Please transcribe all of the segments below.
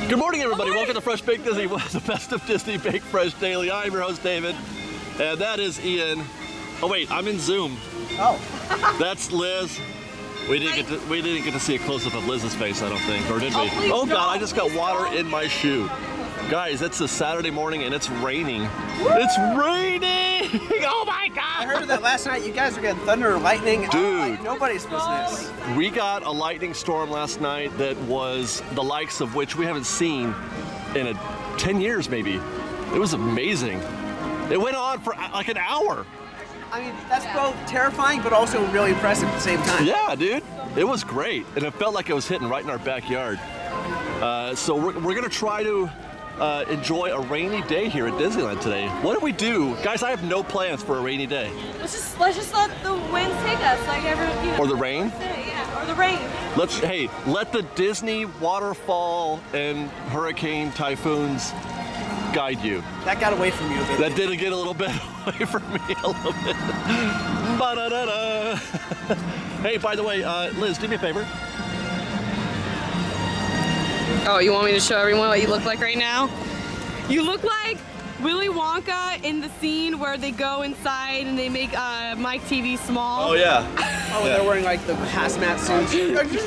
Good morning, everybody. Welcome to Fresh Baked Disney, the best of Disney Baked Fresh Daily. I'm your host, David, and that is Ian. Oh wait, I'm in Zoom. Oh. That's Liz. We didn't get to see a close-up of Liz's face, I don't think, or did we? Oh God, I just got water in my shoe. Guys, it's a Saturday morning and it's raining. Woo! It's raining! Oh my God! I heard that last night. You guys were getting thunder and lightning. Dude. Like nobody's business. We got a lightning storm last night that was the likes of which we haven't seen in 10 years maybe. It was amazing. It went on for like an hour. I mean, that's both terrifying but also really impressive at the same time. Yeah, dude. It was great. And it felt like it was hitting right in our backyard. So we're gonna try to enjoy a rainy day here at Disneyland today. What do we do? Guys, I have no plans for a rainy day. Let's just let the winds take us, like Or the rain? Yeah, or the rain. Let the Disney waterfall and hurricane typhoons guide you. That got away from you a bit. That did get a little bit away from me a little bit. Ba-da-da-da. Hey, by the way, Liz, do me a favor. Oh, you want me to show everyone what you look like right now? You look like Willy Wonka in the scene where they go inside and they make Mike TV small. Oh yeah. Oh, and they're wearing like the hazmat suits.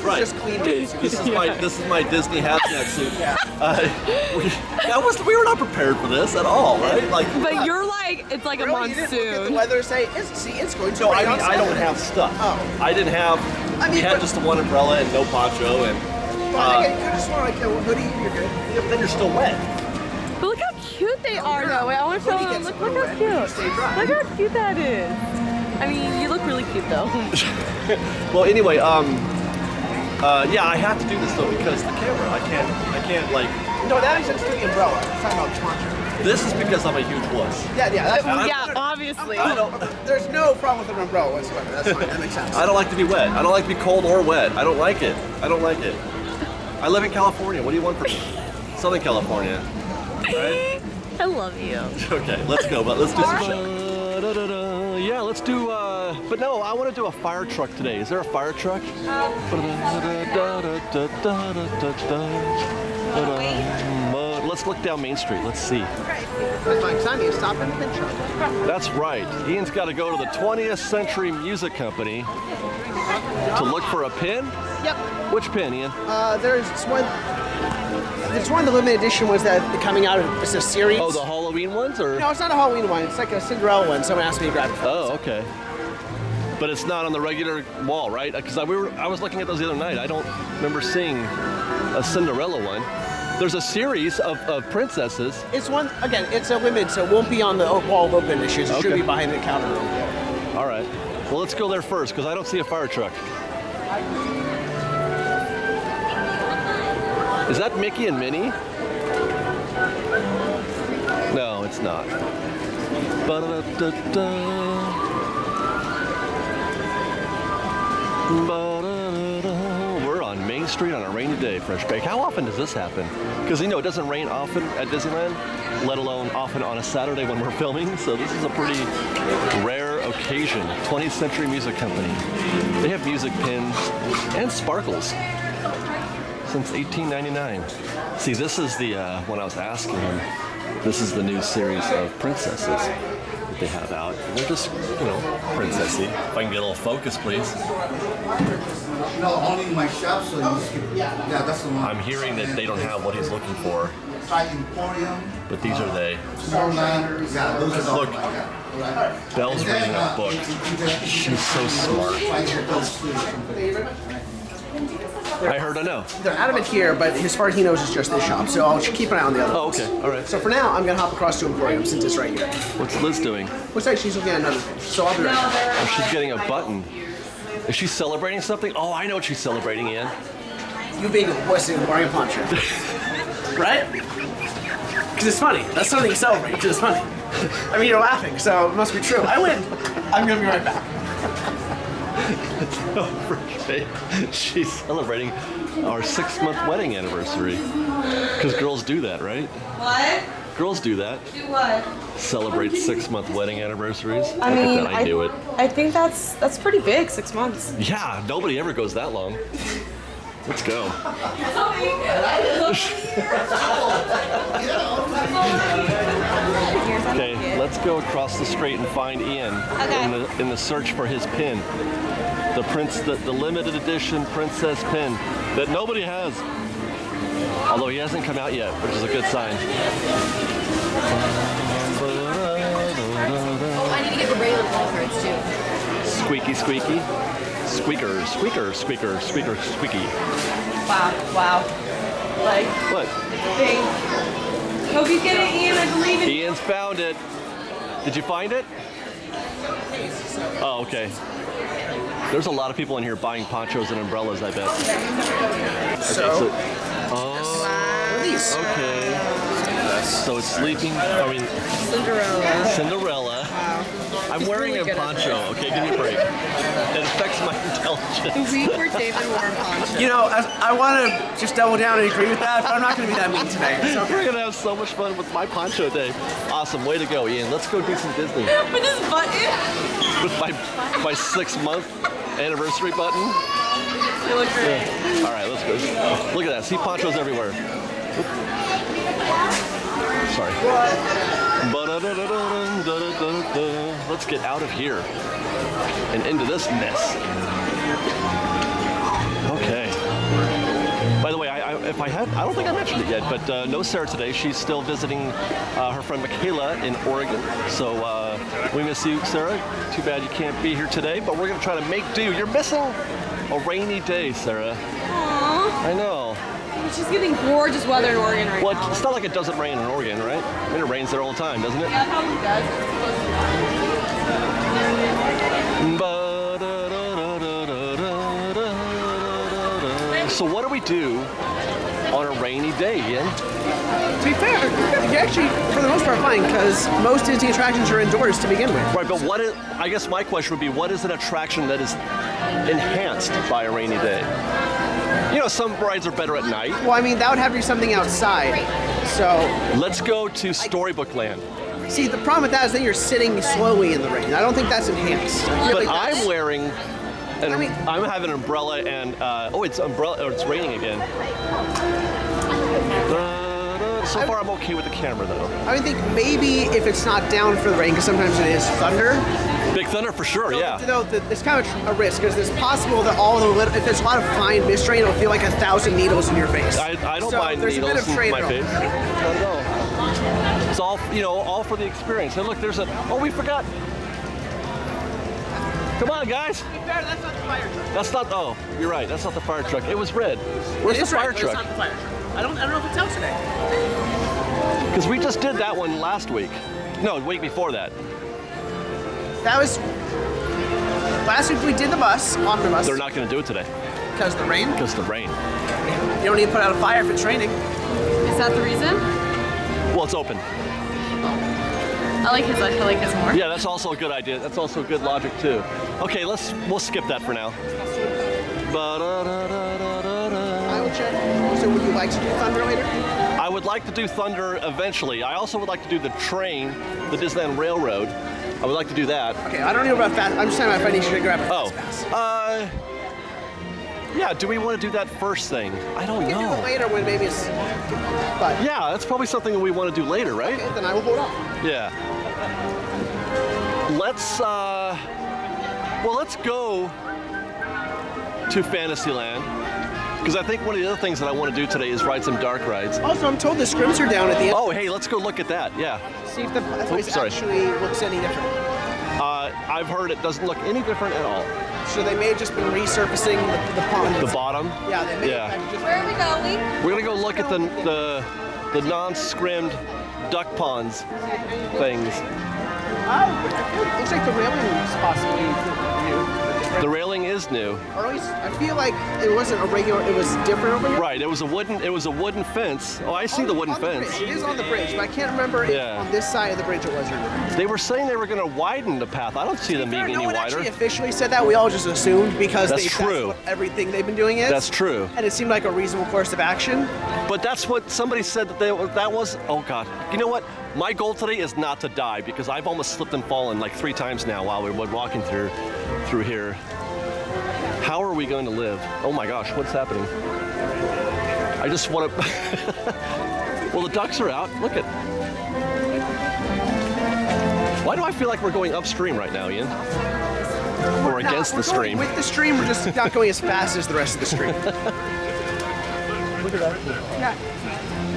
Right. Just clean suits. This is my Disney hazmat suit. Yeah. We were not prepared for this at all, right? But you're like, it's like Really? a You didn't look at the monsoon. weather and say, it's going to No, rain I on mean I don't Saturday. have stuff. Oh. I didn't have. We had but- just the one umbrella and no poncho, and Well, again, you just want like a hoodie, you're good. yeah, but then you're still wet. But look how cute they are though. Wait, I want to show Hoodie them. gets Look a little how wet, you cute. stay dry. Look how cute that is. I mean, you look really cute though. Well, anyway, yeah, I have to do this though because the camera. I can't like. No, that makes sense to the umbrella. It's talking about poncho. This is because I'm a huge wuss. Yeah, that's Yeah, obviously. There's no problem with an umbrella whatsoever. That's fine. That makes sense. I don't like to be wet. I don't like to be cold or wet. I don't like it. I don't like it. I live in California. What do you want from me? Southern California. Right? I love you. Okay, let's go. But let's do some shit. Yeah, let's do. But no, I want to do a fire truck today. Is there a fire truck? Let's look down Main Street. Let's see. That's my son. You stop and pinch truck. That's right. Ian's got to go to the 20th Century Music Company to look for a pin. Yep. Which pin, Ian? There's one. There's one of the limited edition ones that are coming out. It's a series. Oh, the Halloween ones, or? No, it's not a Halloween one. It's like a Cinderella one. Someone asked me to grab it. Oh, okay. But it's not on the regular wall, right? Because I was looking at those the other night. I don't remember seeing a Cinderella one. There's a series of princesses. It's one again. It's a limited, so it won't be on the wall of open issues. It should Okay. be behind the counter room. All right. Well, let's go there first because I don't see a fire truck. Is that Mickey and Minnie? No, it's not. Ba-da-da-da-da. Ba-da-da-da. We're on Main Street on a rainy day, Fresh Bake. How often does this happen? Because it doesn't rain often at Disneyland, let alone often on a Saturday when we're filming. So this is a pretty rare occasion. 20th Century Music Company. They have music pins and sparkles since 1899. See, this is the when I was asking him. This is the new series of princesses that they have out. And they're just, princessy. If I can get a little focus, please. Owning my shop, so you just keep, yeah, that's the one. I'm hearing that they don't have what he's looking for, Emporium, but these are they. Snowland, yeah, those are Look, Belle's reading a book. She's so smart. I heard I know. They're adamant here, but as far as he knows, it's just this shop. So I'll keep an eye on the other. Oh, ones. okay. All right. So for now, I'm gonna hop across to Emporium since it's right here. What's Liz doing? Looks like she's looking at another thing. So I'll be right back. Oh, she's getting a button. Is she celebrating something? Oh, I know what she's celebrating, Ian. You being a wuss in Emporium poncho, right? Because it's funny. That's something to celebrate. Because it's funny. I mean, you're laughing, so it must be true. I win. I'm gonna be right back. She's celebrating our 6-month wedding anniversary. Because girls do that, right? What? Girls do that. Do what? Celebrate 6-month wedding anniversaries. I Look mean, at that, I do it. I think that's pretty big, 6 months. Yeah, nobody ever goes that long. Let's go. Okay, let's go across the street and find Ian in the search for his pin. The limited edition princess pin that nobody has. Although he hasn't come out yet, which is a good sign. Oh, I need to get the Raylan cards too. Squeaky, squeaky. Squeaker, squeaker, squeaker, squeaker, squeaky. Wow. Like, What? thing. Hope you get it, Ian. I believe in you. Ian's found it. Did you find it? Oh, okay. There's a lot of people in here buying ponchos and umbrellas, I bet. So, Oh, what are these? okay. So it's sleeping, Cinderella. I'm wearing a poncho, okay? Give me a break. It affects my intelligence. The week where David wore a poncho. You know, I want to just double down and agree with that, but I'm not going to be that mean today. So. We're gonna have so much fun with my poncho day. Awesome, way to go, Ian. Let's go do some Disney. With his button. With my 6-month anniversary button. You look great. All right, let's go. Look at that. See ponchos everywhere. Sorry. Let's get out of here and into this mess. Okay. By the way, I don't think I mentioned it yet, but no Sarah today. She's still visiting her friend Michaela in Oregon. So we miss you, Sarah. Too bad you can't be here today, but we're gonna try to make do. You're missing a rainy day, Sarah. Aww. I know. It's just getting gorgeous weather in Oregon right Well, now. it's not like it doesn't rain in Oregon, right? I mean, it rains there all the time, doesn't it? Yeah, it probably does. So what do we do on a rainy day, Ian? To be fair, you're actually, for the most part, fine, because most Disney attractions are indoors to begin with. Right, but I guess my question would be, what is an attraction that is enhanced by a rainy day? You know, some rides are better at night. Well, I mean, that would have to be something outside. So, Let's go to Storybook Land. see, the problem with that is that you're sitting slowly in the rain. I don't think that's enhanced. I feel But like that's- I'm wearing, I mean- I'm having an umbrella and, it's raining again. So far I'm okay with the camera though. I would think maybe if it's not down for the rain, because sometimes it is thunder. Big Thunder for sure, yeah. Though it's kind of a risk, because it's possible that if there's a lot of fine mist rain, it'll feel like 1,000 needles in your face. I don't So mind there's a bit needles of in my trade-off. face. Not at all. It's all, all for the experience. And look, we forgot. Come on, guys. That's not the fire truck. That's not, you're right. That's not the fire truck. It was red. Where's the fire truck? It's not the fire truck. I don't know if it's out today. Because we just did that one last week. No, the week before that. That was last week. We did the omnibus. They're not going to do it today because of the rain. because of the rain. You don't need to put out a fire if it's raining. Is that the reason? Well, it's open. I like his more. Yeah, that's also a good idea. That's also good logic too. Okay, we'll skip that for now. I will check. So would you like to do Thunder later? I would like to do Thunder eventually. I also would like to do the train, the Disneyland Railroad. I would like to do that. Okay, I don't know about fast. I'm just talking about if I need you to grab a fast pass. Yeah, do we want to do that first thing? I don't We can do it know. later when maybe it's. But Yeah, that's probably something that we want to do later, right? okay, then I will hold off. Yeah. Let's go to Fantasyland. Because I think one of the other things that I want to do today is ride some dark rides. Also, I'm told the scrims are down at the end. Oh, hey, let's go look at that. Yeah. See if the place sorry. actually looks any different. I've heard it doesn't look any different at all. So they may have just been resurfacing the pond. The bottom. Yeah, they may Yeah. have just. Where are we going? We're gonna go look at the non-scrimmed duck ponds things. It looks like the railing is possibly new. The railing is new. Or at least I feel like it wasn't a regular. It was different over here. Right. It was a wooden fence. Oh, I see the wooden on fence. bridge. It is on the bridge, but I can't remember Yeah. if on this side of the bridge it was or not. They were saying they were gonna widen the path. I don't see them being No any one wider. actually officially said that. We all just assumed because That's that's true. what everything they've been doing is. That's true. And it seemed like a reasonable course of action. But that's what somebody said that was. Oh God! You know what? My goal today is not to die because I've almost slipped and fallen like 3 times now while we were walking through here. How are we going to live? Oh my gosh! What's happening? I just want to. Well, the ducks are out. Look at. Why do I feel like we're going upstream right now, Ian? Or against the stream? With the stream, we're just not going as fast as the rest of the stream. Look at that. Yeah.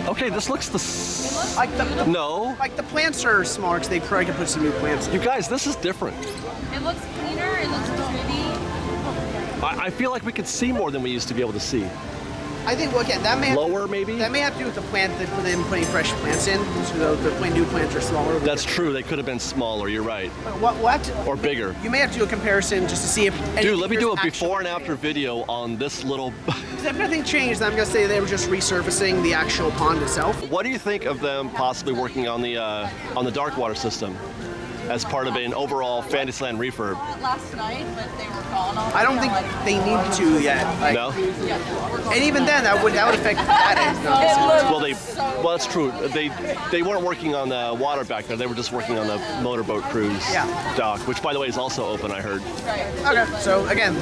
Okay, this looks no. Like the plants are smaller because they probably could put some new plants in. You guys, this is different. It looks cleaner. It looks pretty. I feel like we could see more than we used to be able to see. I think, well, again, that may have Lower, maybe? That may have to do with the plant, them putting fresh plants in. So the new plants are smaller. That's true. They could have been smaller. You're right. What? Or bigger. You may have to do a comparison just to see if. Dude, let me do a before and after video on this little. If nothing changed, I'm gonna say they were just resurfacing the actual pond itself. What do you think of them possibly working on the dark water system as part of an overall Fantasyland refurb? Last night, but they were calling all. I don't think they need to yet. Like, No. And even then, that would affect that end. Well, that's true. They weren't working on the water back there. They were just working on the motorboat cruise dock, which, by the way, is also open. I heard. Okay. So again,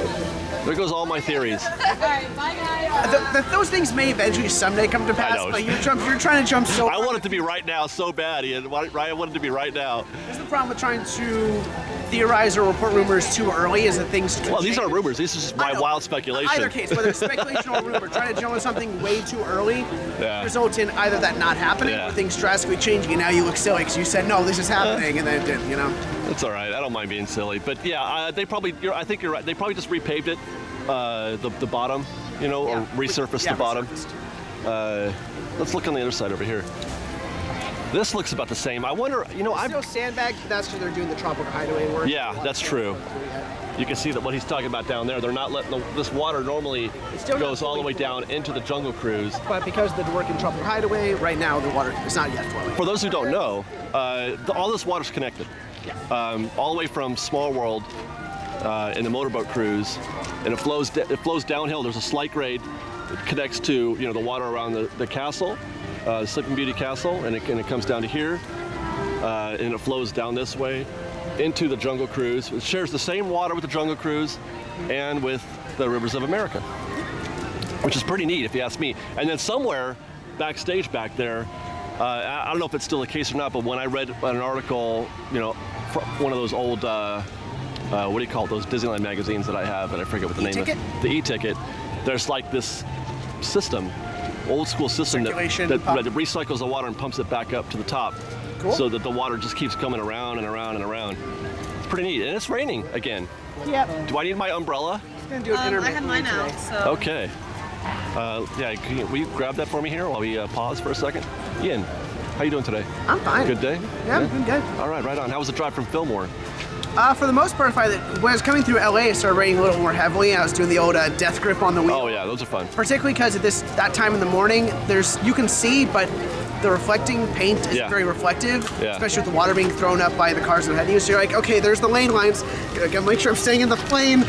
there goes all my theories. Alright, bye guys. those things may eventually someday come to pass. know. But you're trying to jump so. I want it to be right now so bad, Ian. I want it to be right now. That's the problem with trying to theorize or report rumors too early is that things. Well, these aren't rumors. These are just my wild speculation. Either case, whether it's speculation or rumor, trying to jump on something way too early results in either that not happening or things drastically changing, and now you look silly because you said no, this is happening, and then it didn't. You know. It's all right. I don't mind being silly, but yeah, they probably. I think you're right. They probably just repaved it, the bottom, or resurfaced the bottom. Let's look on the other side over here. This looks about the same. I wonder, I've still sandbagged. That's because they're doing the tropical hideaway work. Yeah, that's true. You can see that what he's talking about down there. They're not letting this water normally goes all the way down into the Jungle Cruise. But because they're working tropical hideaway, right now the water is not yet flowing. For those who don't know, all this water's connected. All the way from Small World in the motorboat cruise, and it flows downhill. There's a slight grade. It connects to the water around the castle, Sleeping Beauty Castle, and it comes down to here, and it flows down this way into the Jungle Cruise. It shares the same water with the Jungle Cruise and with the Rivers of America, which is pretty neat if you ask me. And then somewhere backstage back there, I don't know if it's still the case or not, but when I read an article, from one of those old, what do you call it, those Disneyland magazines that I have, and I forget what the name is. The e-ticket. There's like this system, old school system that recycles the water and pumps it back up to the top. Cool. So that the water just keeps coming around and around and around. It's pretty neat. And it's raining again. Yep. Do I need my umbrella? I have mine out, so. Okay. Will you grab that for me here while we pause for a second? Ian, how you doing today? I'm fine. Good day? Yeah, I'm doing good. All right on. How was the drive from Fillmore? For the most part, when I was coming through LA, it started raining a little more heavily. I was doing the old death grip on the wheel. Oh yeah, those are fun. Particularly because at that time in the morning, you can see, but the reflecting paint is very reflective, especially with the water being thrown up by the cars ahead of you. So you're like, okay, there's the lane lines. Gotta make sure I'm staying in the plane.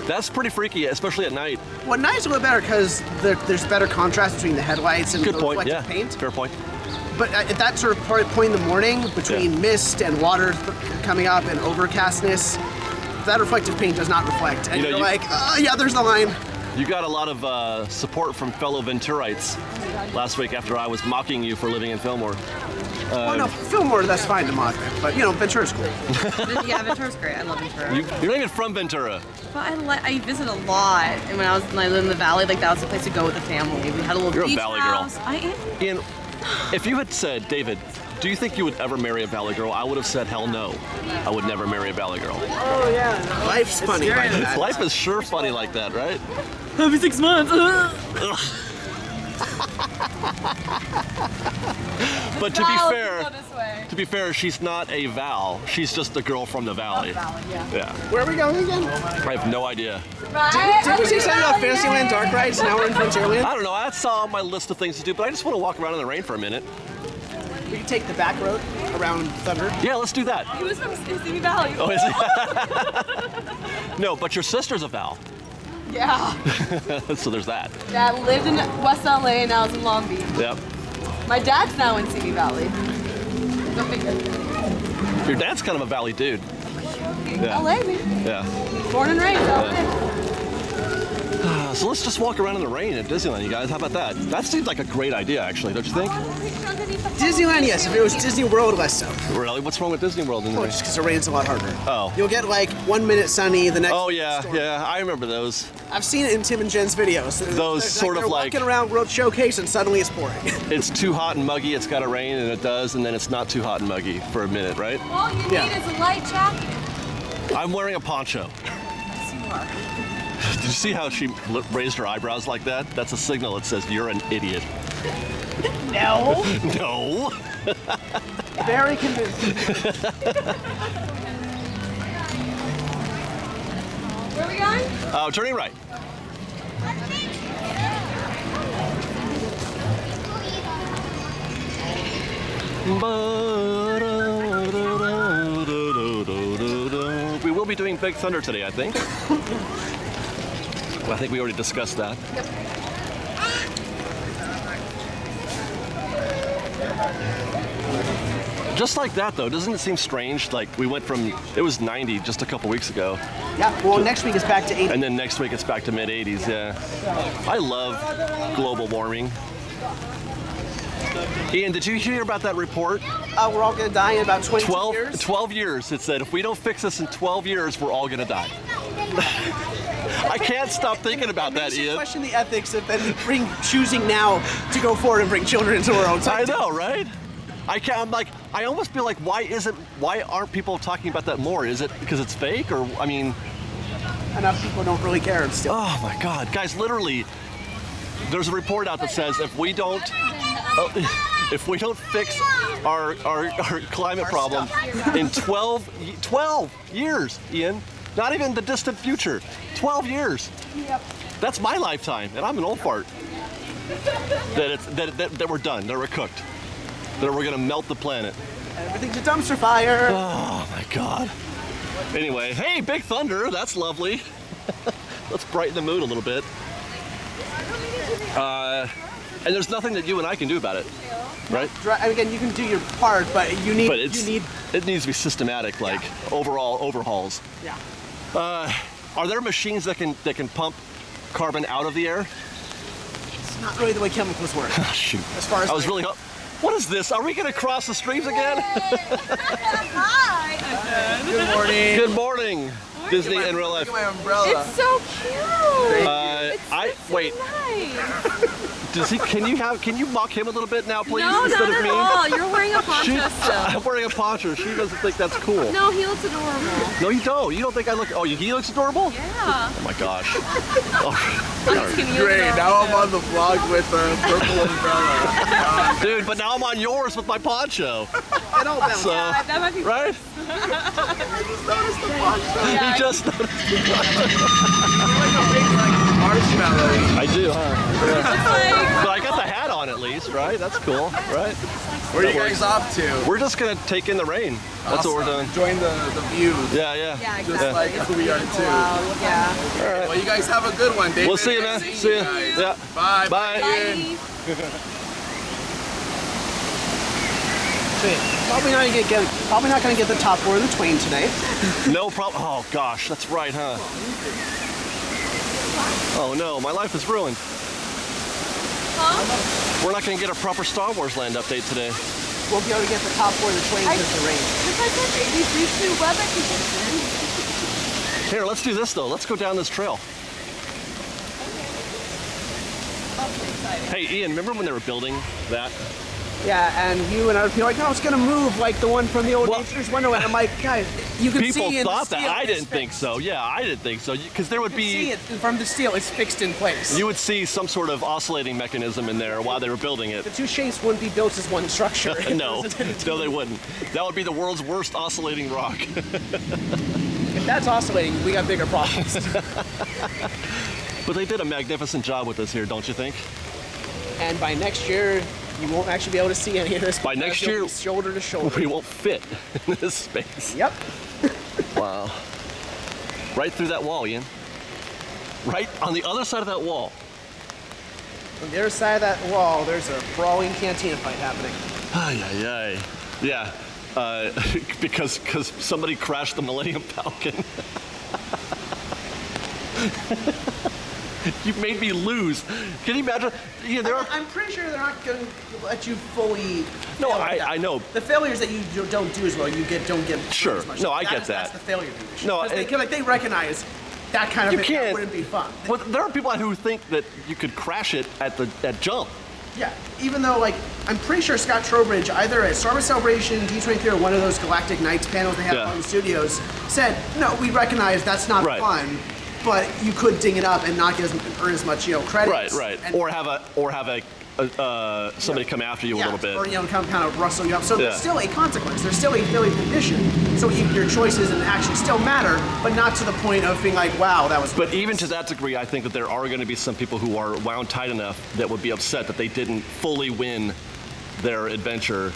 That's pretty freaky, especially at night. Well, at night's a little better because there's better contrast between the headlights and the reflective paint. Fair point. But at that sort of point in the morning, between mist and water coming up and overcastness, that reflective paint does not reflect. And you're like, oh yeah, there's the line. You got a lot of support from fellow Venturites last week after I was mocking you for living in Fillmore. Well, no, Fillmore, that's fine to mock, but Ventura's cool. Yeah, Ventura's great. I love Ventura. You're not even from Ventura. But I visit a lot, and when I lived in the valley, like that was the place to go with the family. We had a little beach valley house. girl. I am. Ian, if you had said, David, do you think you would ever marry a valley girl? I would have said, hell no. I would never marry a valley girl. Oh yeah, life's funny like that. Life is sure funny like that, right? Every 6 months. But to be fair, she's not a Val. She's just a girl from the valley. Yeah. Where are we going again? I have no idea. Did we say something about Fantasyland dark rides? Now we're in Frontierland? I don't know. That's on my list of things to do, but I just want to walk around in the rain for a minute. We can take the back road around Thunder. Yeah, let's do that. He was from Simi Valley. Oh, is he? No, but your sister's a Val. Yeah. So there's that. Dad lived in West LA, now is in Long Beach. Yep. My dad's now in Simi Valley. Go figure. Your dad's kind of a valley dude. Yeah. LA, man. Yeah. Born and raised LA. So let's just walk around in the rain at Disneyland, you guys. How about that? That seems like a great idea, actually, don't you think? Disneyland, yes. If it was Disney World, less so. Really? What's wrong with Disney World in the Oh, rain? just because it rains a lot harder. Oh. You'll get like 1 minute sunny, the next. Oh yeah, storm. yeah. I remember those. I've seen it in Tim and Jen's videos. Those sort of they're like- walking around World Showcase and suddenly it's pouring. It's too hot and muggy. It's got to rain, and it does, and then it's not too hot and muggy for a minute, right? All you Yeah. need is a light jacket. I'm wearing a poncho. Yes, you are. Did you see how she raised her eyebrows like that? That's a signal that says you're an idiot. No. No. Very convincing. Where are we going? Oh, turning right. We will be doing Big Thunder today, I think. Well, I think we already discussed that. Just like that, though, doesn't it seem strange? Like we went from, it was 90 just a couple weeks ago, Yeah. Well, next week is back to 80. and then next week it's back to mid-80s. Yeah, I love global warming. Ian, did you hear about that report? We're all gonna die in about 22 years. 12 years. It said if we don't fix this in 12 years, we're all gonna die. I can't stop thinking about that, Makes you Ian. question the ethics of then choosing now to go forward and bring children into the world. So I know, right? I can't. I'm like, I almost feel like, why aren't people talking about that more? Is it because it's fake, or I mean? Enough people don't really care still. Oh my God, guys! Literally, there's a report out that says if we don't fix our climate problem in 12 years, Ian, not even the distant future, 12 years. Yep. That's my lifetime, and I'm an old fart. That we're done, that we're cooked, that we're gonna melt the planet. Everything's a dumpster fire. Oh my God. Anyway, hey, Big Thunder, that's lovely. Let's brighten the mood a little bit. And there's nothing that you and I can do about it, right? Again, you can do your part, but you need. But it needs to be systematic, like overall overhauls. Yeah. Are there machines that can pump carbon out of the air? It's not really the way chemicals work. Oh, shoot. As far as I was really. What is this? Are we gonna cross the streams again? Hi. Good morning. Good morning, Disney in real life. Look at my umbrella. It's so cute. Wait. Nice. Can you mock him a little bit now, please, No, instead not of at me? all. You're wearing a poncho still. I'm wearing a poncho. She doesn't think that's cool. No, he looks adorable. No, you don't. You don't think I look. Oh, he looks adorable. Yeah. Oh my gosh. Oh, I'm just kidding. You look Great, adorable. now I'm on the vlog with a purple umbrella. dude, but now I'm on yours with my poncho. It all balance. So, Yeah, that might be right? Yeah. You just noticed. Marshmallow. I do, huh? It's like, But I got the hat on at least, right? That's cool, right? Where are you That guys works. off to? We're just gonna take in the rain. That's what we're doing. Enjoying the views. Yeah, yeah. yeah, Just exactly. like who we are too. Yeah. Well, you guys have a good one, David. We'll see you, man. Nice See ya. seeing you guys. Yeah. Bye. Bye. Ian. Probably not gonna get the top four of the Twain today. No problem. Oh gosh, that's right, huh? Oh no, my life is ruined. Huh? We're not going to get a proper Star Wars Land update today. Won't be able to get the top four of the Twain because of the rain. Because of these new weather conditions. Here, let's do this though. Let's go down this trail. Hey, Ian, remember when they were building that? Yeah, and you and other people are like, no, it's gonna move like the one from the old Well- Nature's Wonderland. I'm like, guys, you can People see in thought the that. steel, I it's didn't think fixed. so. Yeah, I didn't think so. Because there would You can see be, it from the steel. It's fixed in place. you would see some sort of oscillating mechanism in there while they were building it. The two shapes wouldn't be built as one structure. No, no, they wouldn't. That would be the world's worst oscillating rock. If that's oscillating, we got bigger problems. But they did a magnificent job with this here, don't you think? And by next year, you won't actually be able to see any of this. By because next you'll year- be shoulder to shoulder. We won't fit in this space. Yep. Wow. Right through that wall, Ian. Right on the other side of that wall. On the other side of that wall, there's a brawling cantina fight happening. Ay, ay, ay. Yeah. Because somebody crashed the Millennium Falcon. You made me lose. Can you imagine? Yeah, there are. I'm pretty sure they're not going to let you fully. No, fail I know. The failures that you don't do as well, don't get. Sure. As much. No, I get that. That's the failure condition. No, they recognize that kind of you can't. wouldn't be fun. Well, there are people who think that you could crash it at jump. Yeah, even though, like, I'm pretty sure Scott Trowbridge, either at Star Wars Celebration, D23, or one of those Galactic Nights panels they had on the studios, said, no, we recognize that's not fun, but you could ding it up and not earn as much, credits. Right. And, or have somebody come after you a little bit. Or, kind of rustle you up. So there's still a consequence. There's still a failure condition. So your choices and actions still matter, but not to the point of being like, wow, that was. But even to that degree, I think that there are going to be some people who are wound tight enough that would be upset that they didn't fully win their adventure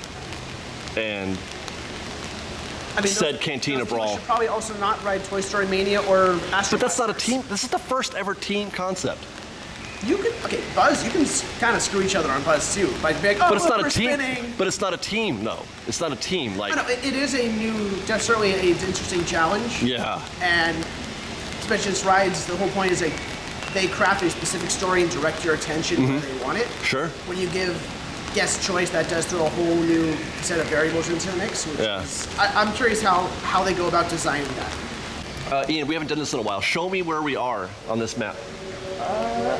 and said Cantina those people Brawl. should probably also not ride Toy Story Mania or Astro. But that's not a team. This is the first ever team concept. You can Buzz. You can kind of screw each other on Buzz too. By being, but it's not a team. Spinning. But it's not a team. No, it's not a team. Like it is a new, certainly an interesting challenge. Yeah. And especially this rides, the whole point is they craft a specific story and direct your attention where they want it. Sure. When you give guest choice, that does throw a whole new set of variables into the mix. Which is, I'm curious how they go about designing that. Ian, we haven't done this in a while. Show me where we are on this map.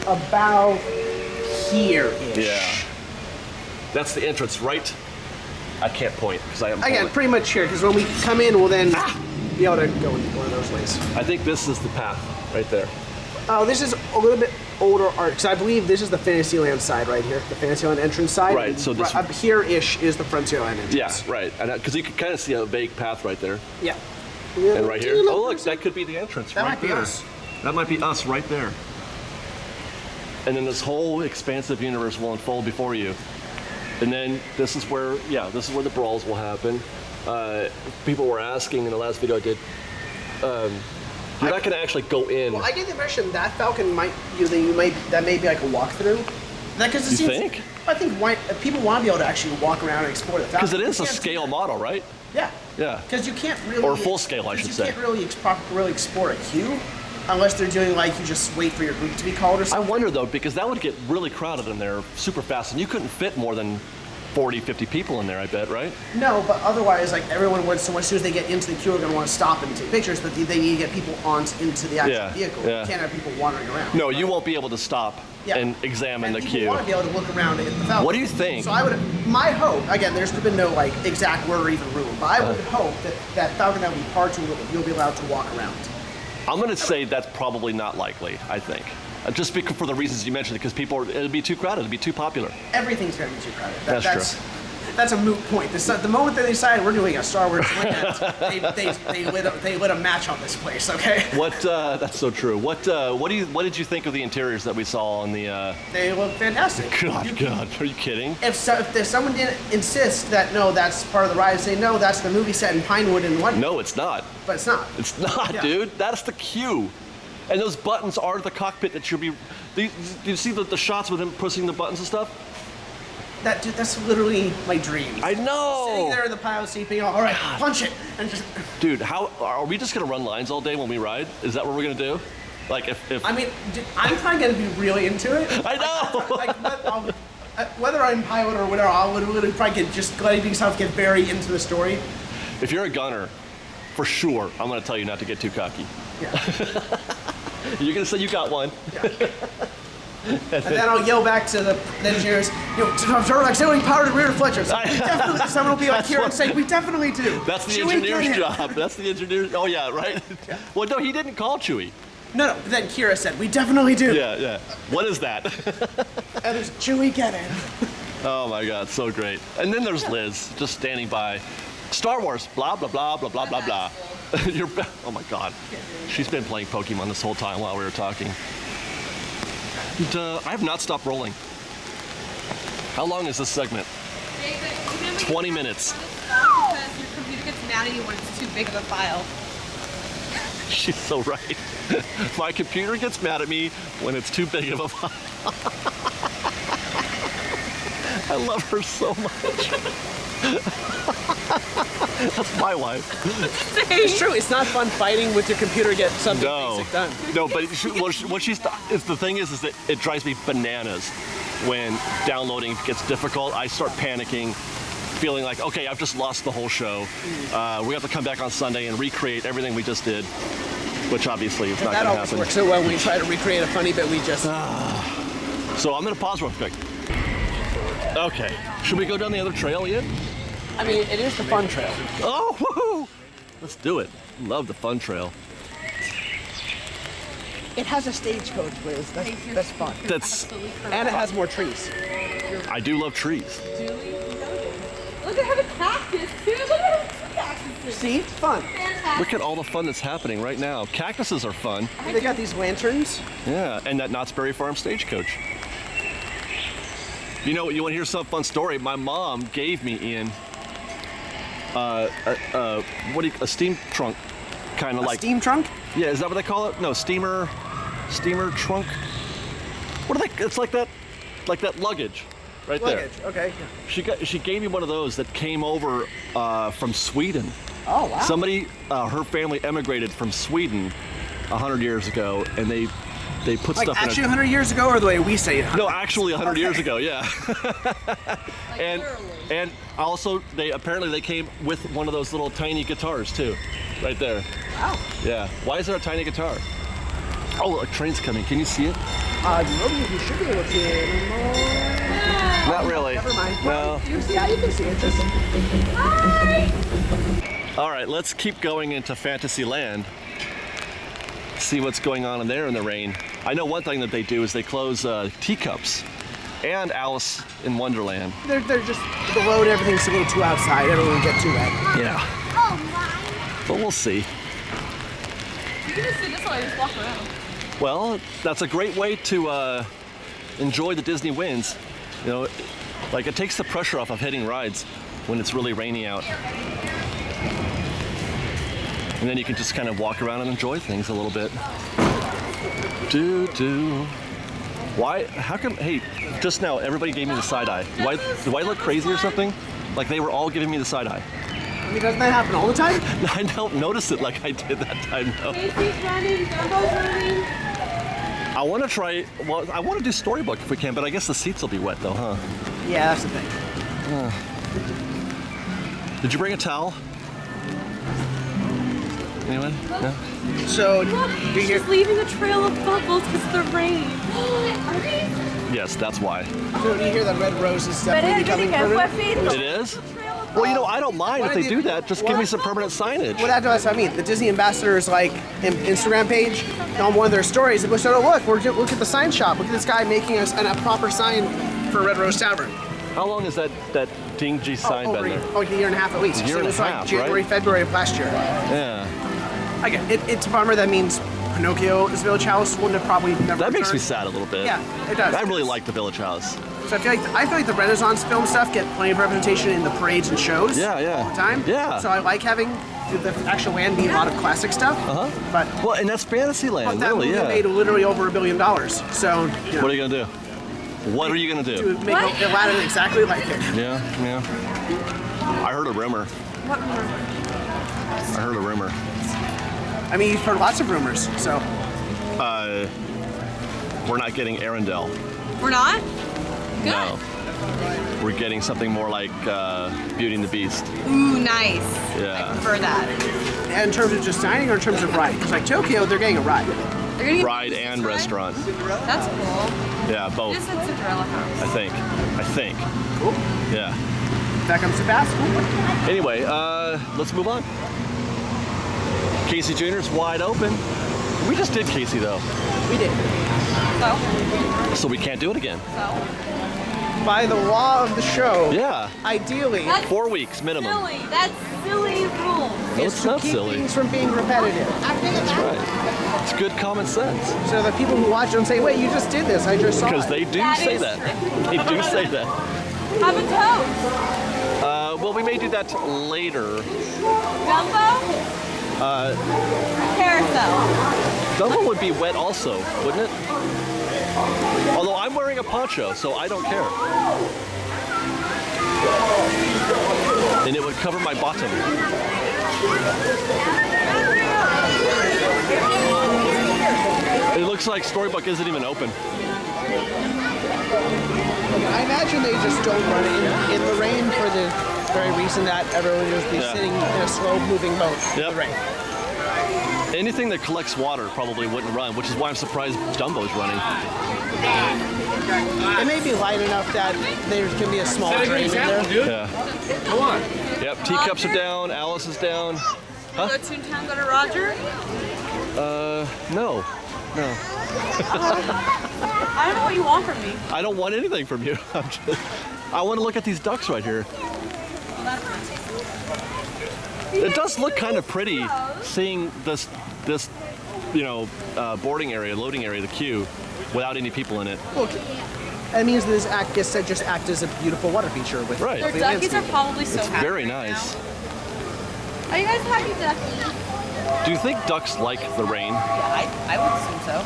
About here-ish. Yeah. That's the entrance, right? I can't point because I am. Again, pretty much here, because when we come in, we'll then be able to go in one of those ways. I think this is the path right there. Oh, this is a little bit older art, because I believe this is the Fantasyland side right here, the Fantasyland entrance side. Right, so this up here-ish is the Frontierland entrance. Yeah, right, and because you can kind of see a vague path right there. Yeah. And right here. Oh, look, that could be the entrance. That right might be there. us. That might be us right there. And then this whole expansive universe will unfold before you. And then this is where the brawls will happen. People were asking in the last video I did, you're not going to actually go in. Well, I get the impression that Falcon that may be like a walkthrough. Because you think? I think people want to be able to actually walk around and explore the Falcon. Because it is a scale model, right? Yeah. Yeah. Because you can't really. Or full scale, I should say. You can't really explore a queue. Unless they're doing like you just wait for your group to be called or something. I wonder though, because that would get really crowded in there super fast, and you couldn't fit more than 40, 50 people in there, I bet, right? No, but otherwise, like everyone would, so as soon as they get into the queue, are going to want to stop and take pictures, but they need to get people into the actual vehicle. Yeah. You can't have people wandering around. No, you won't be able to stop and examine the queue. You want to be able to look around at the Falcon. What do you think? So my hope, again, there's been no like exact word or even rule, but I would hope that Falcon that would be part you'll be allowed to walk around. I'm going to say that's probably not likely, I think. Just for the reasons you mentioned, because it'd be too crowded, it'd be too popular. Everything's going to be too crowded. That's true. That's a moot point. The moment that they decided we're doing a Star Wars land, they lit a match on this place. Okay. That's so true. What did you think of the interiors that we saw on the? They look fantastic. God, are you kidding? If someone didn't insist that no, that's part of the ride, say no, that's the movie set in Pinewood and what? No, it's not. But it's not. It's not, dude. That's the queue. And those buttons are the cockpit that you'll be. Do you see the shots with him pushing the buttons and stuff? That's literally my dream. I know. Sitting there in the pilot seat, being all right, punch it, and just. Dude, how are we just gonna run lines all day when we ride? Is that what we're gonna do? Like if. I mean, I'm probably gonna be really into it. I know. Whether I'm pilot or whatever, I'll literally probably just letting myself get very into the story. If you're a gunner, for sure, I'm gonna tell you not to get too cocky. Yeah. You're gonna say you got one. Yeah. And then I'll yell back to the engineers, turn like saying power to rear deflectors. Someone will be like here and say, we definitely do. That's the engineer's job. That's the engineer's. Oh yeah, right. Yeah. Well, no, he didn't call Chewie. No. Then Kira said, we definitely do. Yeah. What is that? And there's Chewie, get in. Oh my God, so great. And then there's Liz just standing by. Star Wars, blah blah blah blah blah blah blah. Oh my God, she's been playing Pokemon this whole time while we were talking. And, I have not stopped rolling. How long is this segment? 20 minutes. Because your computer gets mad at you when it's too big of a file. She's so right. My computer gets mad at me when it's too big of a file. I love her so much. That's my wife. It's true. It's not fun fighting with your computer to get something basic done. No, but what she's the thing is that it drives me bananas when downloading gets difficult. I start panicking, feeling like, okay, I've just lost the whole show. We have to come back on Sunday and recreate everything we just did, which obviously is not going to happen. That always works so well when we try to recreate a funny bit we just... So I'm going to pause real quick. Okay, should we go down the other trail yet? I mean, it is the fun trail. Oh, woohoo! Let's do it. Love the fun trail. It has a stagecoach, Liz. That's fun. And it has more trees. I do love trees. Look, they have a cactus too. Look at two cactuses. See, it's fun. Fantastic. Look at all the fun that's happening right now. Cactuses are fun. They got these lanterns. Yeah, and that Knott's Berry Farm stagecoach. You know, you want to hear some fun story? My mom gave me, Ian, a steam trunk, kind of like steam trunk. Yeah, is that what they call it? No, steamer trunk. What are they? It's like that luggage, right there. Okay. She gave me one of those that came over from Sweden. Oh wow. Somebody, her family emigrated from Sweden 100 years ago, and they put stuff in it. Actually 100 years ago, or the way we say it? No, actually 100 years ago, yeah. and also they came with one of those little tiny guitars too, right there. Wow. Yeah. Why is there a tiny guitar? Oh, a train's coming. Can you see it? You should be able to. Not really. Never mind. No. Yeah, you can see it. Just... All right, let's keep going into Fantasyland. See what's going on in there in the rain. I know one thing that they do is they close teacups and Alice in Wonderland. They're just the road. Everything's a little too outside. Everyone get too wet. Yeah. But we'll see. You can just sit this way, just walk around. Well, that's a great way to enjoy the Disney winds. You know, like it takes the pressure off of hitting rides when it's really rainy out. And then you can just kind of walk around and enjoy things a little bit. Why? How come? Hey, just now everybody gave me the side eye. Why? Do I look crazy or something? Like they were all giving me the side eye. I mean, doesn't that happen all the time? I don't notice it like I did that time, though. Casey's running, Dumbo's running. I want to try. Well, I want to do Storybook if we can, but I guess the seats will be wet, though, huh? Yeah, that's the thing. Did you bring a towel? Anyone? No? So, She's just leaving a trail of bubbles because of the rain. Yes, that's why. So, do you hear that red rose is definitely becoming permanent? It is? Well, you know, I don't mind if they do that. Just give me some permanent signage. Well, that's what I mean. The Disney Ambassadors Instagram page, on one of their stories, it was, oh look, look at the sign shop. Look at this guy making us a proper sign for Red Rose Tavern. How long has that dingy sign been there? Like a year and a half at least. A year and a half, like January, right? February of last year. Yeah. Again, it's a bummer. That means Pinocchio's Village House wouldn't have probably never That makes me returned. sad a little bit. Yeah, it does. I really like the Village House. So I feel like the Renaissance film stuff get plenty of representation in the parades and shows. Yeah. All the time. Yeah. So I like having the actual land be a lot of classic stuff. But well, and that's Fantasyland, that really. movie Yeah. made literally over $1 billion. So you know, What are you gonna do? What are you gonna do? to make Aladdin exactly like it. Yeah. I heard a rumor. What rumor? I heard a rumor. I mean, you've heard lots of rumors. So We're not getting Arendelle. We're not? Good. No. We're getting something more like Beauty and the Beast. Ooh, nice. Yeah. I prefer that. in terms of just dining or in terms of ride? Because like Tokyo, they're getting a ride. They're gonna get Ride and restaurant. That's cool. Yeah, both. This is Cinderella House. I think. Cool. Yeah. That comes to pass. Cool. Anyway, let's move on. Casey Jr.'s wide open. We just did Casey though. We did. So? So we can't do it again. So? By the law of the show. Yeah. Ideally. That's 4 weeks minimum. silly. That's silly rule. No, it's not keep silly. things from being repetitive. That's right. It's good common sense. So the people who watch don't say, wait, you just did this. I just saw Because it. they do That say is that. true. They do say that. Have a toast. Well, we may do that later. Dumbo? Carousel. Dumbo would be wet also, wouldn't it? Although I'm wearing a poncho, so I don't care. would cover my bottom. It looks like Storybook isn't even open. I imagine they just don't run it in the rain for the very reason that everyone would just be sitting in a slow-moving boat in the rain. Anything that collects water probably wouldn't run, which is why I'm surprised Dumbo's running. It may be light enough that there can be a small train in there. Yeah. Come on. Yep, teacups are down, Alice is down. Go to Toontown, go to Roger? No. I don't know what you want from me. I don't want anything from you. I want to look at these ducks right here. It does look kind of pretty seeing this boarding area, loading area, the queue, without any people in it. Look, that means this gets to just act as a beautiful water feature with Right. Their duckies are probably so happy. Very right nice. now. Are you guys happy duckies? Do you think ducks like the rain? I would assume so.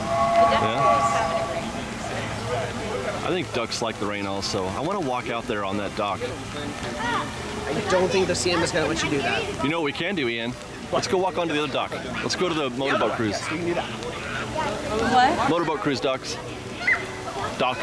I think ducks like the rain also. I want to walk out there on that dock. I don't think the CM is going to let you do that. You know what we can do, Ian? Let's go walk onto the other dock. Let's go to the motorboat cruise. Yes, we can do that. What? Motorboat cruise ducks. Dock.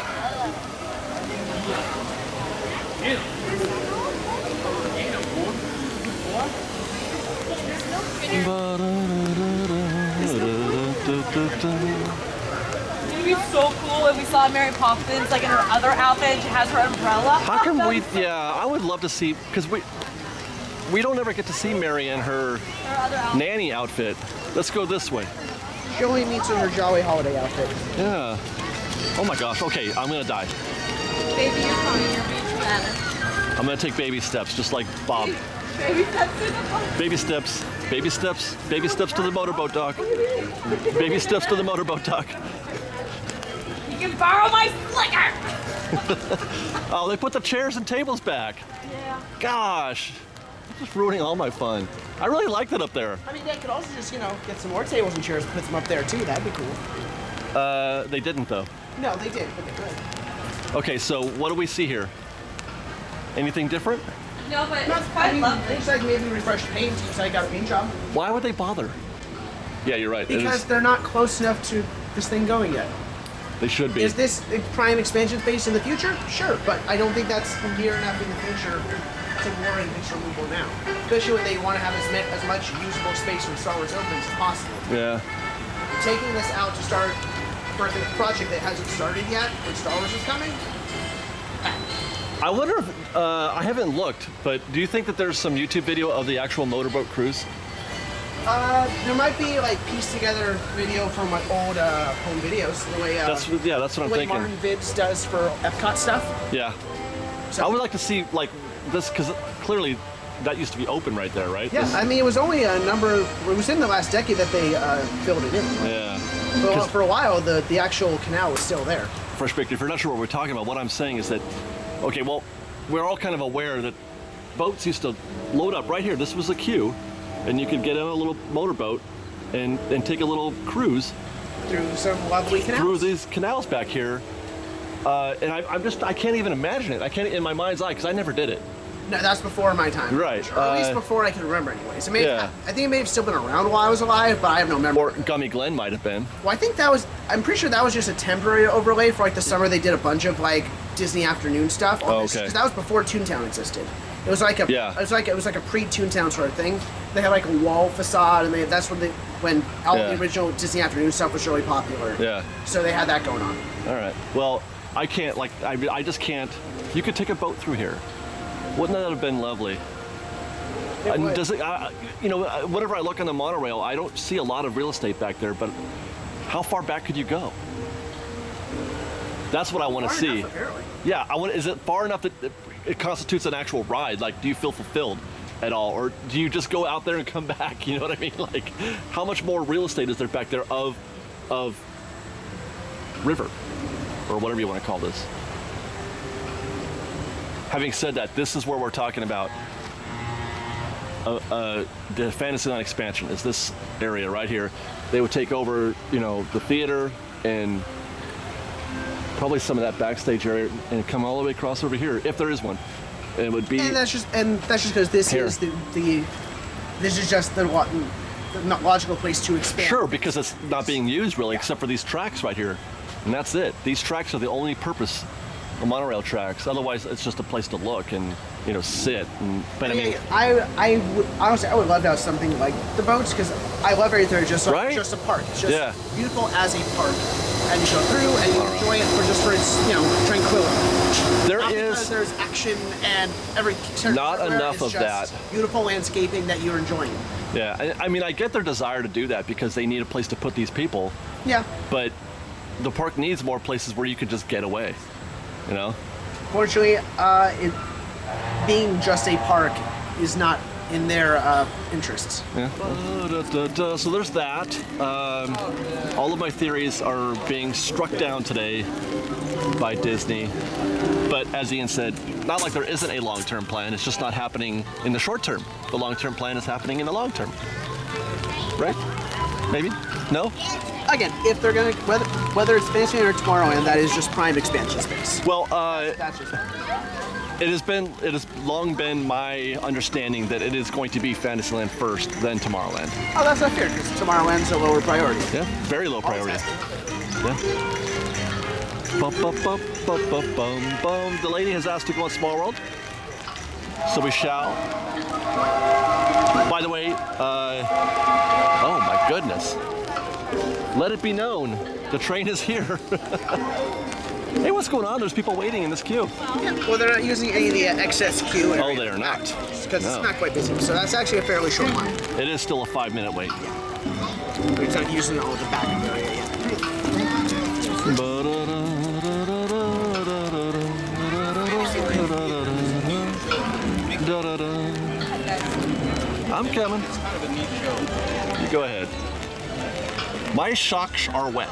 It'd be so cool if we saw Mary Poppins like in her other outfit. She has her umbrella. How come we? Yeah, I would love to see because we don't ever get to see Mary in her other outfit. nanny outfit. Let's go this way. She only meets in her Jolly Holiday outfit. Yeah. Oh my gosh. Okay, I'm gonna die. Baby, you're fine. You're being dramatic. I'm gonna take baby steps, just like Bob. Baby steps to the boat. Baby steps. Baby steps. Baby steps to the motorboat dock. Baby steps to the motorboat dock. You can borrow my slicker. Oh, they put the chairs and tables back. Yeah. Gosh. Just ruining all my fun. I really liked it up there. I mean, they could also just, get some more tables and chairs and put them up there too. That'd be cool. They didn't though. No, they did, but they could. Okay, so what do we see here? Anything different? No, but it's quite lovely. Looks like maybe refreshed paint. Looks like I got a paint job. Why would they bother? Yeah, you're right. Because they're not close enough to this thing going yet. They should be. Is this a prime expansion space in the future? Sure, but I don't think that's near enough in the future to warrant its removal now. Especially when they want to have as much usable space when Star Wars opens as possible. Yeah. Taking this out to start for a project that hasn't started yet when Star Wars is coming. I wonder if, I haven't looked, but do you think that there's some YouTube video of the actual motorboat cruise? There might be like pieced together video from like old home videos, the way That's what I'm the way thinking. Martin Vids does for Epcot stuff. Yeah. So, I would like to see like this because clearly that used to be open right there, right? yeah, This- I mean it was only it was in the last decade that they filled it in. Yeah. For a while, the actual canal was still there. Fresh Baked, if you're not sure what we're talking about, what I'm saying is that, okay, well, we're all kind of aware that boats used to load up right here. This was a queue, and you could get in a little motorboat and take a little cruise Through some lovely canals. through these canals back here. And I can't even imagine it. I can't in my mind's eye because I never did it. No, that's before my time. Right, Or at least before I can remember anyways. yeah. I think it may have still been around while I was alive, but I have no memory. Or Gummy Glen might have been. Well, I think I'm pretty sure that was just a temporary overlay for like the summer. They did a bunch of like Disney afternoon stuff. Oh, this, okay. 'cause that was before Toontown existed. It was like a, Yeah. it was like a pre-Toontown sort of thing. They had like a wall facade, and that's when all Yeah. the original Disney afternoon stuff was really popular. Yeah. So they had that going on. All right. Well, I can't, like, I just can't. You could take a boat through here. Wouldn't that have been lovely? It would. Does it, whenever I look on the monorail, I don't see a lot of real estate back there, but how far back could you go? That's what I want to Far see. enough, apparently. Yeah, is it far enough that it constitutes an actual ride? Like, do you feel fulfilled at all? Or do you just go out there and come back? You know what I mean? Like, how much more real estate is there back there of river? Or whatever you want to call this. Having said that, this is where we're talking about the Fantasyland expansion, is this area right here. They would take over, the theater and probably some of that backstage area and come all the way across over here, if there is one. it would be. And that's just because this Here. is this is just the logical place to expand. Sure, because it's not being used really, except for these tracks right here, and that's it. These tracks are the only purpose of monorail tracks. Otherwise, it's just a place to look and sit. But I mean, I would honestly, I would love to have something like the boats because I love everything. Just Right? just a park. It's just Yeah. beautiful as a park, and you go through and you enjoy it for its tranquility. there Not is because there's action and every Not everywhere enough is of just that. beautiful landscaping that you're enjoying. Yeah, I mean, I get their desire to do that because they need a place to put these people, Yeah. but the park needs more places where you could just get away, Fortunately, it being just a park is not in their interests. Yeah. So there's that. All of my theories are being struck down today by Disney. But as Ian said, not like there isn't a long-term plan. It's just not happening in the short term. The long-term plan is happening in the long term. Right? Maybe? No? Again, if they're gonna whether it's Fantasyland or Tomorrowland, that is just prime expansion space. Well, That's just it has long been my understanding that it is going to be Fantasyland first, then Tomorrowland. oh, that's not fair because Tomorrowland's a lower priority. Yeah, very low priority. Yeah. Bum, bum, bum, bum, bum, bum, bum. The lady has asked to go on Small World, so we shall. By the way, oh my goodness. Let it be known, the train is here. Hey, what's going on? There's people waiting in this queue. Yeah. Well, they're not using any of the excess queue. Oh, they're not. Because No. it's not quite busy. So that's actually a fairly short line. It is still a 5-minute wait. It's not using all of the back area yet. I'm coming. You go ahead. My shocks are wet.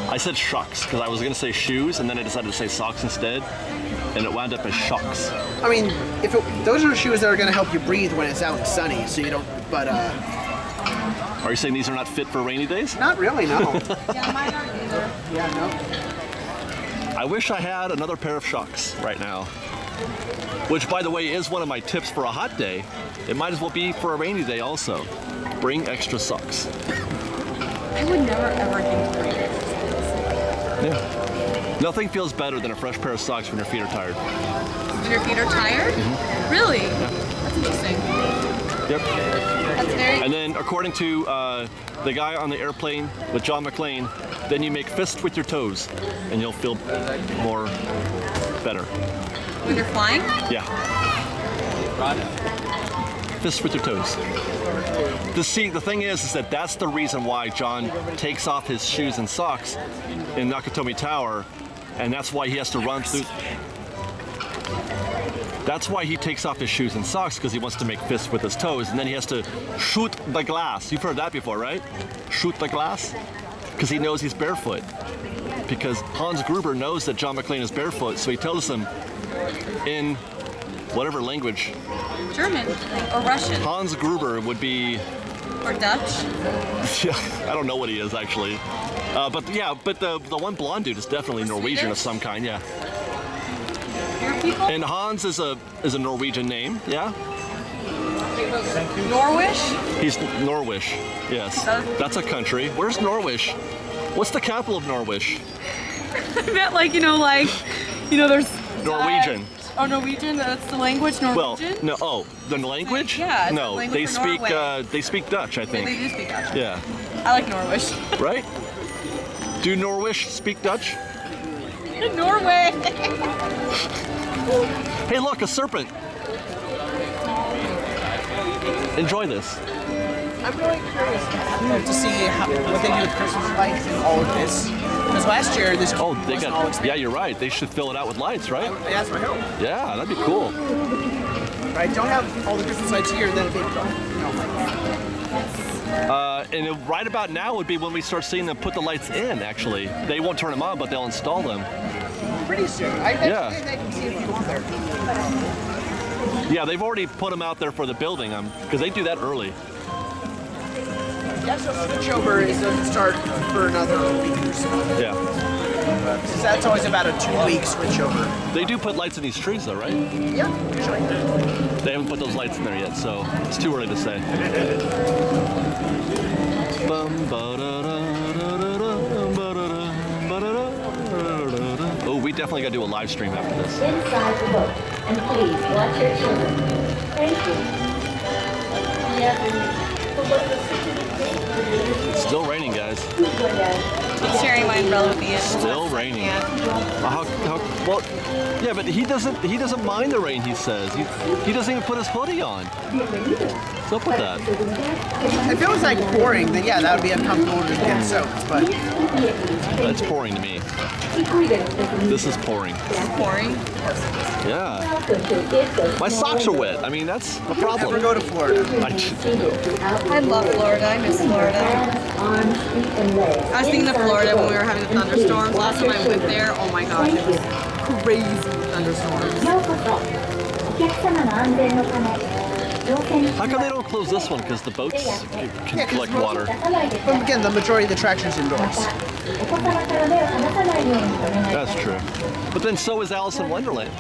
I said shucks because I was going to say shoes and then I decided to say socks instead, and it wound up as shucks. I mean, those are shoes that are going to help you breathe when it's out and sunny, so you don't. But Are you saying these are not fit for rainy days? not really, no. Yeah, mine aren't either. Yeah, no. I wish I had another pair of shucks right now. Which, by the way, is one of my tips for a hot day. It might as well be for a rainy day also. Bring extra socks. I would never ever think to bring it. Yeah. Nothing feels better than a fresh pair of socks when your feet are tired. When your feet are tired? Mm-hmm. Really? That's interesting. Yep. That's very. And then, according to the guy on the airplane with John McClane, then you make fists with your toes, and you'll feel more better. When you're flying? Yeah. Fists with your toes. The thing is that that's the reason why John takes off his shoes and socks in Nakatomi Tower, and that's why he has to run through. That's why he takes off his shoes and socks, because he wants to make fists with his toes, and then he has to shoot the glass. You've heard that before, right? Shoot the glass? Because he knows he's barefoot. Because Hans Gruber knows that John McClane is barefoot, so he tells him in whatever language. German or Russian Hans Gruber would be, or Dutch. yeah, I don't know what he is actually. But the one blonde dude is definitely Norwegian of some kind, yeah. Your people? And Hans is a Norwegian name, yeah. Norwish? He's Norwish, yes. That's a country. Where's Norwish? What's the capital of Norwish? I meant there's Norwegian. Norwegian. That's the language. Well, Norwegian. no. Oh, the language? Yeah, it's No, the language they for speak. Norway. They speak Dutch, I They think. do speak Dutch. Yeah. I like Norwish. Right? Do Norwish speak Dutch? Norway. Hey, look, a serpent. Enjoy this. I'm really curious to see what they do with Christmas lights and all of this. Because last year, this Oh, they wasn't all got. expanded. Yeah, you're right. They should fill it out with lights, right? That's my hope. Yeah, that'd be cool. Right? Don't have all the Christmas lights here, then it'd be And right about now would be when we start seeing them put the lights in. Actually, they won't turn them on, but they'll install them. pretty soon. I Yeah. can see if you want there. Yeah, they've already put them out there for the building, because they do that early. Yeah, so switchover doesn't start for another week or so. Yeah. because that's always about a 2-week switchover. They do put lights in these trees though, right? Yeah, usually. They haven't put those lights in there yet, so it's too early to say. Oh, we definitely got to do a live stream after this. Inside the boat, and please watch your children. Thank you. Still raining, guys. He's sharing my umbrella with Ian. Still raining. Yeah. Well, yeah, but he doesn't mind the rain. He says he doesn't even put his hoodie on. What's up with that? If it was like pouring, then yeah, that would be uncomfortable to get soaked. But It's pouring to me. This is pouring. Pouring. Yeah. My socks are wet. I mean, that's a problem. never go to Florida. I love Florida. I miss Florida. I was thinking of Florida when we were having the thunderstorms. Last time I went there, oh my gosh, it was crazy thunderstorms. How come they don't close this one? Because the boats can collect water. But again, the majority of the attractions indoors. That's true. But then so is Alice in Wonderland.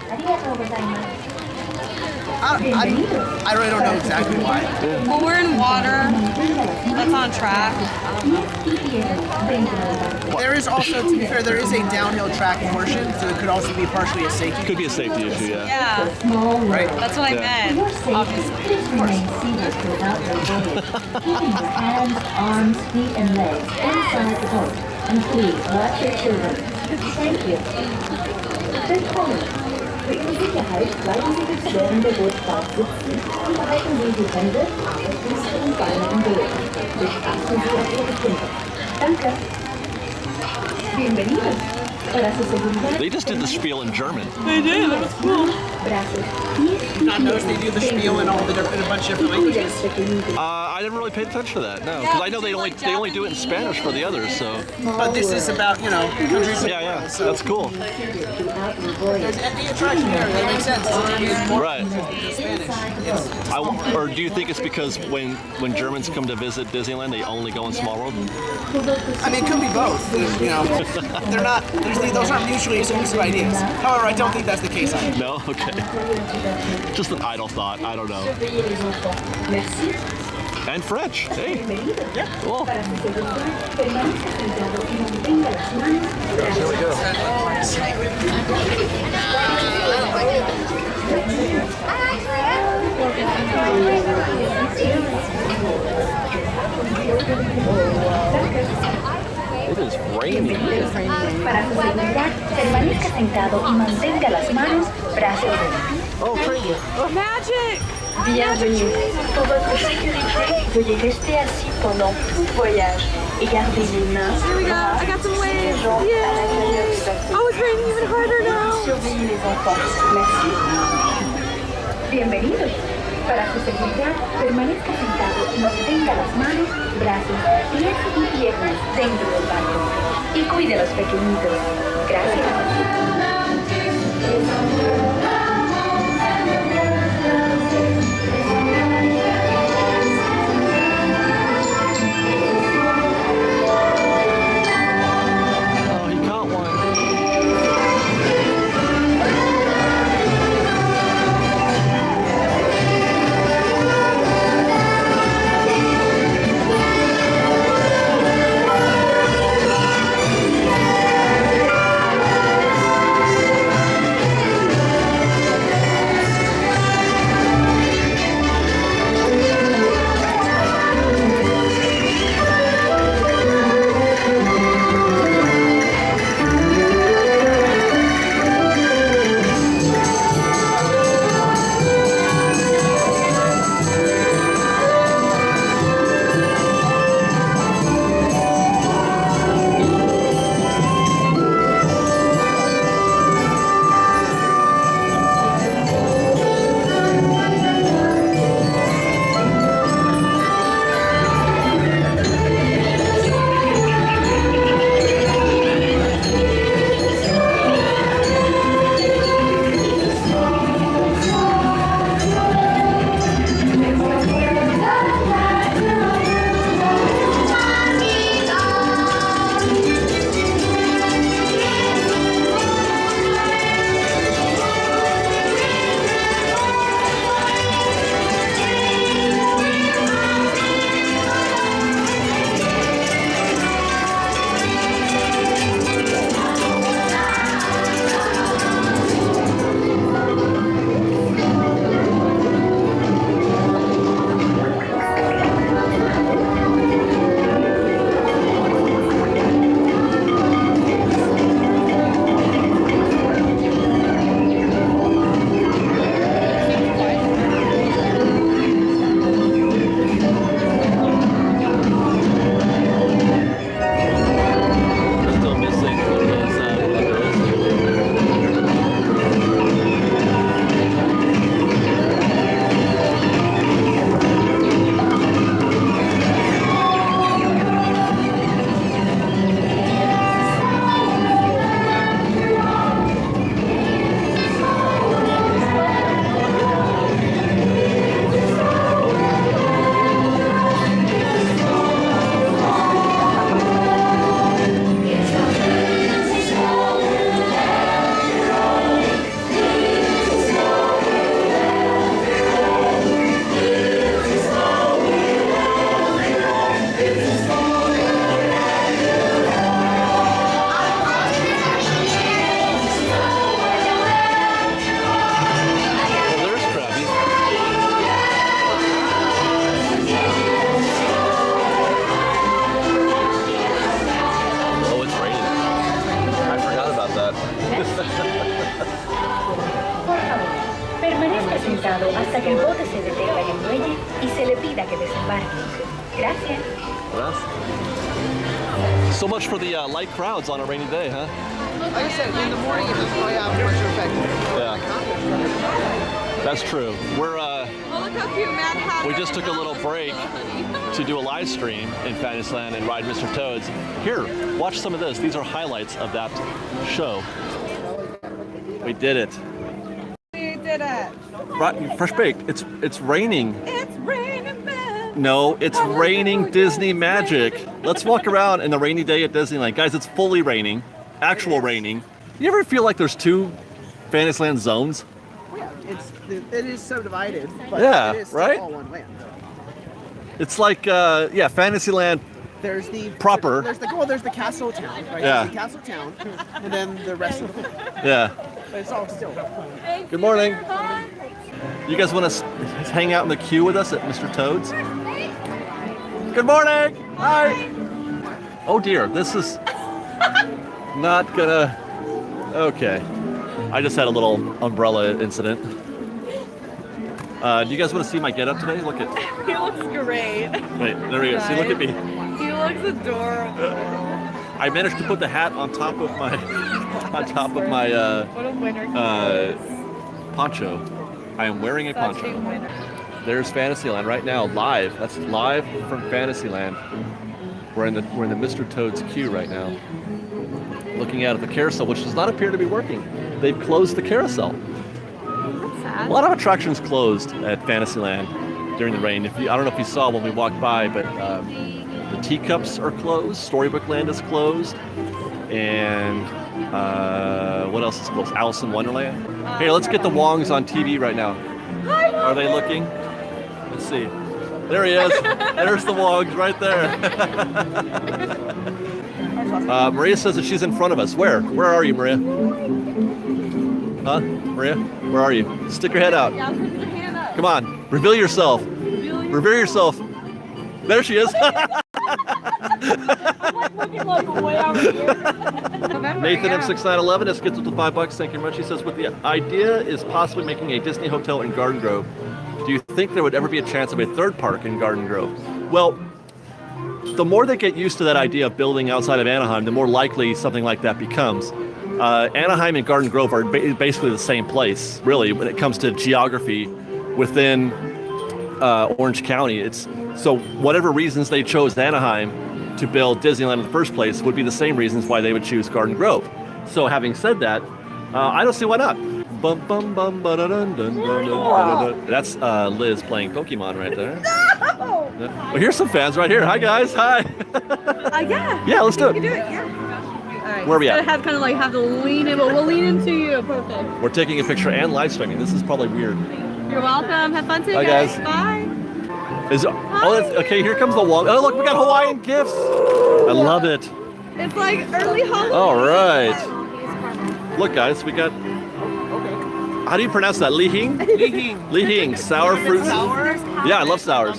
I really don't know exactly why. Well, we're in water. That's on track. There is also, to be fair, there is a downhill track portion, so it could also be partially a safety. Could be a safety issue, yeah. Yeah, Right. that's what I meant. Obviously. Hands, arms, feet, and legs inside the boat. And please watch your children. Thank you. Willkommen. Für Ihre Sicherheit bleiben Sie bitte während der Bootsfahrt sitzen und halten Sie die Hände, Arme, Füße und Beine im Boot. Bitte achten Sie auf Ihre Kinder. Danke. Bienvenidos. Para su seguridad. They just did the spiel in German. They did. That was cool. Brazos. Not notice they do the spiel in all the different, in a bunch of different languages. I never really paid attention to that, no. Because I know they only do it in Spanish for the others, so. But this is about, countries. Yeah, that's cool. There's any attraction here. That makes sense. It's more Right. Spanish. Or do you think it's because when Germans come to visit Disneyland, they only go in Small World? I mean, it could be both. They're not. Those aren't mutually exclusive ideas. However, I don't think that's the case either. No? Okay. Just an idle thought. I don't know. And French. Hey. Cool. It is raining. Para su seguridad, permanezca sentado y mantenga las manos, brazos Oh, crazy. Magic! Bienvenue. Pour votre sécurité, veuillez rester assis pendant tout le voyage et garder les mains, Here we go. bras I got some et waves. jambes à Yeah. l'intérieur du bateau. Oh, it's raining even harder now. Surveillez les enfants. Merci. Bienvenidos. Para su seguridad, permanezca sentado y mantenga las manos, brazos, pies y piernas dentro del barco. Y cuide a los pequeñitos. Gracias. Oh, he caught one. Permanezca sentado hasta que el bote se detenga en el muelle y se le pida que desembarque. Gracias. So much for the light crowds on a rainy day, huh? Like I said, in the morning it doesn't really have much effect. Yeah. That's true. We're Oh, look how cute Matt has. we just took a little break to do a live stream in Fantasyland and ride Mr. Toad's. Here, watch some of this. These are highlights of that show. We did it. We did it. Right, fresh baked. It's raining. It's raining men. No, it's raining Disney magic. Let's walk around in the rainy day at Disneyland. Guys, it's fully raining. Actual raining. You ever feel like there's two Fantasyland zones? Yeah, it is so divided, but Yeah, it is still right? all one land. It's like, yeah, Fantasyland There's the proper. There's the castle town, right? Yeah. There's the castle town, and then the rest of the. Yeah. But it's all still. Good morning. You guys want to hang out in the queue with us at Mr. Toad's? Good morning. Hi. Oh dear, this is not gonna. Okay. I just had a little umbrella incident. Do you guys want to see my getup today? Look at. He looks great. Wait, there we go. See, look at me. He looks adorable. I managed to put the hat on top of my What a winner. poncho. I am wearing a poncho. There's Fantasyland right now, live. That's live from Fantasyland. We're in the Mr. Toad's queue right now, looking out at the carousel, which does not appear to be working. They've closed the carousel. That's sad. A lot of attractions closed at Fantasyland during the rain. I don't know if you saw when we walked by, but the teacups are closed. Storybook Land is closed, and what else is closed? Alice in Wonderland. Hey, let's get the Wongs on TV right now. Are they looking? Let's see. There he is. There's the Wongs right there. Maria says that she's in front of us. Where? Where are you, Maria? Huh? Maria? Where are you? Stick your head out. Yeah, put your hand up. Come on. Reveal yourself. Reveal yourself. There she is. Nathan M6911 has gets with the $5. Thank you very much. He says, with the idea is possibly making a Disney hotel in Garden Grove. Do you think there would ever be a chance of a third park in Garden Grove? Well, the more they get used to that idea of building outside of Anaheim, the more likely something like that becomes. Anaheim and Garden Grove are basically the same place, really, when it comes to geography within Orange County. So whatever reasons they chose Anaheim to build Disneyland in the first place would be the same reasons why they would choose Garden Grove. So having said that, I don't see why not. Bum, bum, bum, ba-da-dun, dun, dun, dun, ba-da-dun. That's Liz playing Pokemon right there. No! Well, here's some fans right here. Hi guys, hi. Yeah. Yeah, let's do it. You can do it, yeah. All right. Where are we at? Have to lean in, but we'll lean into you. Perfect. We're taking a picture and live streaming. This is probably weird. You're welcome. Have fun today, Bye, guys. Bye. Okay, here comes the wall. Oh, look, we got Hawaiian gifts. I love it. It's like early Halloween. All right. Look, guys, we got. How do you pronounce that? Lihing? Lihing. Sour fruit. Sours? Yeah, I love sours.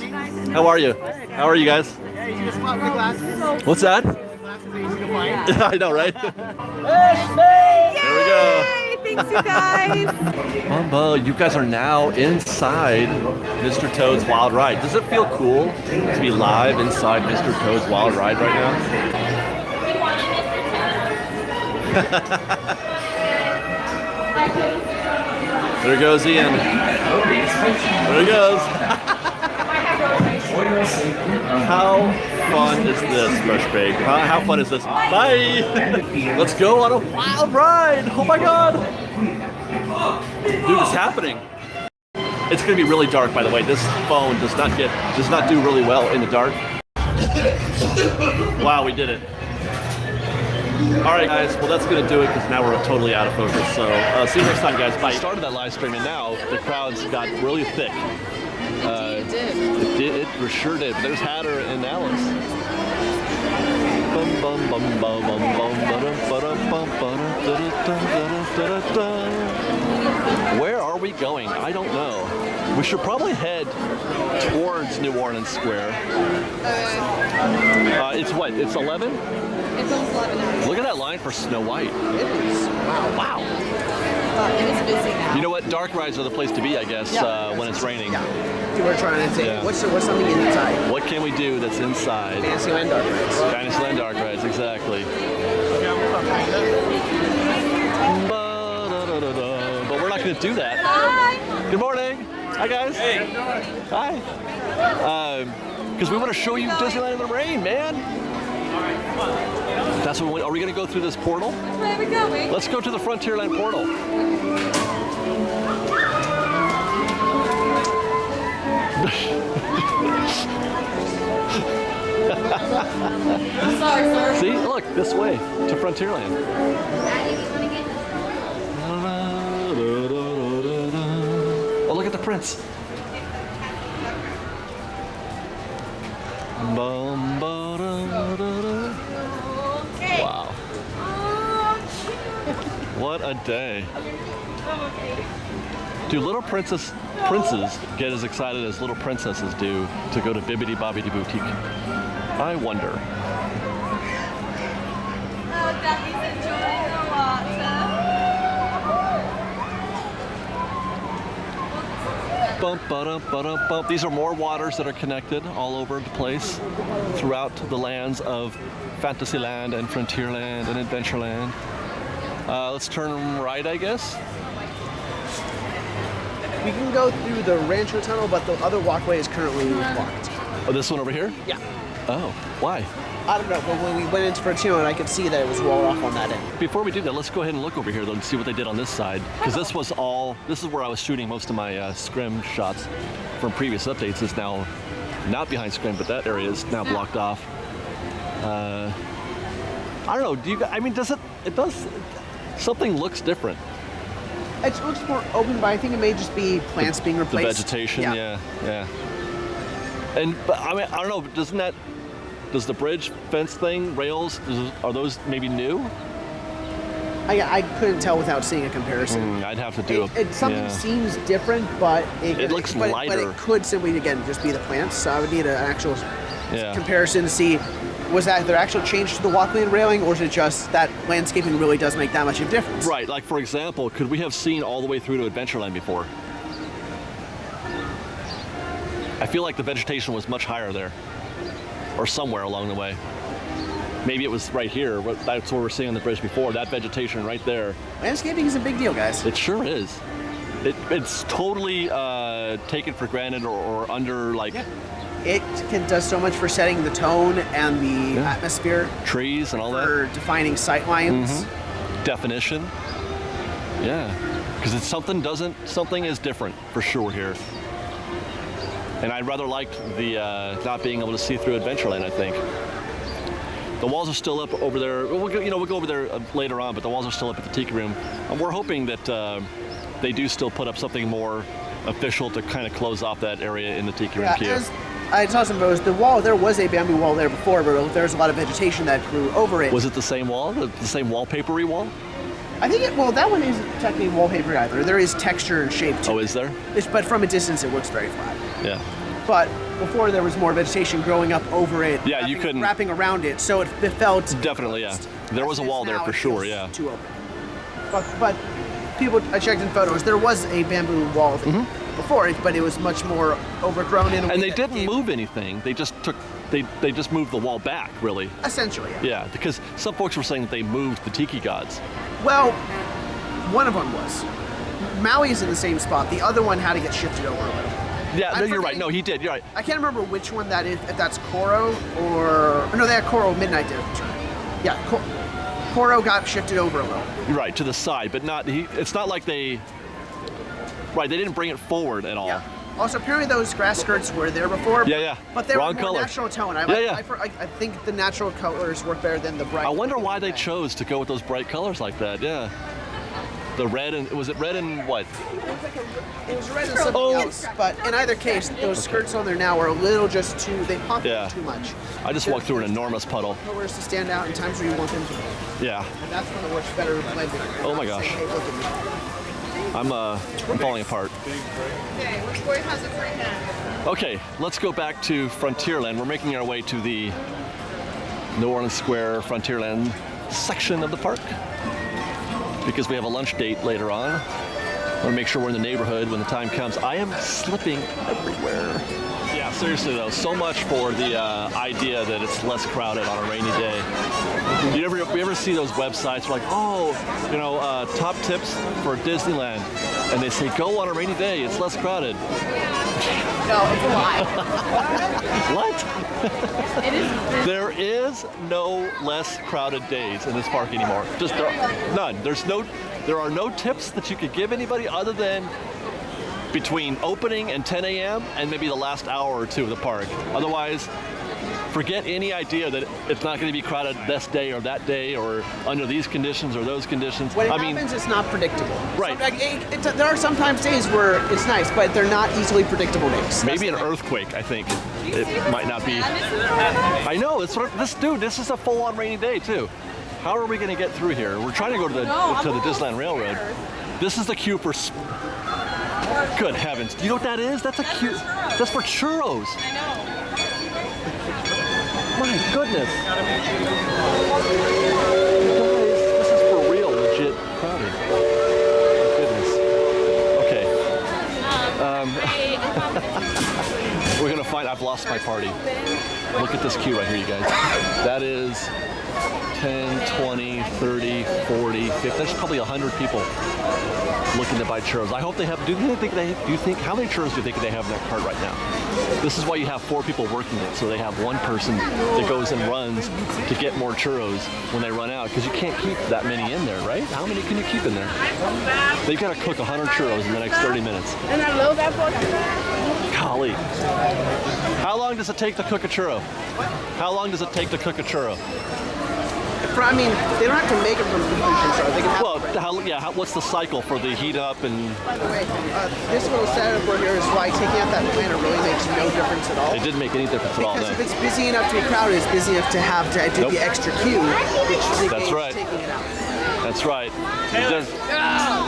How are you? How are you guys? Yeah, you just pop the glasses. What's that? Glasses are easy to find. I know, right? There we go. Yay! Thanks, you guys. Bumbo, you guys are now inside Mr. Toad's Wild Ride. Does it feel cool to be live inside Mr. Toad's Wild Ride right now? There goes Ian. There he goes. How fun is this, Fresh Bake? How fun is this? Bye! Let's go on a wild ride! Oh my god! Dude, it's happening. It's gonna be really dark, by the way. This phone does not do really well in the dark. Wow, we did it. All right, guys. Well, that's going to do it because now we're totally out of focus. So see you next time, guys. Bye. Started that live stream, and now the crowds got really thick. It sure did. But there's Hatter and Alice. Bum, bum, bum, bum, bum, bum, ba-dum, ba-dum, where are we going? I don't know. We should probably head towards New Orleans Square. It's what? It's 11? It's almost 11. Look at that line for Snow White. It is. Wow. It is busy now. You know what? Dark rides are the place to be, I guess, when it's raining. Yeah. People are trying to say, Yeah. what's something inside? What can we do that's inside? Fantasyland dark rides. Fantasyland dark rides, exactly. But we're not going to do that. Hi. Good morning. Hi, guys. Hey. Hi. Because we want to show you Disneyland in the rain, man. That's what. Are we going to go through this portal? Where are we going? Let's go to the Frontierland portal. I'm sorry, sir. See, look, this way to Frontierland. Oh, look at the prince. Okay. Wow. What a day. Do little princes get as excited as little princesses do to go to Bibbidi Bobbidi Boutique? I wonder. Oh, Daddy's enjoying the water. Bump, ba-dum, ba-dum, bump. These are more waters that are connected all over the place throughout the lands of Fantasyland and Frontierland and Adventureland. Let's turn right, I guess. We can go through the Rancho Tunnel, but the other walkway is currently blocked. Oh, this one over here? Yeah. Oh, why? I don't know, but when we went into Frontierland, I could see that it was walled off on that end. Before we do that, let's go ahead and look over here though and see what they did on this side. Because this is where I was shooting most of my scrim shots from previous updates. Is now not behind scrim, but that area is now blocked off. I don't know, it does, something looks different. It looks more open, but I think it may just be plants being replaced. The vegetation, yeah. And, but I mean, I don't know, does the bridge fence thing, rails, are those maybe new? I couldn't tell without seeing a comparison. I'd have to do something seems different, but it looks but lighter. it could simply, again, just be the plants. So I would need an actual Yeah. comparison to see, was that their actual change to the walkway and railing, or is it just that landscaping really does make that much of a difference? Right, like for example, could we have seen all the way through to Adventureland before? I feel like the vegetation was much higher there, or somewhere along the way. Maybe it was right here. That's what we're seeing on the bridge before. That vegetation right there. Landscaping is a big deal, guys. It sure is. It's totally taken for granted or under like. Yeah. It does so much for setting the tone and the atmosphere. Trees and all that. For defining sight lines. Definition. Yeah, because it's something is different for sure here. And I'd rather like the not being able to see through Adventureland, I think. The walls are still up over there. We'll go over there later on, but the walls are still up at the Tiki Room. And we're hoping that they do still put up something more official to kind of close off that area in the Tiki Room queue. I saw some photos. The wall, there was a bamboo wall there before, but there's a lot of vegetation that grew over it. Was it the same wall? The same wallpapery wall? I think that one isn't technically wallpaper either. There is texture and shape to it. Oh, is there? But from a distance, it looks very flat. Yeah. But before there was more vegetation growing up over it. Yeah, you couldn't. Wrapping around it, so it felt. Definitely, yeah. There was a wall there for sure, yeah. Too open. But people, I checked in photos, there was a bamboo wall before it, but it was much more overgrown in a way. And they didn't move anything. They just they just moved the wall back, really. Essentially, yeah. Yeah, because some folks were saying that they moved the Tiki Gods. Well, one of them was. Maui is in the same spot. The other one had to get shifted over a little. Yeah, no, you're right. No, he did. You're right. I can't remember which one that is, if that's Koro or... No, they had Koro Midnight there. Yeah, Koro got shifted over a little. You're right, to the side, but not... It's not like they... Right, they didn't bring it forward at all. Yeah. Also, apparently those grass skirts were there before. Yeah. But they Wrong were more color. natural tone. I think the natural colors work better than the bright. I wonder why they chose to go with those bright colors like that, yeah. The red and... Was it red and what? It was red and something else. But in either case, those skirts on there now are a little just too... They pop up too much. I just walked through an enormous puddle. Colors to stand out in times where you want them to. Yeah. And that's when it works better blended. Oh my gosh. Hey, look at me. I'm falling apart. Okay, which boy has it right now? Okay, let's go back to Frontierland. We're making our way to the New Orleans Square Frontierland section of the park. because we have a lunch date later on. I want to make sure we're in the neighborhood when the time comes. I am slipping everywhere. Yeah, seriously though, so much for the idea that it's less crowded on a rainy day. You ever see those websites like, oh, you know, top tips for Disneyland, and they say go on a rainy day, it's less crowded. No, it's a lie. What? It is. There is no less crowded days in this park anymore. Just none. There are no tips that you could give anybody other than between opening and 10 a.m. and maybe the last hour or two of the park. Otherwise, forget any idea that it's not going to be crowded this day or that day or under these conditions or those conditions. When it happens, it's not predictable. Right. There are sometimes days where it's nice, but they're not easily predictable days. Maybe an earthquake, I think. It might not be. I know, this is a full-on rainy day too. How are we going to get through here? We're trying to go to the Disneyland Railroad. This is the queue for... Good heavens. Do you know what that is? That's a queue. That's for churros. I know. My goodness. This is for real, legit crowded. My goodness. Okay. We're going to find... I've lost my party. Look at this queue right here, you guys. That is 10, 20, 30, 40, 50. There's probably 100 people looking to buy churros. I hope they have. Do you think how many churros do you think they have in their cart right now? This is why you have 4 people working it, so they have one person that goes and runs to get more churros when they run out, because you can't keep that many in there, right? How many can you keep in there? They've got to cook 100 churros in the next 30 minutes. And I love that book. Golly. How long does it take to cook a churro? How long does it take to cook a churro? I mean, they don't have to make it from completion, so they can have what's the cycle for the heat up and... By the way, this little setup over here is why taking out that planter really makes no difference at all. It didn't make any difference at all, Because no. if it's busy enough to be crowded, it's busy enough to have to do the extra queue, which That's right. taking it out. That's right. It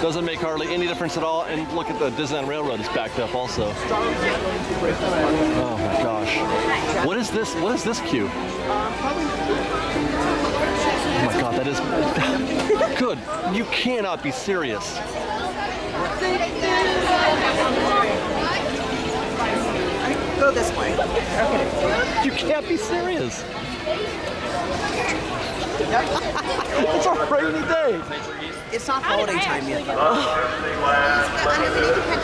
doesn't make hardly any difference at all. And look at the Disneyland Railroad is backed up also. Oh my gosh. What is this? What is this queue? Oh my god, that is good. You cannot be serious. Go this way. Okay. You can't be serious. It's a rainy day. It's not holiday time yet.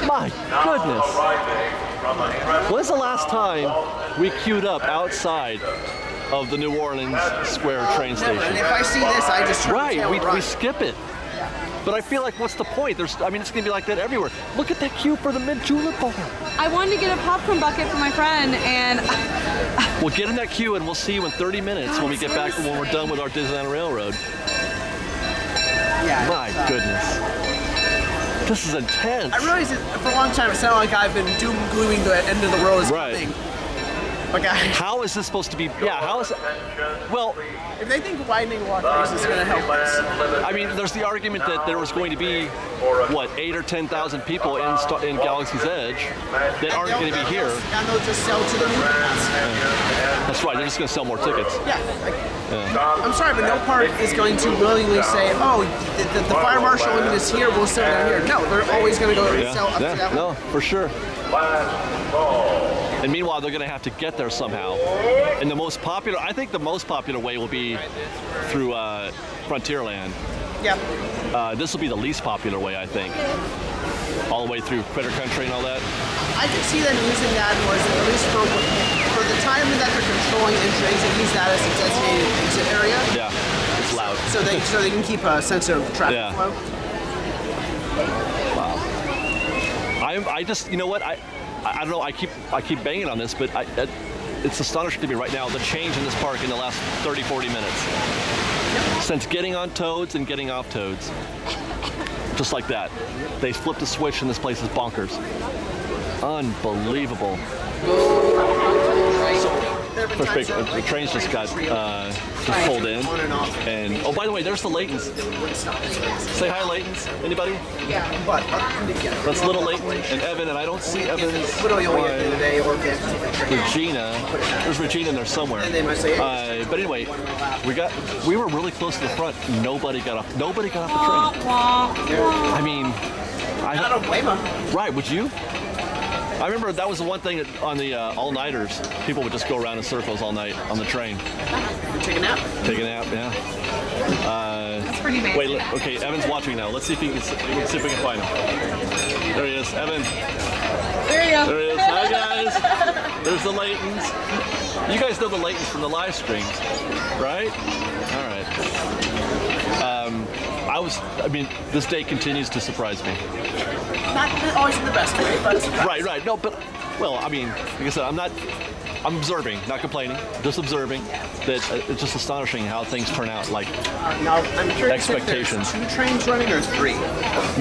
My goodness. When's the last time we queued up outside of the New Orleans Square train station? And if I see this, I just turn the tail and run. We skip it. But I feel like, what's the point? It's going to be like that everywhere. Look at that queue for the Mint Julep Bar. I wanted to get a popcorn bucket for my friend, and... We'll get in that queue, and we'll see you in 30 minutes when we get back, when we're done with our Disneyland Railroad. Yeah. My goodness. This is intense. I realize that for a long time it sounded like I've been doom glooming the end of the world is coming. But guys, how is this supposed to be? Yeah, how is it? Well, if they think widening walkways is going to help us. I mean, there's the argument that there was going to be, what, 8,000 or 10,000 people in Galaxy's Edge that aren't going to be here. And they'll just sell to the movie pass. That's right, they're just going to sell more tickets. Yeah. I'm sorry, but no park is going to willingly say, oh, the fire marshal limit is here, we'll sell down here. No, they're always going to go and sell up to that one. No, for sure. And meanwhile, they're going to have to get there somehow. And I think the most popular way will be through Frontierland. Yep. This will be the least popular way, I think. All the way through Critter Country and all that. I could see them using that at least for the time that they're controlling entries, and use that as a designated exit area. Yeah, it's loud. So they can keep a sense of traffic flow. Wow. I just, you know what, I don't know, I keep banging on this, but it's astonishing to me right now, the change in this park in the last 30, 40 minutes. Since getting on Toads and getting off Toads. Just like that. They flipped a switch and this place is bonkers. Unbelievable. There Fresh Baked, the trains just got just pulled in. And oh, by the way, there's the Laytons. Say hi, Laytons. Anybody? Yeah, but That's little Layton and Evan, and I don't see Evan's literally only wife, today or Regina. There's Regina in there somewhere. And they must say, but anyway, we were really close to the front. Nobody got off the train. I mean, I don't blame them. Right? Would you? I remember that was the one thing on the all-nighters. People would just go around in circles all night on the train. Take a nap. Take a nap, yeah. That's pretty amazing. Wait, okay, Evan's watching now. Let's see if we can find him. There he is, Evan. There you go. There he is. Hi, guys. There's the Laytons. You guys know the Laytons from the live streams, right? All right. I mean, this day continues to surprise me. Not always in the best way, but Right. No, but, well, I mean, like I said, I'm observing, not complaining, just observing that it's just astonishing how things turn out, like now I'm curious expectations. If there's 2 trains running or 3?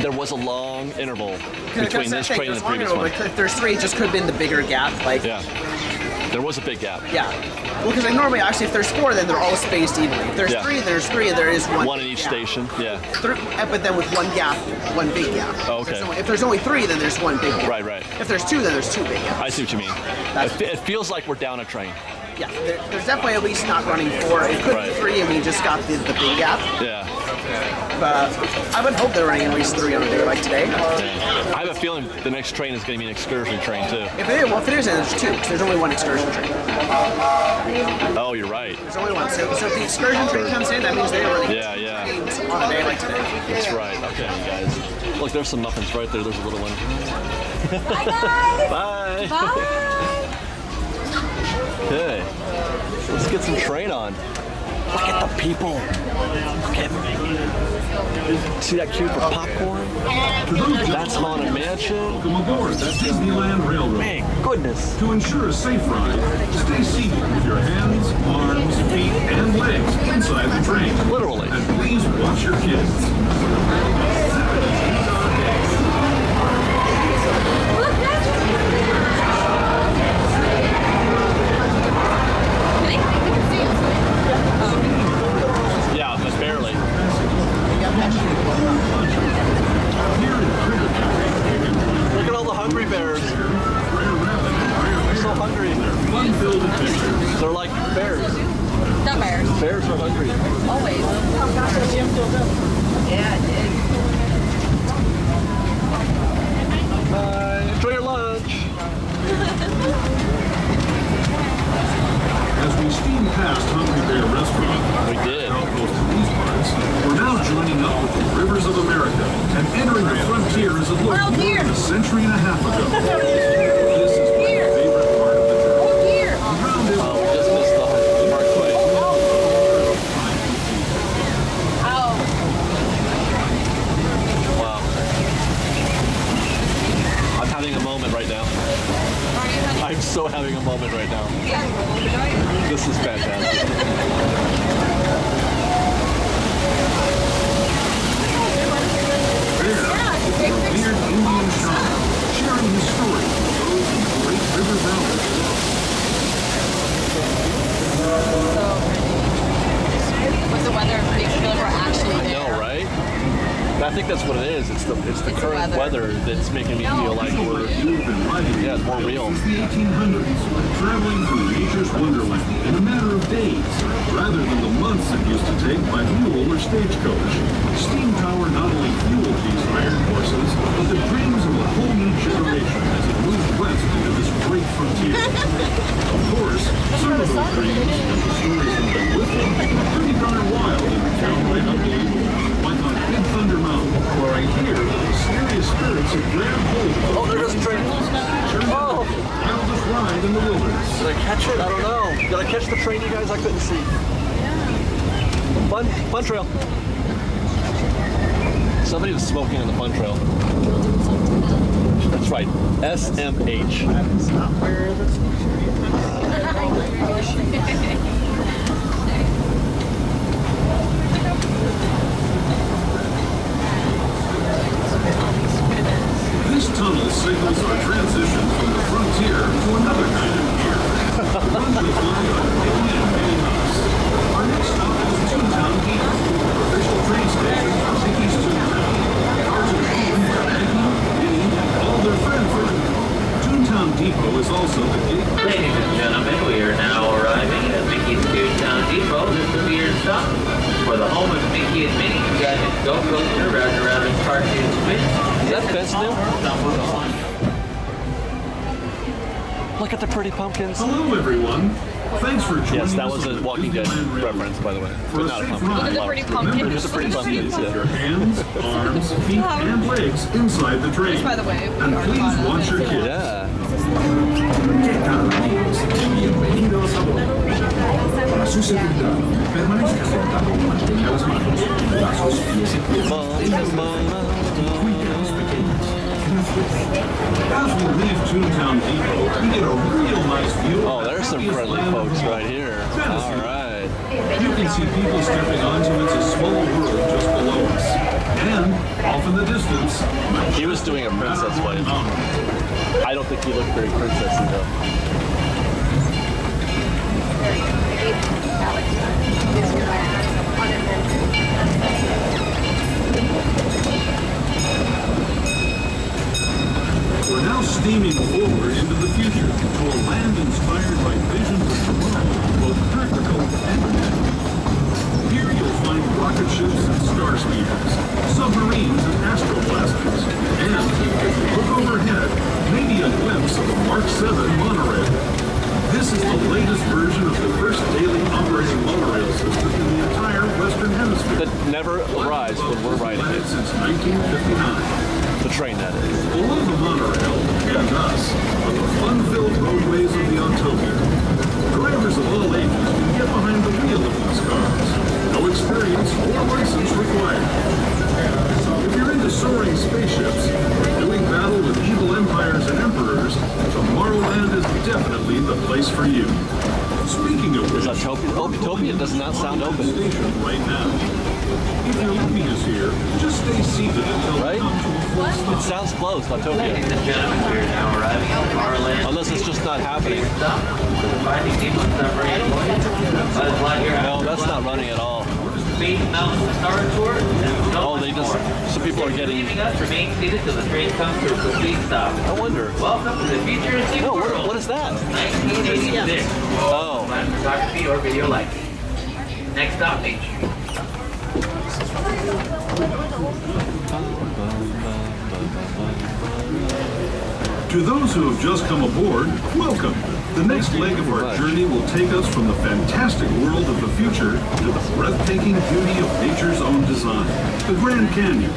There was a long interval between this train and the previous one. But if there's 3, it just could have been the bigger gap. Like, Yeah, there was a big gap. Yeah. Well, because normally, actually, if there's 4, then they're all spaced evenly. If there's 3, there's 3, and there is one. One in each station, yeah. But then with one gap, one big gap. Oh, okay. If there's only 3, then there's one big gap. Right. If there's 2, then there's 2 big gaps. I see what you mean. It feels like we're down a train. Yeah, there's definitely at least not running 4. It could be 3, and we just got the big gap. Yeah. But I would hope they're running at least 3 on a day like today. Yeah. I have a feeling the next train is going to be an excursion train too. If it is, then there's 2, because there's only one excursion train. Oh, you're right. There's only one. So if the excursion train comes in, that means they're running trains on a day like today. That's right. Okay, you guys. Look, there's some muffins right there. There's a little one. Bye, guys. Bye. Bye. Okay. Let's get some train on. Look at the people. Look at see that queue for popcorn? That's Haunted Mansion. Come aboard the Disneyland Railroad. Man, goodness. To ensure a safe ride, stay seated with your hands, arms, feet, and legs inside the train. Literally. And please watch your kids. Yeah, but barely. Look at all the hungry bears. They're so hungry. They're like bears. Not bears. Bears are hungry. Always. Yeah, it did. Enjoy your lunch. As we steam past Hungry Bear Restaurant, We did. outpost in these parts, we're now joining up with the Rivers of America and entering the frontier as it looked more than a century and a half ago. This is my favorite part of the journey. Around it, Oh, we just missed the parkway. Wow. I'm having a moment right now. I'm so having a moment right now. This is fantastic. revered Indian shaman, sharing his story with those in the Great River Valley. What's the weather makes you feel like we're actually there? No, right? I think that's what it is. It's the current weather that's making me feel like we're it's more real. Since the 1800s, traveling through nature's wonderland in a matter of days, rather than the months it used to take by mule or stagecoach. Steam power not only fueled these iron horses, but the dreams of a whole new generation as it moved west into this great frontier. Of course, some of those dreams and the stories that went with them are pretty darn wild and downright unbelievable. Like on Big Thunder Mountain, where I hear the mysterious spirits of Grand Holtz. Oh, there goes the train. Oh! Wildest ride in the wilderness. Did I catch it? I don't know. Did I catch the train, you guys? I couldn't see. Fun trail. Somebody was smoking on the fun trail. That's right. SMH. That's not where the This tunnel signals our transition from the frontier to another kind of gear. One with flying Depot is also the gate. Ladies and gentlemen, we are now arriving at Mickey's Toontown Depot. This will be your stop for the home of Mickey and Minnie. You got his Go Coaster, Roger Rabbit's Cartoon Spin. Is that Fence new? Look at the pretty pumpkins. Hello, everyone. Thanks for joining Yes, that us was on a the Walking Dead Disneyland Railroad. reference, by the way. For But a not a safe pumpkin. ride, The pretty remember pumpkins. Just to a pretty put pumpkins, yeah. your hands, arms, feet, and legs inside the train. Which, by the way, we And are please caught up watch your in. kids. Yeah. ¿Qué tal, amigos? Bienvenidos a bordo. Para su seguridad, permanezca sentado, mantenga las manos, brazos, pies y piernas dentro del tren y cuide a los pequeños. As we leave Toontown Depot, we get a real nice view. Oh, there's some friendly folks right here. All right. You can see people stepping onto It's a Small World just below us. And, off in the distance, He was doing a princess wave. I don't think he looked very princessy though. we're now steaming forward into the future to a land inspired by visions of tomorrow, both practical and magical. Here you'll find rocket ships and star speeders, submarines and astroblasters, and, if you look overhead, maybe a glimpse of a Mark 7 monorail. This is the latest version of the first daily operating monorail system in the entire Western Hemisphere. That never arrives when we're riding it. Since 1959. The train, that is. Below the monorail, and us, are the fun-filled roadways of the Autopia. Drivers of all ages can get behind the wheel of these cars. No experience or license required. If you're into soaring spaceships, doing battle with evil empires and emperors, Tomorrowland is definitely the place for you. Speaking of which, Is Autopia? Autopia does not sound open. Station right now. If you're leaving us here, just stay seated until Right? we come to a full stop. It sounds closed, Autopia. Ladies and gentlemen, we are now arriving at Tomorrowland. Unless it's just not happening. Stop for the Finding Nemo submarine voyage. Buzz Lightyear. No, that's not running at all. Space Mountain Star Tour. Oh, they just, some people are getting, Leaving us, remain seated till the train comes to a complete stop. I wonder. Welcome to the futuristic No, world. what is that? 1986. Oh. Live photography or video lighting. Next stop, Main Street. To those who have just come aboard, welcome. The next leg of our journey will take us from the fantastic world of the future to the breathtaking beauty of nature's own design, the Grand Canyon.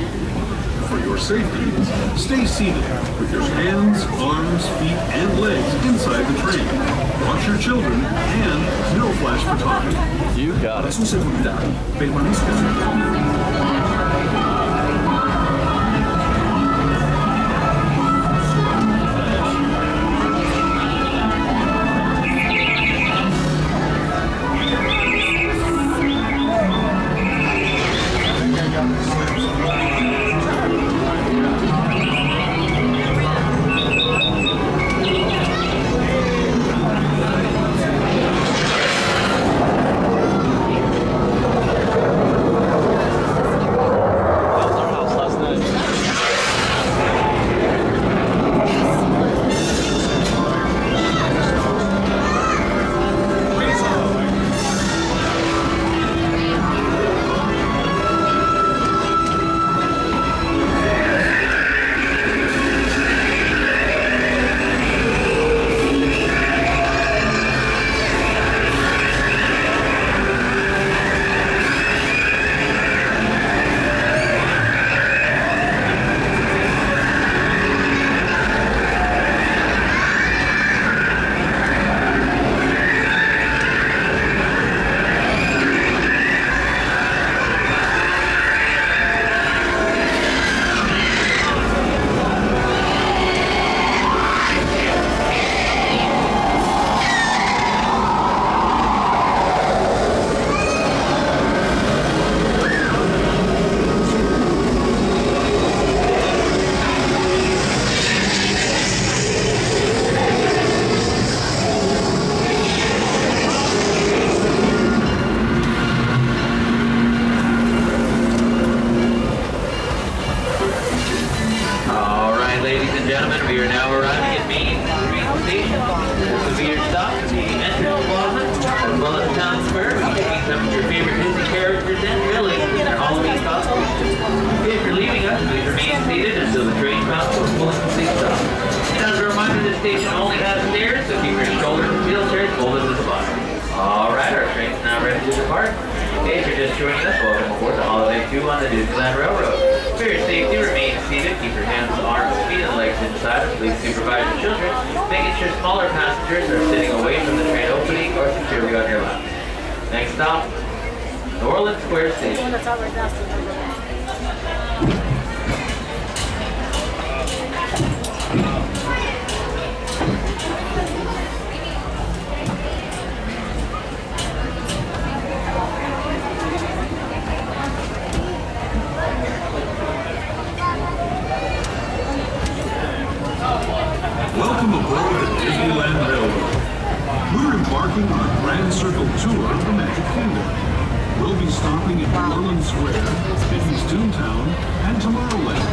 For your safety, stay seated with your hands, arms, feet, and legs inside the train. Watch your children and no flash photography. You got Para it. su seguridad, permanezca sentado. stop is the entrance plaza, as well as town square, where you can meet some of your favorite Disney characters and villains in their Halloween costumes. If you're leaving us, please remain seated until the train comes to a full and complete stop. And as a reminder, this station only has stairs, so keep your shoulders and wheelchairs folded to the bottom. All right, our train's now ready to depart. If you're just joining us, welcome aboard the Holiday 2 on the Disneyland Railroad. For your safety, remain seated, keep your hands, arms, feet, and legs inside, and please supervise your children, making sure smaller passengers are sitting away from the train opening or securely on your lap. Next stop, New Orleans Square Station. Welcome aboard the Disneyland Railroad. We're embarking on a grand circle tour of the Magic Kingdom. We'll be stopping at New Orleans Square, Disney's Toontown, and Tomorrowland.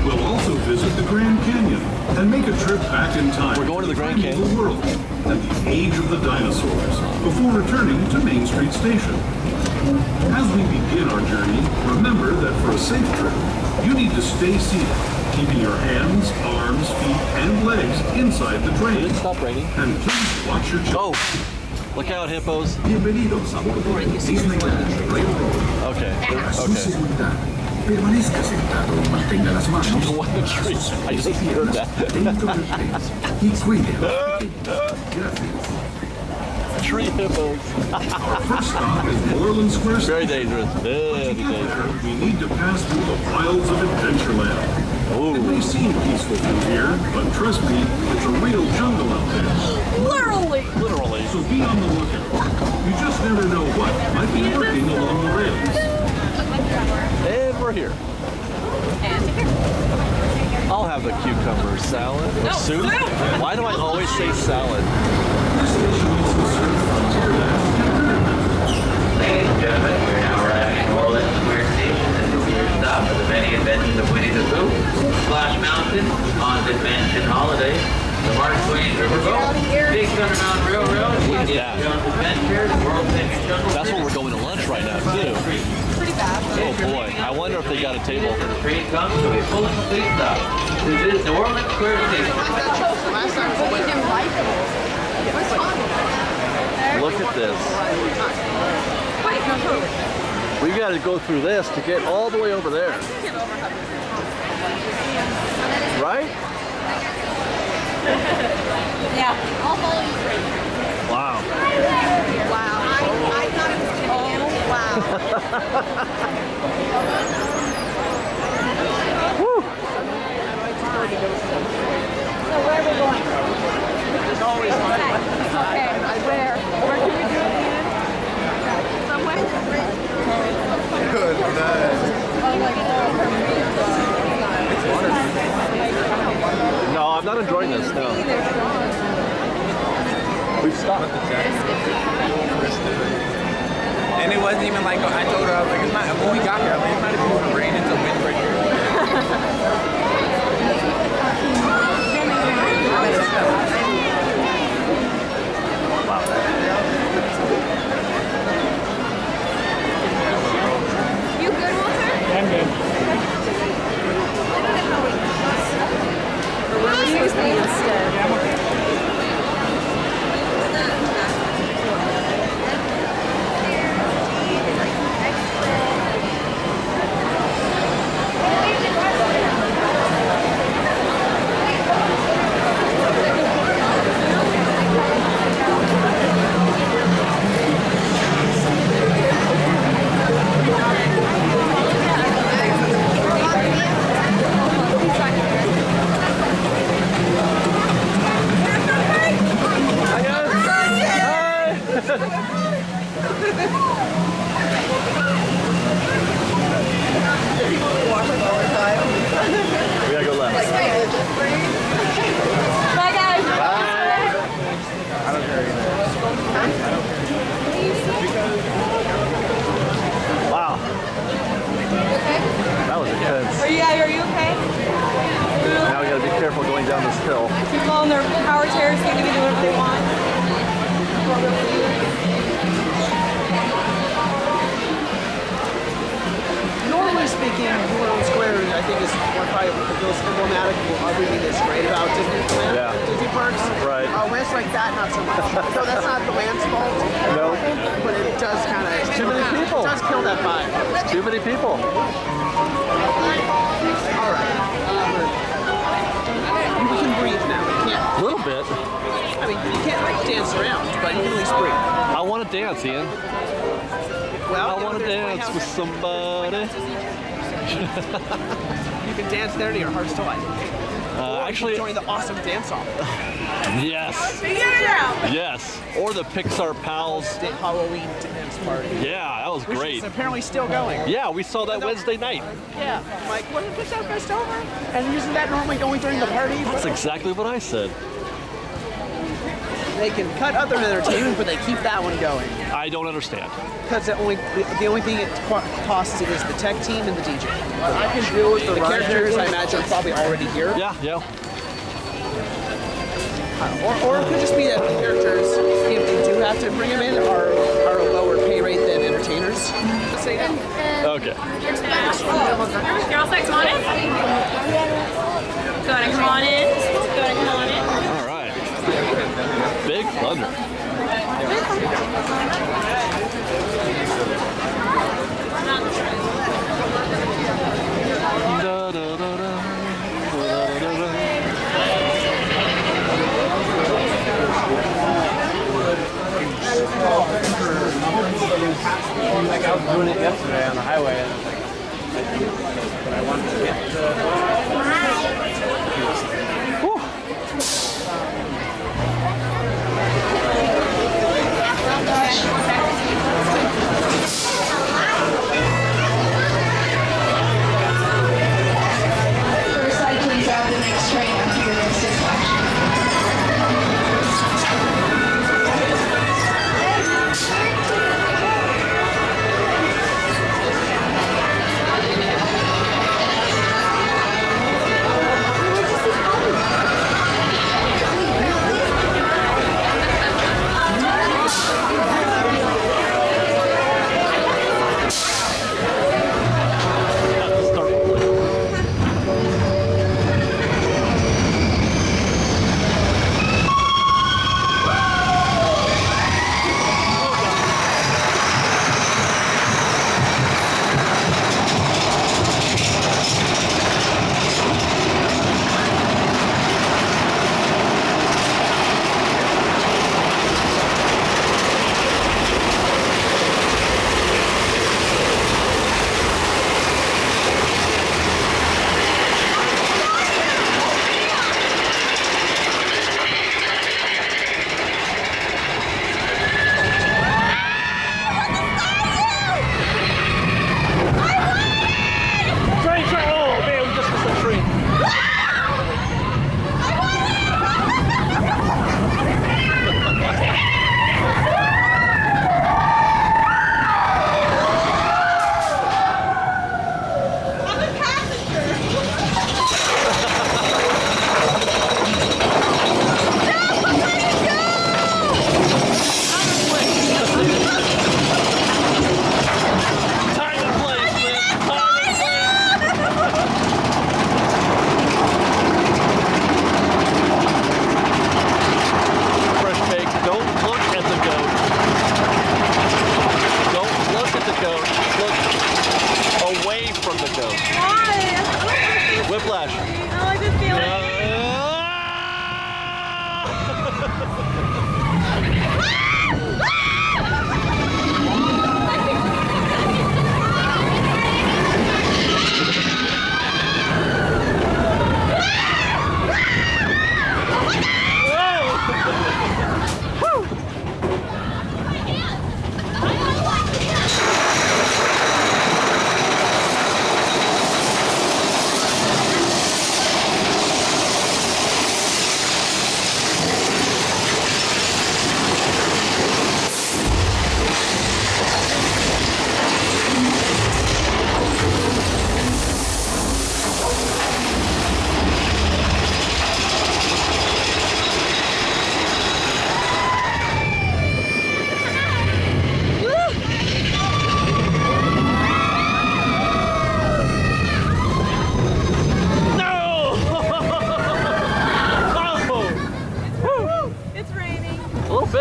We'll also visit the Grand Canyon and make a trip back in time. We're going to the Grand Canyon? The world and the age of the dinosaurs before returning to Main Street Station. As we begin our journey, remember that for a safe trip, you need to stay seated, keeping your hands, arms, feet, and legs inside the train. Stop raining. And please watch your children. Oh, look out, hippos. Bienvenidos a bordo de Disneyland Railroad. Okay. Para su Okay. seguridad, permanezca sentado y mantenga las manos What a treat. I just heard that. dentro del tren y cuide a los pequeños. Gracias. Tree hippos. Our first stop is New Orleans Square Very Station. dangerous. Very dangerous. There, we need to pass through the wilds of Adventureland. It may seem peaceful through here, but trust me, it's a real jungle out there. Literally. Literally. So be on the lookout. You just never know what might be lurking along the rails. And we're here. I'll have the cucumber salad or soup. Why do I always say salad? This station is the Surf Frontierland. Ladies and gentlemen, we're now arriving at New Orleans Square Station. This will be your stop for the many adventures of Winnie the Pooh, Splash Mountain, Haunted Mansion Holiday, the Mark Twain Riverboat, Big Thunder Mountain Railroad, Indiana Jones Adventure, the World Famous Jungle. That's where we're going to lunch right now, too. Pretty bad. Oh boy, I wonder if they got a table. The train comes to a full and complete stop. This is New Orleans Square Station. Look at this. We got to go through this to get all the way over there. Right? Yeah. I'll follow you straight. Wow. Wow. I thought it was going to be wow. Woo. So where are we going? There's always one. Okay. Where? Where can we do it again? Somewhere? Good night. No, I'm not enjoying this. No. We've stopped. And it wasn't even like, I told her, I was like, it's not, when we got here, I was like, it's not even going to rain until wind right here. You good, Walter? I'm good. Or where were you staying instead? Yeah, I'm okay. We gotta go left. Bye, guys. I don't care either. Wow. That was intense. Are you okay? Now we gotta be careful going down this hill. People on their power chairs seem to be doing what they want. Normally speaking, Toontown Square, I think, is probably the most emblematic of everything that's great about Disneyland, Disney parks. Right. When it's like that, not so much. So that's not the land's fault. No. But it does kind of. Too many people. It does kill that vibe. Too many people. All right. We can breathe now. We can't. A little bit. I mean, you can't like dance around, but you can at least breathe. I want to dance, Ian. Well, I want to dance with somebody. You can dance there to your heart's delight. Actually, join the awesome dance-off. Yes. Yes. Or the Pixar Pals Halloween dance party. Yeah, that was Which great. is apparently still going. Yeah, we saw that Wednesday night. Yeah. I'm like, what is Pixar Fest over? And isn't that normally going during the party? That's exactly what I said. They can cut other entertainment, but they keep that one going. I don't understand. Because the only thing it costs it is the tech team and the DJ. I can deal with the characters. I imagine are probably already here. Yeah, yeah. Or it could just be that the characters, if they do have to bring them in, are a lower pay rate than entertainers. Say that. Okay. You're all set, come on in. Go ahead and come on in. Go ahead and come on in. All right. Big Thunder. Da, da, da, da, da, da, da. Like I was doing it yesterday on the highway, and but I wanted to get First side, please grab the next train onto your next dispatch.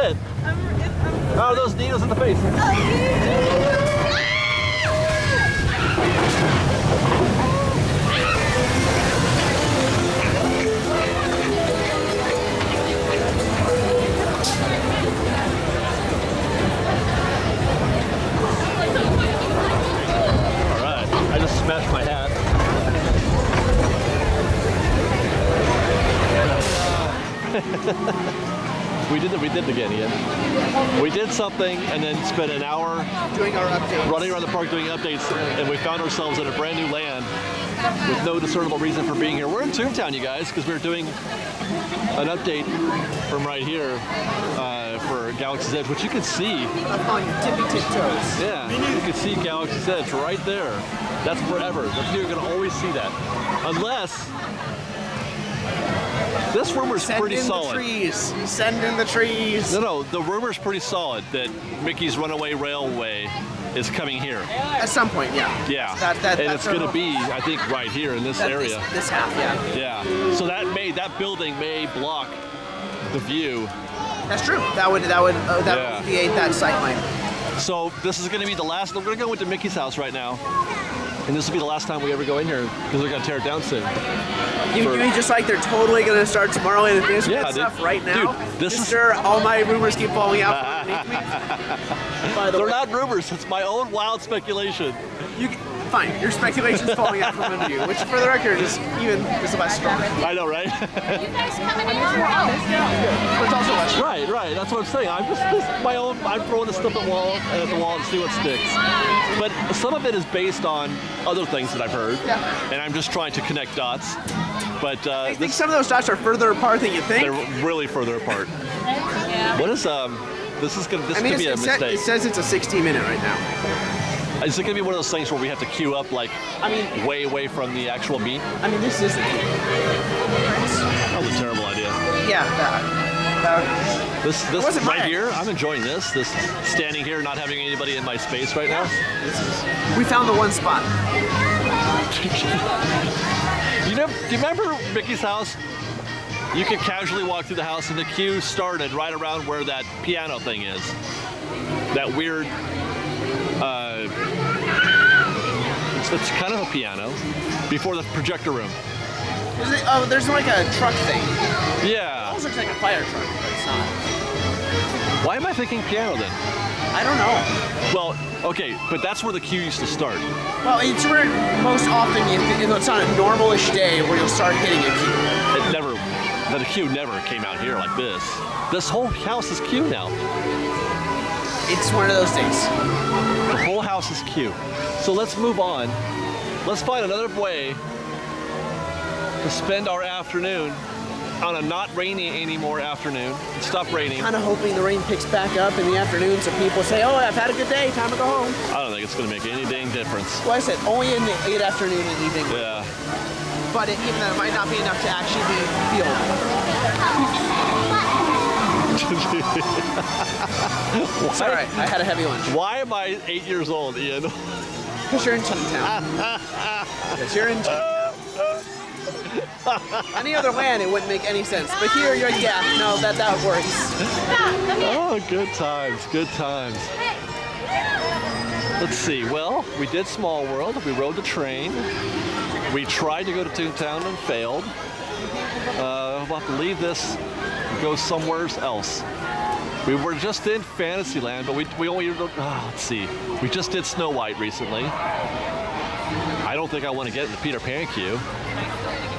it. Oh, those needles in the face. All right, I just smashed my hat. We did it again, Ian. We did something and then spent an hour doing our updates, running around the park doing updates, and we found ourselves in a brand new land with no discernible reason for being here. We're in Toontown, you guys, because we're doing an update from right here for Galaxy's Edge, which you can see. I'm calling it tippy tiptoes. Yeah, you can see Galaxy's Edge right there. That's forever. That's you're gonna always see that, unless. This rumor's pretty solid. Send in the trees. No, the rumor's pretty solid that Mickey's Runaway Railway is coming here. At some point, yeah. Yeah, and it's going to be, I think, right here in this area. This half, yeah. Yeah, so that building may block the view. That's true. That would alleviate that sightline. So this is going to be the last. We're going to go into Mickey's house right now. And this will be the last time we ever go in here because they're going to tear it down soon. You mean just like they're totally going to start tomorrow and finish that stuff right now? Dude, all my rumors keep falling out. They're not rumors. It's my own wild speculation. Fine, your speculation's falling out from under you, which for the record is less strong. I know, right? You guys coming in or out? But it's also less strong. Right. That's what I'm saying. I'm throwing the stuff at the wall and see what sticks. But some of it is based on other things that I've heard, and I'm just trying to connect dots. But I think some of those dots are further apart than you think. They're really further apart. What is this could be a mistake. It says it's a 16-minute right now. Is it going to be one of those things where we have to queue up way away from the actual meet? I mean, this is the queue. That was a terrible idea. Yeah, this right here, I'm enjoying this. This standing here, not having anybody in my space right now. We found the one spot. Do you remember Mickey's house? You could casually walk through the house and the queue started right around where that piano thing is. That weird, it's kind of a piano before the projector room. Oh, there's like a truck thing. Yeah. It almost looks like a fire truck, but it's not. Why am I thinking piano then? I don't know. Well, okay, but that's where the queue used to start. Well, it's where most often it's on a normal-ish day where you'll start hitting a queue. The queue never came out here like this. This whole house is queue now. It's one of those days. The whole house is queue. So let's move on. Let's find another way to spend our afternoon on a not rainy anymore afternoon. It stopped raining. Kind of hoping the rain picks back up in the afternoon so people say, oh, I've had a good day, time to go home. I don't think it's going to make any dang difference. Well, I said only in the late afternoon and evening. Yeah. But even though it might not be enough to actually be It's all right, I had a heavy lunch. Why am I 8 years old, Ian? Because you're in Toontown. Because you're in Toontown. Any other land, it wouldn't make any sense. But here, you're like, yeah, no, that works. Oh, good times, good times. Let's see, well, we did Small World, we rode the train. We tried to go to Toontown and failed. We'll have to leave this and go somewhere else. We were just in Fantasyland, but we only, let's see. We just did Snow White recently. I don't think I want to get in the Peter Pan queue.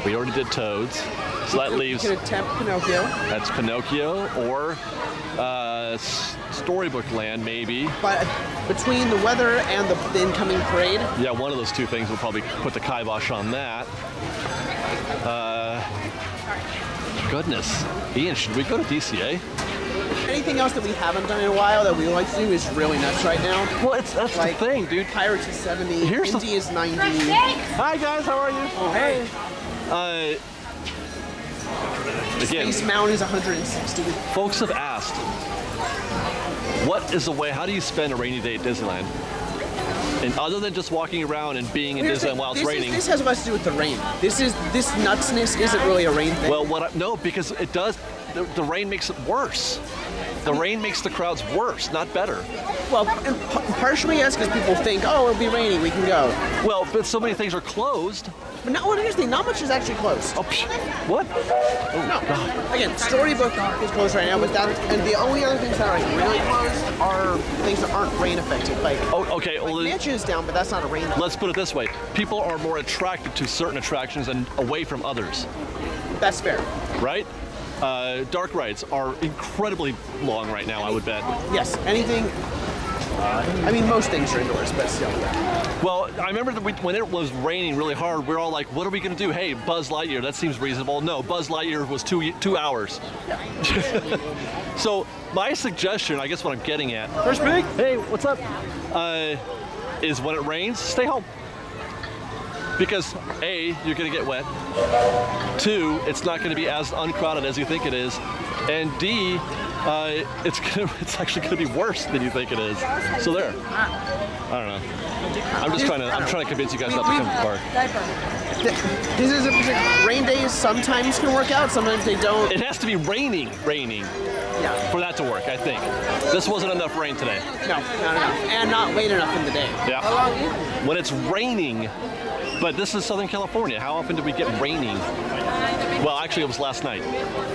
We already did Toads, so that leaves... You can attempt Pinocchio. That's Pinocchio, or Storybook Land, maybe. But between the weather and the incoming parade... Yeah, one of those two things will probably put the kibosh on that. Goodness. Ian, should we go to DCA? Anything else that we haven't done in a while that we like to do is really nuts right now. Well, that's like, the thing, dude. Pirates is 70, Indy is 90. Hi, guys, how are you? Oh, hey. Again, Space Mountain is 160. Folks have asked, what is the way, how do you spend a rainy day at Disneyland? And other than just walking around and being in Disneyland while it's raining. This has less to do with the rain. This nutsiness isn't really a rain thing. Well, no, because it does, the rain makes it worse. The rain makes the crowds worse, not better. Well, and partially yes, because people think, oh, it'll be raining, we can go. Well, but so many things are closed. But no, here's the thing, not much is actually closed. Oh, what? Oh, No. God. Again, Storybook is closed right now, but and the only other things that are like really closed are things that aren't rain affected. Like, Oh, okay. like Well, Mansion is down, but that's not a rain. let's put it this way. People are more attracted to certain attractions and away from others, That's fair. right? Dark rides are incredibly long right now, I would bet. Yes, anything. I mean, most things are indoors, but still. Well, I remember that when it was raining really hard, we were all like, what are we going to do? Hey, Buzz Lightyear, that seems reasonable. No, Buzz Lightyear was two hours. So my suggestion, I guess what I'm getting at, First Big, hey, what's up? Is when it rains, stay home. Because A, you're going to get wet. 2, it's not going to be as uncrowded as you think it is. And D, it's actually going to be worse than you think it is. So there. I don't know. I'm trying to convince you guys not to come to the park. This is rain days sometimes can work out, sometimes they don't. It has to be raining Yeah. for that to work, I think. This wasn't enough rain today. No. And not late enough in the day. Yeah. When it's raining, but this is Southern California. How often do we get raining? Well, actually, it was last night.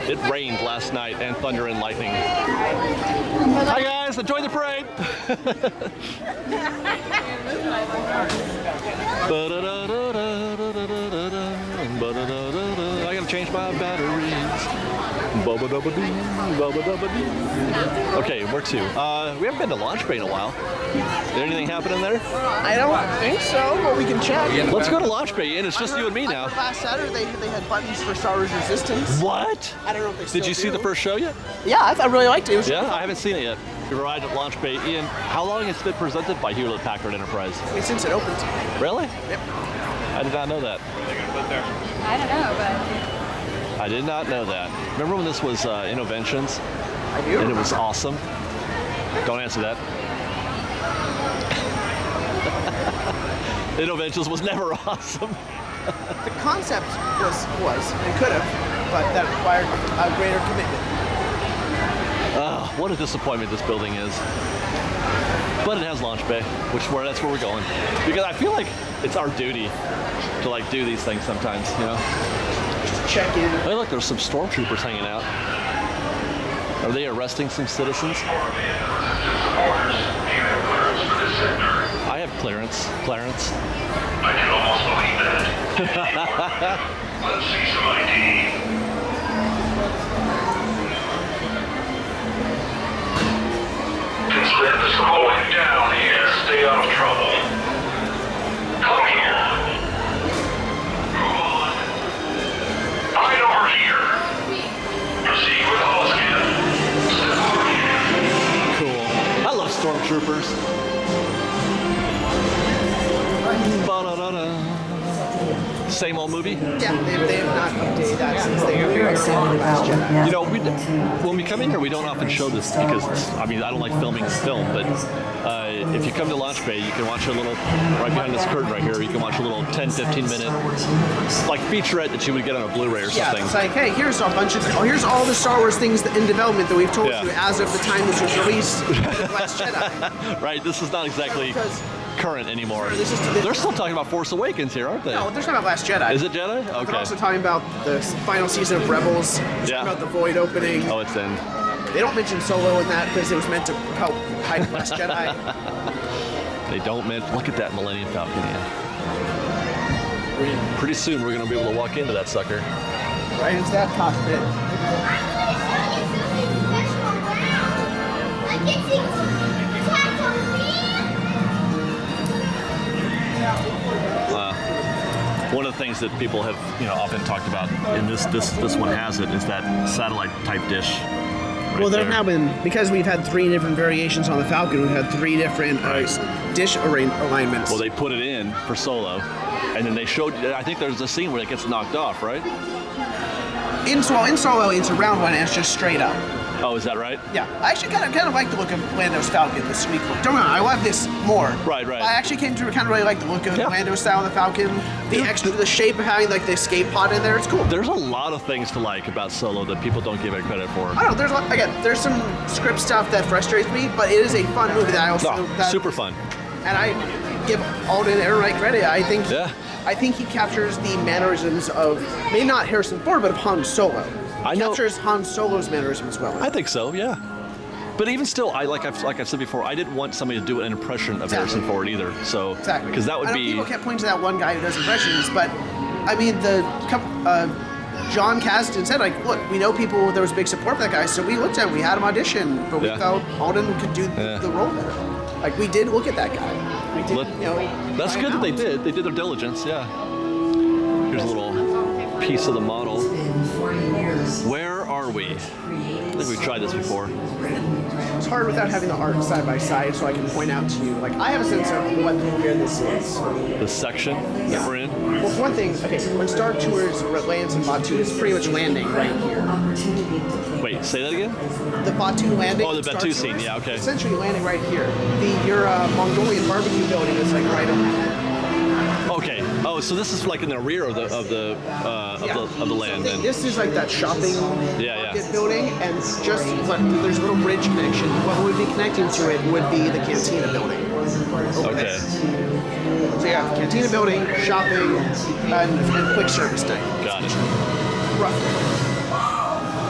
It rained last night, and thunder and lightning. Hi guys, enjoy the parade. I gotta change my batteries. Okay, where to? We haven't been to Launch Bay in a while. Did anything happen in there? I don't think so, but we can check. Let's go to Launch Bay, and it's just you and me now. Last Saturday, they had buttons for Star Wars Resistance. What? I don't know if they still Did you see the first show yet? Yeah, I really liked it. It was Yeah, I haven't seen it yet. We arrived at Launch Bay. Ian, how long has it been presented by Hewlett-Packard Enterprise? since it opened. Really? Yep. I did not know that. I don't know, but I did not know that. Remember when this was Innoventions? I do. And it was awesome? Don't answer that. Innoventions was never awesome. The concept was and could have, but that required a greater commitment. What a disappointment this building is. But it has Launch Bay, that's where we're going. Because I feel like it's our duty to like do these things sometimes, you know? Just check in. Hey, look, there's some stormtroopers hanging out. Are they arresting some citizens? I have clearance, Clarence. I can almost believe that. Let's see some ID. Consider this going down here. Stay out of trouble. Come here. Move on. Right over here. Proceed with hose scan. Cool. I love stormtroopers. Ba-da-da-da. Same old movie? Yeah, they have not updated that since they were last Jedi. You know, when we come in here, we don't often show this because, I don't like filming film, but if you come to Launch Bay, you can watch a little, right behind this curtain right here, you can watch a little 10, 15 minute, like featurette that you would get on a Blu-ray or something. Yeah, it's like, hey, here's here's all the Star Wars things in development that we've told Yeah. you as of the time this was released with Last Jedi. Right, this is not exactly current anymore. This is- They're still talking about Force Awakens here, aren't they? No, there's not about Last Jedi. Is it Jedi? Okay. They're also talking about the final season of Rebels. They're Yeah. talking about the Void opening. Oh, it's in. They don't mention Solo in that because it was meant to help hype Last Jedi. They don't look at that Millennium Falcon. Pretty soon we're going to be able to walk into that sucker. Right into that cockpit. One of the things that people have, often talked about, and this one has it, is that satellite type dish. Right Well, there there. have now been, because we've had 3 different variations on the Falcon, we've had 3 different dish alignments. Well, they put it in for Solo, and then they showed. I think there's a scene where it gets knocked off, right? In Solo, it's a round one, and it's just straight up. Oh, is that right? Yeah, I actually kind of like the look of Lando's Falcon, the sweet look. Don't get me wrong, I love this more. Right. I actually came to kind of really like the look of Lando's style of the Falcon, the shape of having like the escape pod in there. It's cool. There's a lot of things to like about Solo that people don't give it credit for. I don't know. There's some script stuff that frustrates me, but it is a fun movie that I also super fun. And I give Alden Ehrenreich credit. I think he captures the mannerisms of maybe not Harrison Ford, but of Han Solo. He captures Han Solo's mannerisms well. I think so, yeah. But even still, like I've said before, I didn't want somebody to do an impression of Harrison Ford either. So because that would be. People kept pointing to that one guy who does impressions, but I mean John Kasdan said, like, look, we know there was big support for that guy, so we looked at him, we had him audition, but we felt Alden could do the role better. Like, we did look at that guy. We did, that's good that they did. They did their diligence, yeah. Here's a little piece of the model. Where are we? I think we've tried this before. It's hard without having the art side by side, so I can point out to you. Like, I have a sense of where this is. The section that we're in? Well, for one thing, when Star Tours lands in Batuu, it's pretty much landing right here. Wait, say that again? The Batuu landing. Oh, the Batuu scene, yeah, okay. Essentially landing right here. Your Mongolian barbecue building is like right over here. Okay. Oh, so this is like in the rear of the land. So this is like that shopping market building, and just there's a little bridge connection. What would be connecting to it would be the Cantina building. Okay. So you have Cantina building, shopping, and quick service dining. Got it. Roughly.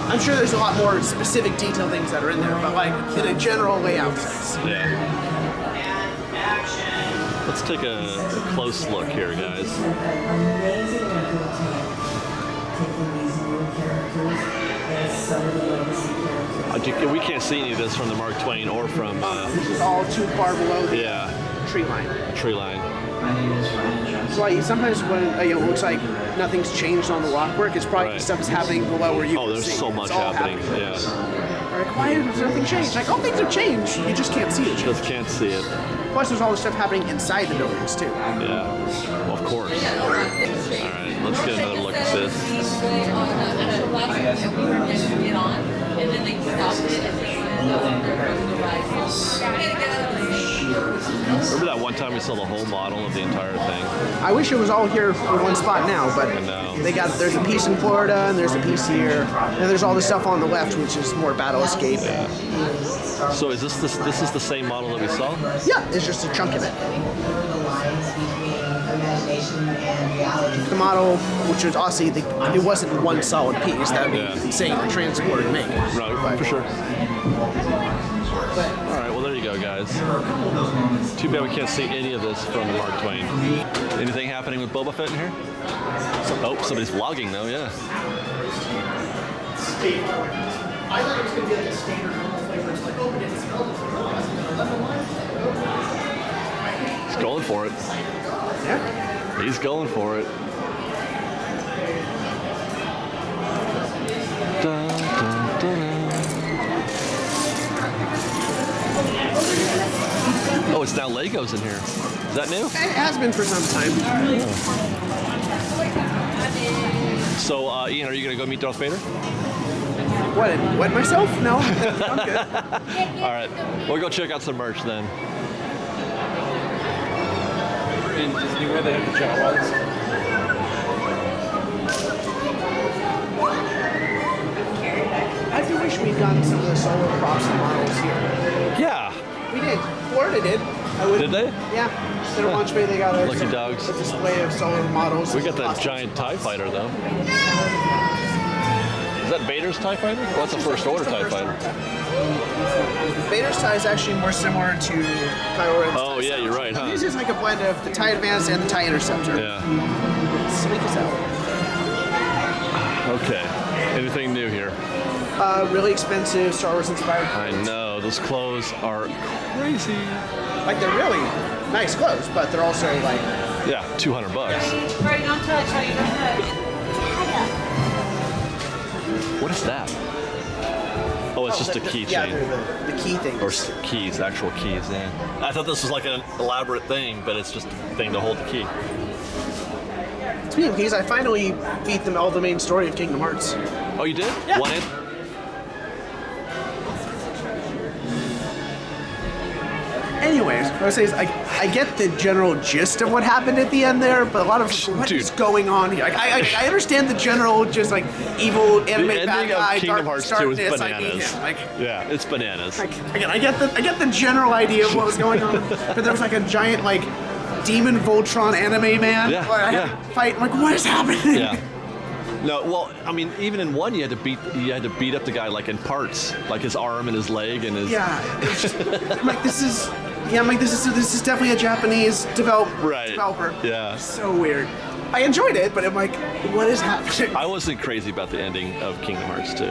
I'm sure there's a lot more specific detail things that are in there, but like in a general layout sense. Yeah. Let's take a close look here, guys. We can't see any of this from the Mark Twain or from... this is all too far below the tree line. Tree line. So like, sometimes when it looks like nothing's changed on the lockwork, it's probably stuff is happening below where you can there's see. So much happening. Yeah. Like, why has nothing changed? Like, all things have changed. You just can't see it. Just can't see it. Plus, there's all the stuff happening inside the buildings, too. Yeah, well, of course. All right, let's get another look at this. Remember that one time we saw the whole model of the entire thing? I wish it was all here in one spot now, but there's a piece in Florida, and there's a piece here, and there's all the stuff on the left, which is more battle escape. Yeah. So is this is the same model that we saw? Yeah, it's just a chunk of it. The model, which was obviously, it wasn't one solid piece. That would be insane to transport and make. Right, for sure. All right, well, there you go, guys. Too bad we can't see any of this from Mark Twain. Anything happening with Boba Fett in here? Oh, somebody's vlogging, though, yeah. I thought it was going to be like a standard normal flavor. It's like, open it, smell it. He's going for it. Yeah. He's going for it. Dun, dun, dun, dun. Oh, it's now Legos in here. Is that new? It has been for some time. So, Ian, are you going to go meet Darth Vader? What, myself? No, I'm good. All right, we'll go check out some merch then. In Disney where they have the Jawas. I do wish we'd gotten some of the Solo props and models here. Yeah. We did. Florida did. Did they? Yeah. Their launch bay, they got a Lucky dogs. A display of Solo models. We got that giant TIE fighter, though. Is that Vader's TIE fighter? Well, that's a First Order TIE fighter. Vader's TIE is actually more similar to Kylo Ren's. Oh, yeah, you're right, huh? This is like a blend of the TIE Advance and the TIE Interceptor. Yeah. Sleek as hell. Okay. Anything new here? Really expensive Star Wars inspired. I know. Those clothes are crazy. Like, they're really nice clothes, but they're also like... Yeah, $200. Right, don't touch. How you don't touch? What is that? Oh, it's just a keychain. Yeah, the key thing. Or keys, actual keys, yeah. I thought this was like an elaborate thing, but it's just a thing to hold the key. Speaking of keys, I finally beat them all the main story of Kingdom Hearts. Oh, you did? Yeah. One in? would say is I get the general gist of what happened at the end there, but a lot of what is going on here? Like, I understand the general just like evil anime The bad ending guy, of Kingdom Hearts 2 is darkness, I need bananas. him. Like, Yeah, it's bananas. again, I get the general idea of what was going on, but there was like a giant like demon Voltron anime man fight. I'm like, what is happening? Yeah. No, well, I mean, even in one, you had to beat up the guy like in parts, like his arm and his leg and his. Yeah. I'm like, this is definitely a Japanese developer. Yeah. So weird. I enjoyed it, but I'm like, what is happening? I wasn't crazy about the ending of Kingdom Hearts 2.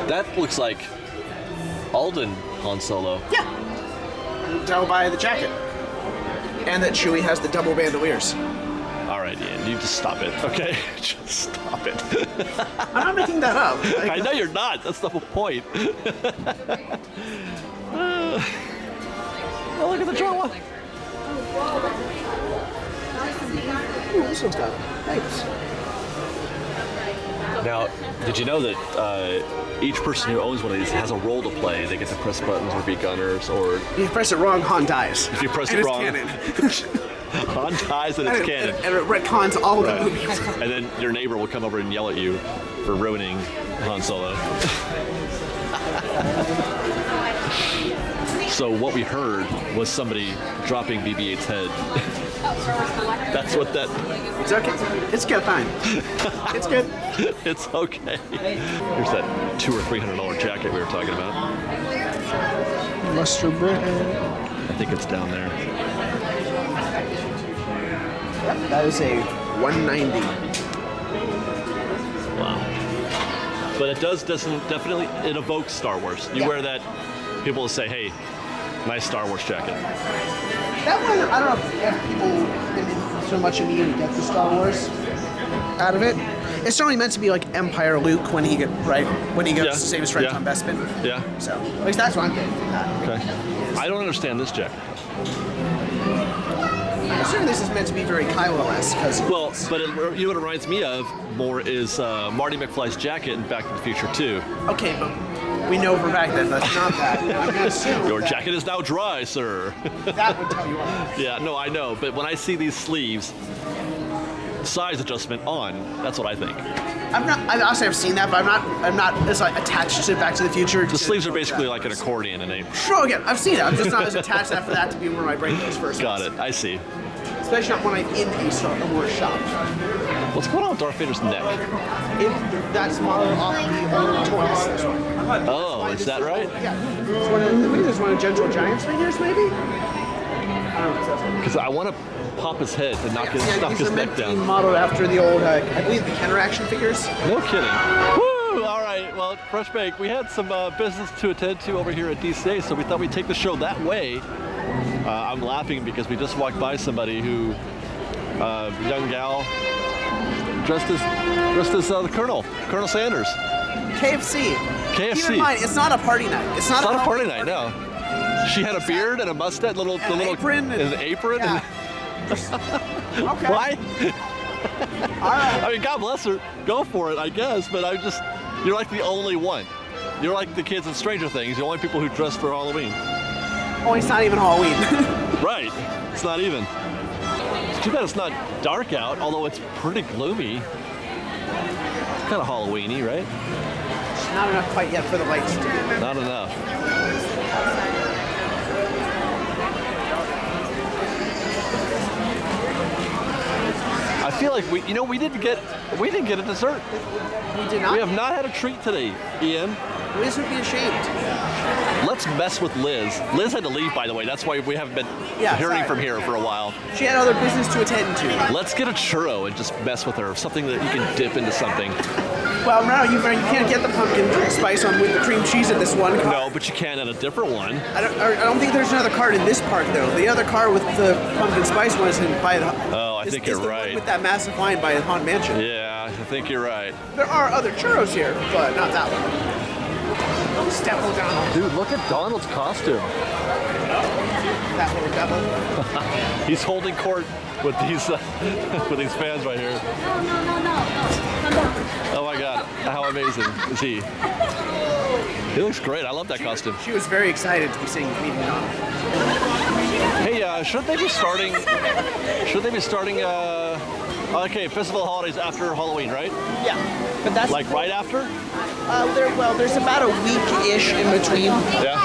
That looks like Alden Han Solo. Yeah. Tell by the jacket. And that Chewie has the double bandoliers. All right, Ian, you just stop it, okay? Just stop it. I'm not making that up. Like, I know you're not. That's the whole point. Oh, look at the drama. Ooh, this one's got thanks. Now, did you know that each person who owns one of these has a role to play? They get to press buttons or be gunners, or If you press it wrong, Han dies. if you press And it it's wrong, canon. Han dies and it's canon. And it retcons all the movies. And then your neighbor will come over and yell at you for ruining Han Solo. So what we heard was somebody dropping BB-8's head. That's what that... It's okay. It's good, fine. It's good. It's okay. Here's that $200 or $300 jacket we were talking about. Mustard bread. I think it's down there. Yep, that is a 190. Wow. But it definitely, it evokes Star Wars. You wear that, people will say, hey, nice Star Wars jacket. That one, I don't know if people so much immediately get the Star Wars out of it. It's certainly meant to be like Empire Luke when he goes to save his friends on Bespin. Yeah. So at least that's what I'm getting from that. Okay. I don't understand this jacket. I'm assuming this is meant to be very Kylo-esque because Well, but what it reminds me of more is Marty McFly's jacket in Back to the Future 2. Okay, but we know for a fact that that's not that. I'm gonna assume Your that jacket is now dry, sir. that would tell you what. Yeah, no, I know, but when I see these sleeves, size adjustment on, that's what I think. I honestly have seen that, but I'm not as like attached to Back to the Future. The sleeves are basically like an accordion, and they. Sure, again, I've seen it. I'm just not as attached to that for that to be where my brain goes first. Got it. I see. Especially not when I'm in a Wars shop. What's going on with Darth Vader's neck? That's modeled off the old toys. Oh, is that right? Yeah. It's one of Gentle Giant's figures, maybe? I don't know what it says. Because I want to pop his head to knock his neck down. Modeled after the old, I believe, the Kenner action figures. No kidding. Woo! All right. Well, Fresh Bake, we had some business to attend to over here at DCA, so we thought we'd take the show that way. I'm laughing because we just walked by somebody who, young gal, dressed as the Colonel Sanders. KFC. KFC. Keep in mind, it's not a party night. It's not a party night, no. She had a beard and a mustache, little apron and an apron. Yeah. Okay. Why? All right. I mean, God bless her. Go for it, I guess. But you're like the only one. You're like the kids in Stranger Things, the only people who dress for Halloween. Oh, it's not even Halloween. Right. It's not even. It's too bad it's not dark out, although it's pretty gloomy. It's kind of Halloween-y, right? Not enough quite yet for the lights to be. Not enough. I feel like we didn't get a dessert. We did not? We have not had a treat today, Ian. Liz would be ashamed. Let's mess with Liz. Liz had to leave, by the way. That's why we haven't been hearing from here for a while. She had other business to attend to. Let's get a churro and just mess with her. Something that you can dip into something. Well, no, you can't get the pumpkin spice on with the cream cheese in this one car. No, but you can at a different one. I don't think there's another card in this park, though. The other car with the pumpkin spice one is by the... Oh, I think you're right. With that massive line by the Haunted Mansion. Yeah, I think you're right. There are other churros here, but not that one. Stepple Donald. Dude, look at Donald's costume. That little devil. He's holding court with these fans right here. Oh my God, how amazing is he? He looks great. I love that costume. She was very excited to be meeting Knott. Hey, should they be starting? Okay, Festival Holidays after Halloween, right? Yeah, but that's like right after. There's about a week-ish in between. Yeah.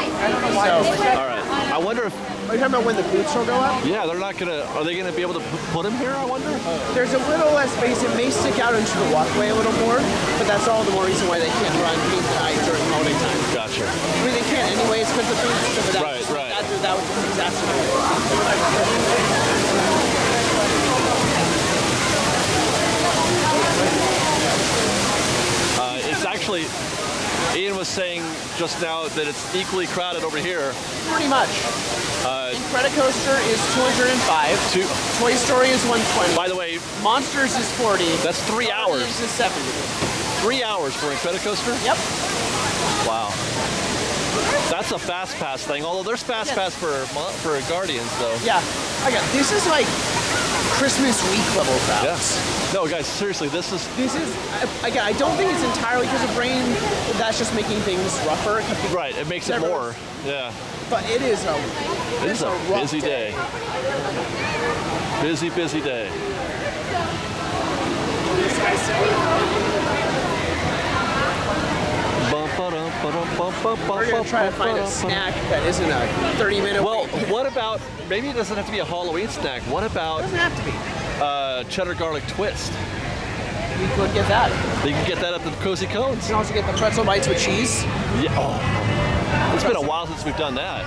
So, all right. I wonder if. Are you talking about when the booths will go up? Yeah, they're not gonna. Are they gonna be able to put them here? I wonder. There's a little less space. It may stick out into the walkway a little more, but that's all the more reason why they can't run paint the eye during holiday time. Gotcha. I mean, they can't anyways because the booths. So Right. That would just exacerbate it. It's actually. Ian was saying just now that it's equally crowded over here. Pretty much. Incredicoaster is 205. Toy Story is 120. By the way, Monsters is 40. That's 3 hours. Monsters is 70. 3 hours for Incredicoaster? Yep. Wow. That's a fast pass thing. Although there's fast pass for Guardians though. Yeah. Okay. This is like Christmas week level crowds. Yeah. No, guys, seriously, this is again. I don't think it's entirely because of rain. That's just making things rougher. Right. It makes it more. Yeah. But it is a busy day. Busy day. This guy's We're gonna try to find a snack that isn't a 30-minute. Well, what about maybe it doesn't have to be a Halloween snack? What about? It doesn't have to be. Cheddar garlic twist. We could get that. You can get that at the Cozy Cones. You can also get the pretzel bites with cheese. Yeah. Oh. It's been a while since we've done that.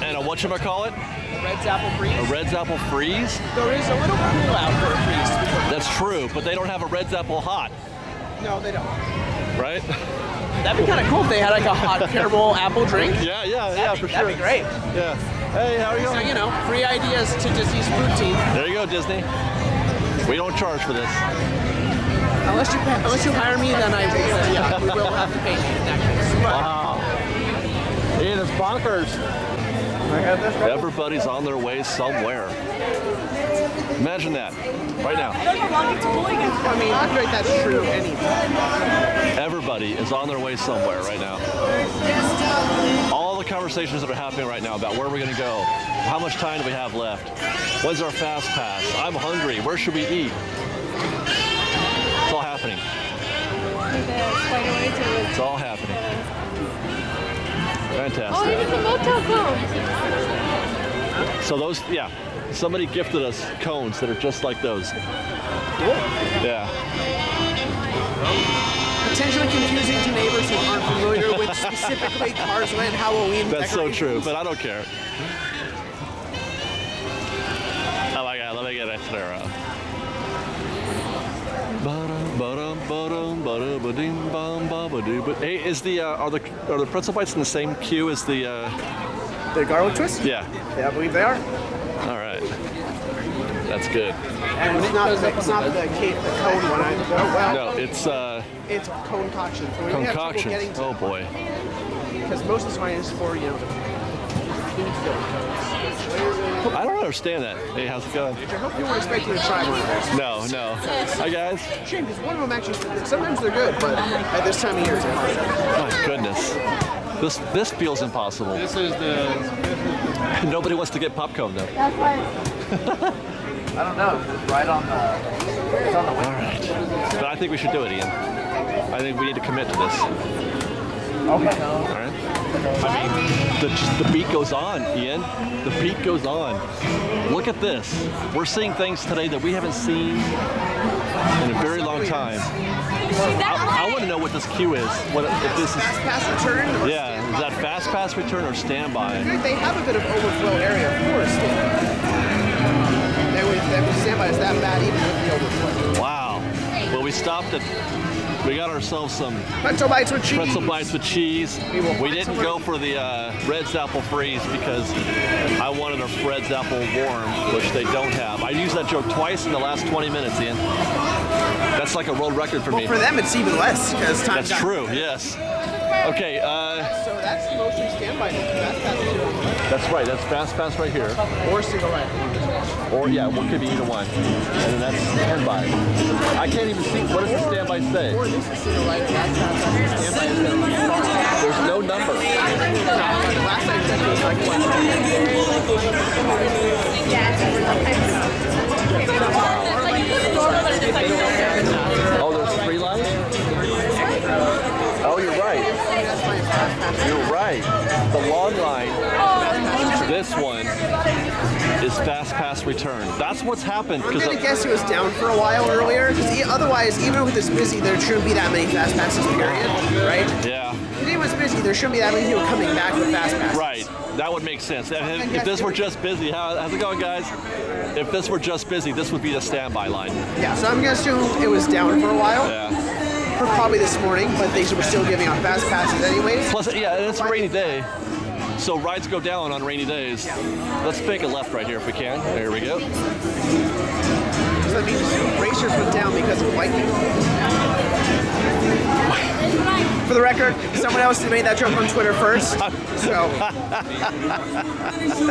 And a whatchamacallit? A Red's Apple Freeze. A Red's Apple Freeze? There is a little cool out for a freeze. That's true, but they don't have a Red's Apple Hot. No, they don't. Right? That'd be kind of cool if they had like a hot caramel apple drink. Yeah, for sure. That'd be great. Yeah. Hey, how are you So, going? free ideas to Disney's food team. There you go, Disney. We don't charge for this. Unless you hire me, then we will have to pay you in that case. Wow. Ian, it's bonkers. Everybody's on their way somewhere. Imagine that, right now. I mean, I feel like that's true anyway. Everybody is on their way somewhere right now. All the conversations that are happening right now about where we're going to go, how much time do we have left, when's our fast pass, I'm hungry, where should we eat? It's all happening. It's all happening. Fantastic. Oh, even the motel cones. So those, yeah, somebody gifted us cones that are just like those. Cool. Yeah. Potentially confusing to neighbors who aren't familiar with specifically Carsland Halloween. That's so true, but I don't care. Oh my God, let me get that snare out. Hey, is are the pretzel bites in the same queue as the garlic twist? Yeah. Yeah, I believe they are. All right. That's good. And it's not the cone one either. Oh, wow. No, it's concoction. So concoction. Oh boy. Because most of this wine is for, the food-filled cones. I don't understand that. Hey, how's it going? I hope you weren't expecting to try one of those. No. Hi guys. Shame, because one of them actually, sometimes they're good, but at this time of year, it's hard. My goodness. This feels impossible. This is the... Nobody wants to get popcorn though. That's why. I don't know. It's right on the... It's on the way. All right. But I think we should do it, Ian. I think we need to commit to this. Okay. All right. I mean, the beat goes on, Ian. The beat goes on. Look at this. We're seeing things today that we haven't seen in a very long time. I want to know what this queue is. If this is fast pass return? Yeah, is that fast pass return or standby? I feel like they have a bit of overflow area for a standby is that bad even with the overflow. Wow. Well, we got ourselves some pretzel bites with cheese. Pretzel bites with cheese. We didn't go for the Red's Apple Freeze because I wanted a Red's Apple Warm, which they don't have. I used that joke twice in the last 20 minutes, Ian. That's like a world record for me. For them, it's even less because time. That's true. Yes. Okay. So that's mostly standby. That's right. That's Fast Pass right here. Or cigarette. Or yeah, what could be either one. And then that's standby. I can't even see. What does the standby say? Or this is cigarette. Standby is standby. There's no number. Last I checked, it was like one. Oh, there's 3 lines? Oh, you're right. You're right. The long line, this one, is Fast Pass Return. That's what's happened. I'm going to guess it was down for a while earlier, because otherwise, even with this busy, there shouldn't be that many Fast Passes, period, right? Yeah. If it was busy, there shouldn't be that many people coming back with Fast Passes. Right. That would make sense. If this were just busy, how's it going, guys? If this were just busy, this would be the standby line. Yeah, so I'm going to assume it was down for a while. Yeah. For probably this morning, but they were still giving out Fast Passes anyways. Plus, yeah, it's a rainy day. So rides go down on rainy days. Let's make a left right here if we can. There we go. So that means racers went down because of lightning. For the record, someone else made that joke on Twitter first. So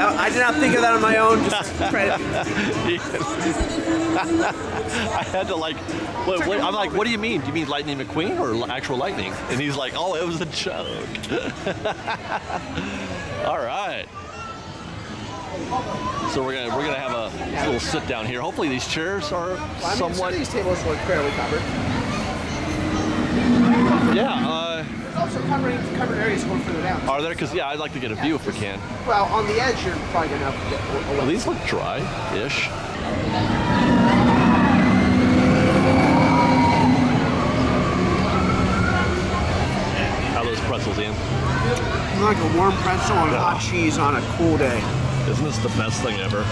I did not think of that on my own. Just credit. I had to like, I'm like, what do you mean? Do you mean Lightning McQueen or actual lightning? And he's like, oh, it was a joke. All right. So we're gonna have a little sit down here. Hopefully these chairs are somewhat. Some of these tables look fairly covered. Yeah. Also covered areas going further down. Are there? Because yeah, I'd like to get a view if we can. Well, on the edge, you're probably gonna have to get. Well, these look dry-ish. How are those pretzels, Ian? Like a warm pretzel and hot cheese on a cool day. Isn't this the best thing ever?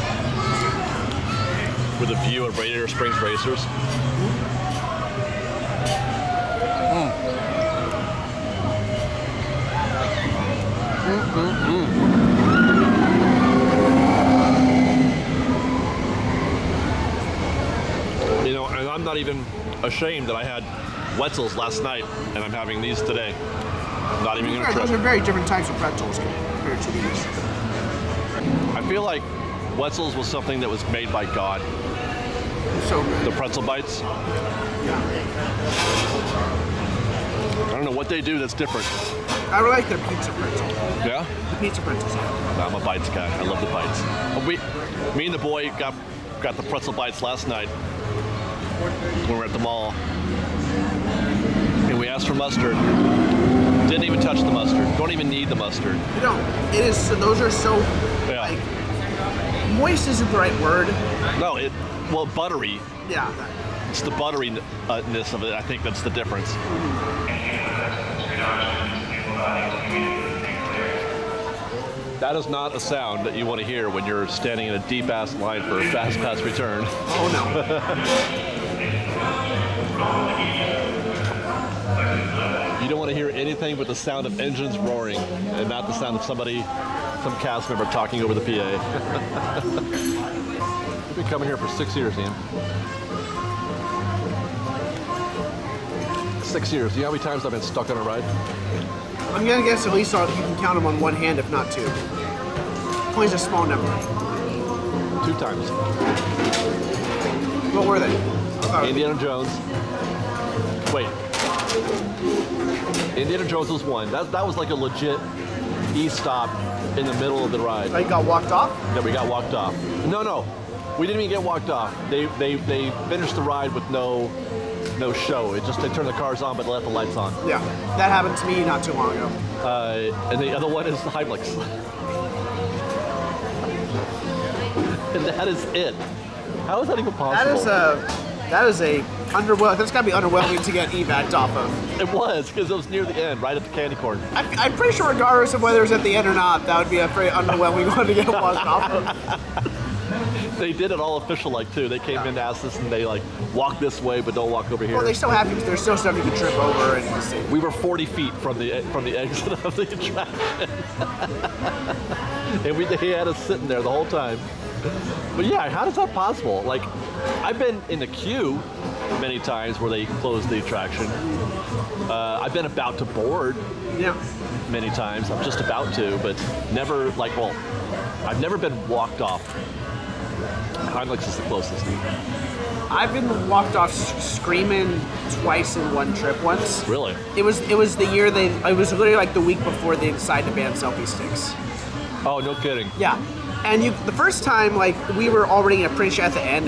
With a view of Radiator Springs Racers. You know, and I'm not even ashamed that I had Wetzel's last night and I'm having these today. Not even gonna Those are very different types of pretzels compared to these. I feel like Wetzel's was something that was made by God. So good. The pretzel bites. Yeah. I don't know what they do that's different. I really like their pizza pretzel. Yeah? The pizza pretzels. I'm a bites guy. I love the bites. Me and the boy got the pretzel bites last night when we were at the mall. And we asked for mustard. Didn't even touch the mustard. Don't even need the mustard. You don't. It is. Those are so like moist isn't the right word. No, well buttery. Yeah. It's the butteriness of it. I think that's the difference. That is not a sound that you want to hear when you're standing in a deep ass line for a Fast Pass return. Oh no. You don't want to hear anything but the sound of engines roaring and not the sound of some cast member talking over the PA. We've been coming here for 6 years, Ian. 6 years. Do you know how many times I've been stuck on a ride? I'm gonna guess at least you can count them on one hand, if not two. Always a small number. 2 times. What were they? Indiana Jones. Wait. Indiana Jones was 1. That was like a legit E-stop in the middle of the ride. Oh, you got walked off? Yeah, we got walked off. No. We didn't even get walked off. They finished the ride with no show. They turned the cars on, but they left the lights on. Yeah, that happened to me not too long ago. And the other one is Heimlich's. And that is it. How is that even possible? That's got to be underwhelming to get evac off of. It was, because it was near the end, right at the candy corn. I'm pretty sure regardless of whether it's at the end or not, that would be a very underwhelming one to get walked off of. They did it all official like too. They came in to ask us and they like walk this way but don't walk over here. Well, they still have to. There's still stuff you can trip over and see. We were 40 feet from the exit of the attraction, and they had us sitting there the whole time. But yeah, how is that possible? Like, I've been in the queue many times where they closed the attraction, I've been about to board many times. I'm just about to, but never I've never been walked off. Heimlich's is the closest. I've been walked off screaming twice in one trip once. Really? It was the year it was literally like the week before they decided to ban selfie sticks. Oh, no kidding. Yeah. And the first time, like, we were already at pretty much at the end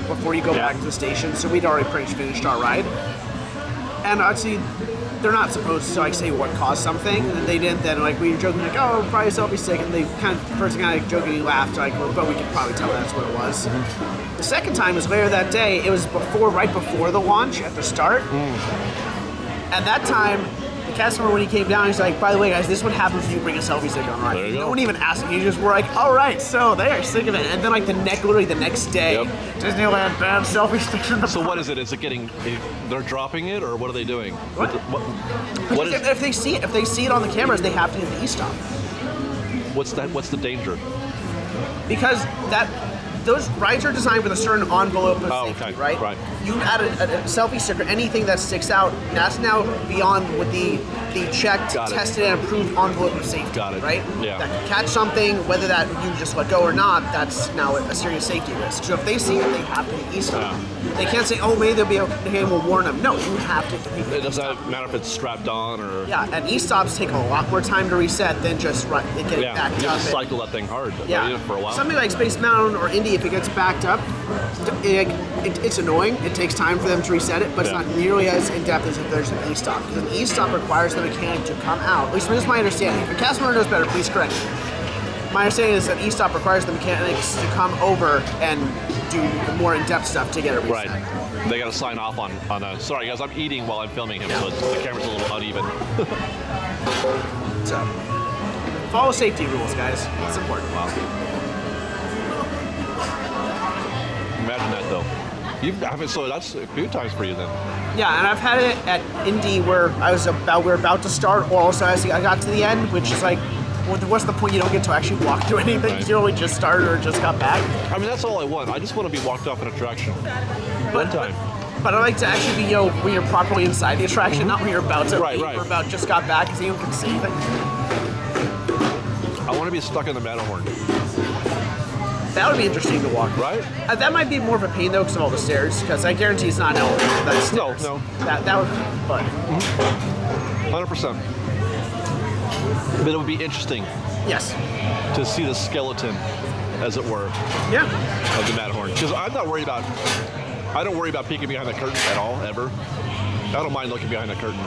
before you go back to the station, so we'd already pretty much finished our ride. And actually, they're not supposed to like say what caused something, and they didn't. Then like we were joking like, oh, probably selfie stick, and they first kind of jokingly laughed like, well, but we could probably tell that's what it was. Mm-hmm. The second time was later that day. It was right before the launch at the start. At that time, the cast member when he came down, he's like, by the way, guys, this is what happens when you bring a selfie stick on ride. No one even asked him. You just were like, all right, so there, sick of it. And then like literally the next day, Disneyland banned selfie sticks in the So what is it? Is it getting? They're dropping it, or what are they doing? What? What is? If they see it on the cameras, they have to hit the e-stop. What's the danger? Because those rides are designed with a certain envelope of safety, right? Right. You add a selfie stick or anything that sticks out, that's now beyond what the checked, tested, and approved envelope of safety. Got it. Right? Yeah. That can catch something, whether that you just let go or not, that's now a serious safety risk. So if they see it, they have to hit e-stop. Yeah. They can't say, oh, maybe they'll be okay, we'll warn them. No, you have to hit It doesn't matter if it's strapped on or... Yeah, and e-stops take a lot more time to reset than just get it backed up. You have to cycle that thing hard for a while. Something like Space Mountain or Indy, if it gets backed up, it's annoying. It takes time for them to reset it, but it's not nearly as in-depth as if there's an e-stop. Because an e-stop requires the mechanic to come out. At least this is my understanding. If a cast member knows better, please correct me. My understanding is that e-stop requires the mechanics to come over and do the more in-depth stuff to get it reset. Right. They got to sign off on a... Sorry, guys, I'm eating while I'm filming him, so the camera's a little uneven. So, follow safety rules, guys. It's important. Wow. Imagine that, though. So that's a few times for you then. Yeah, and I've had it at Indy where we were about to start, or also as I got to the end, which is like, what's the point? You don't get to actually walk through anything because you only just started or just got back. I mean, that's all I want. I just want to be walked off an attraction. One time. But I like to actually be, when you're properly inside the attraction, not when you're about to leave or about just got back, because you can see anything. I want to be stuck in the Matterhorn. That would be interesting to walk. Right? That might be more of a pain, though, because of all the stairs, because I guarantee it's not an elevator. That's stairs. No. That would be fun. 100%. But it would be interesting. Yes. To see the skeleton, as it were. Yeah. Of the Matterhorn. Because I don't worry about peeking behind the curtain at all, ever. I don't mind looking behind the curtain.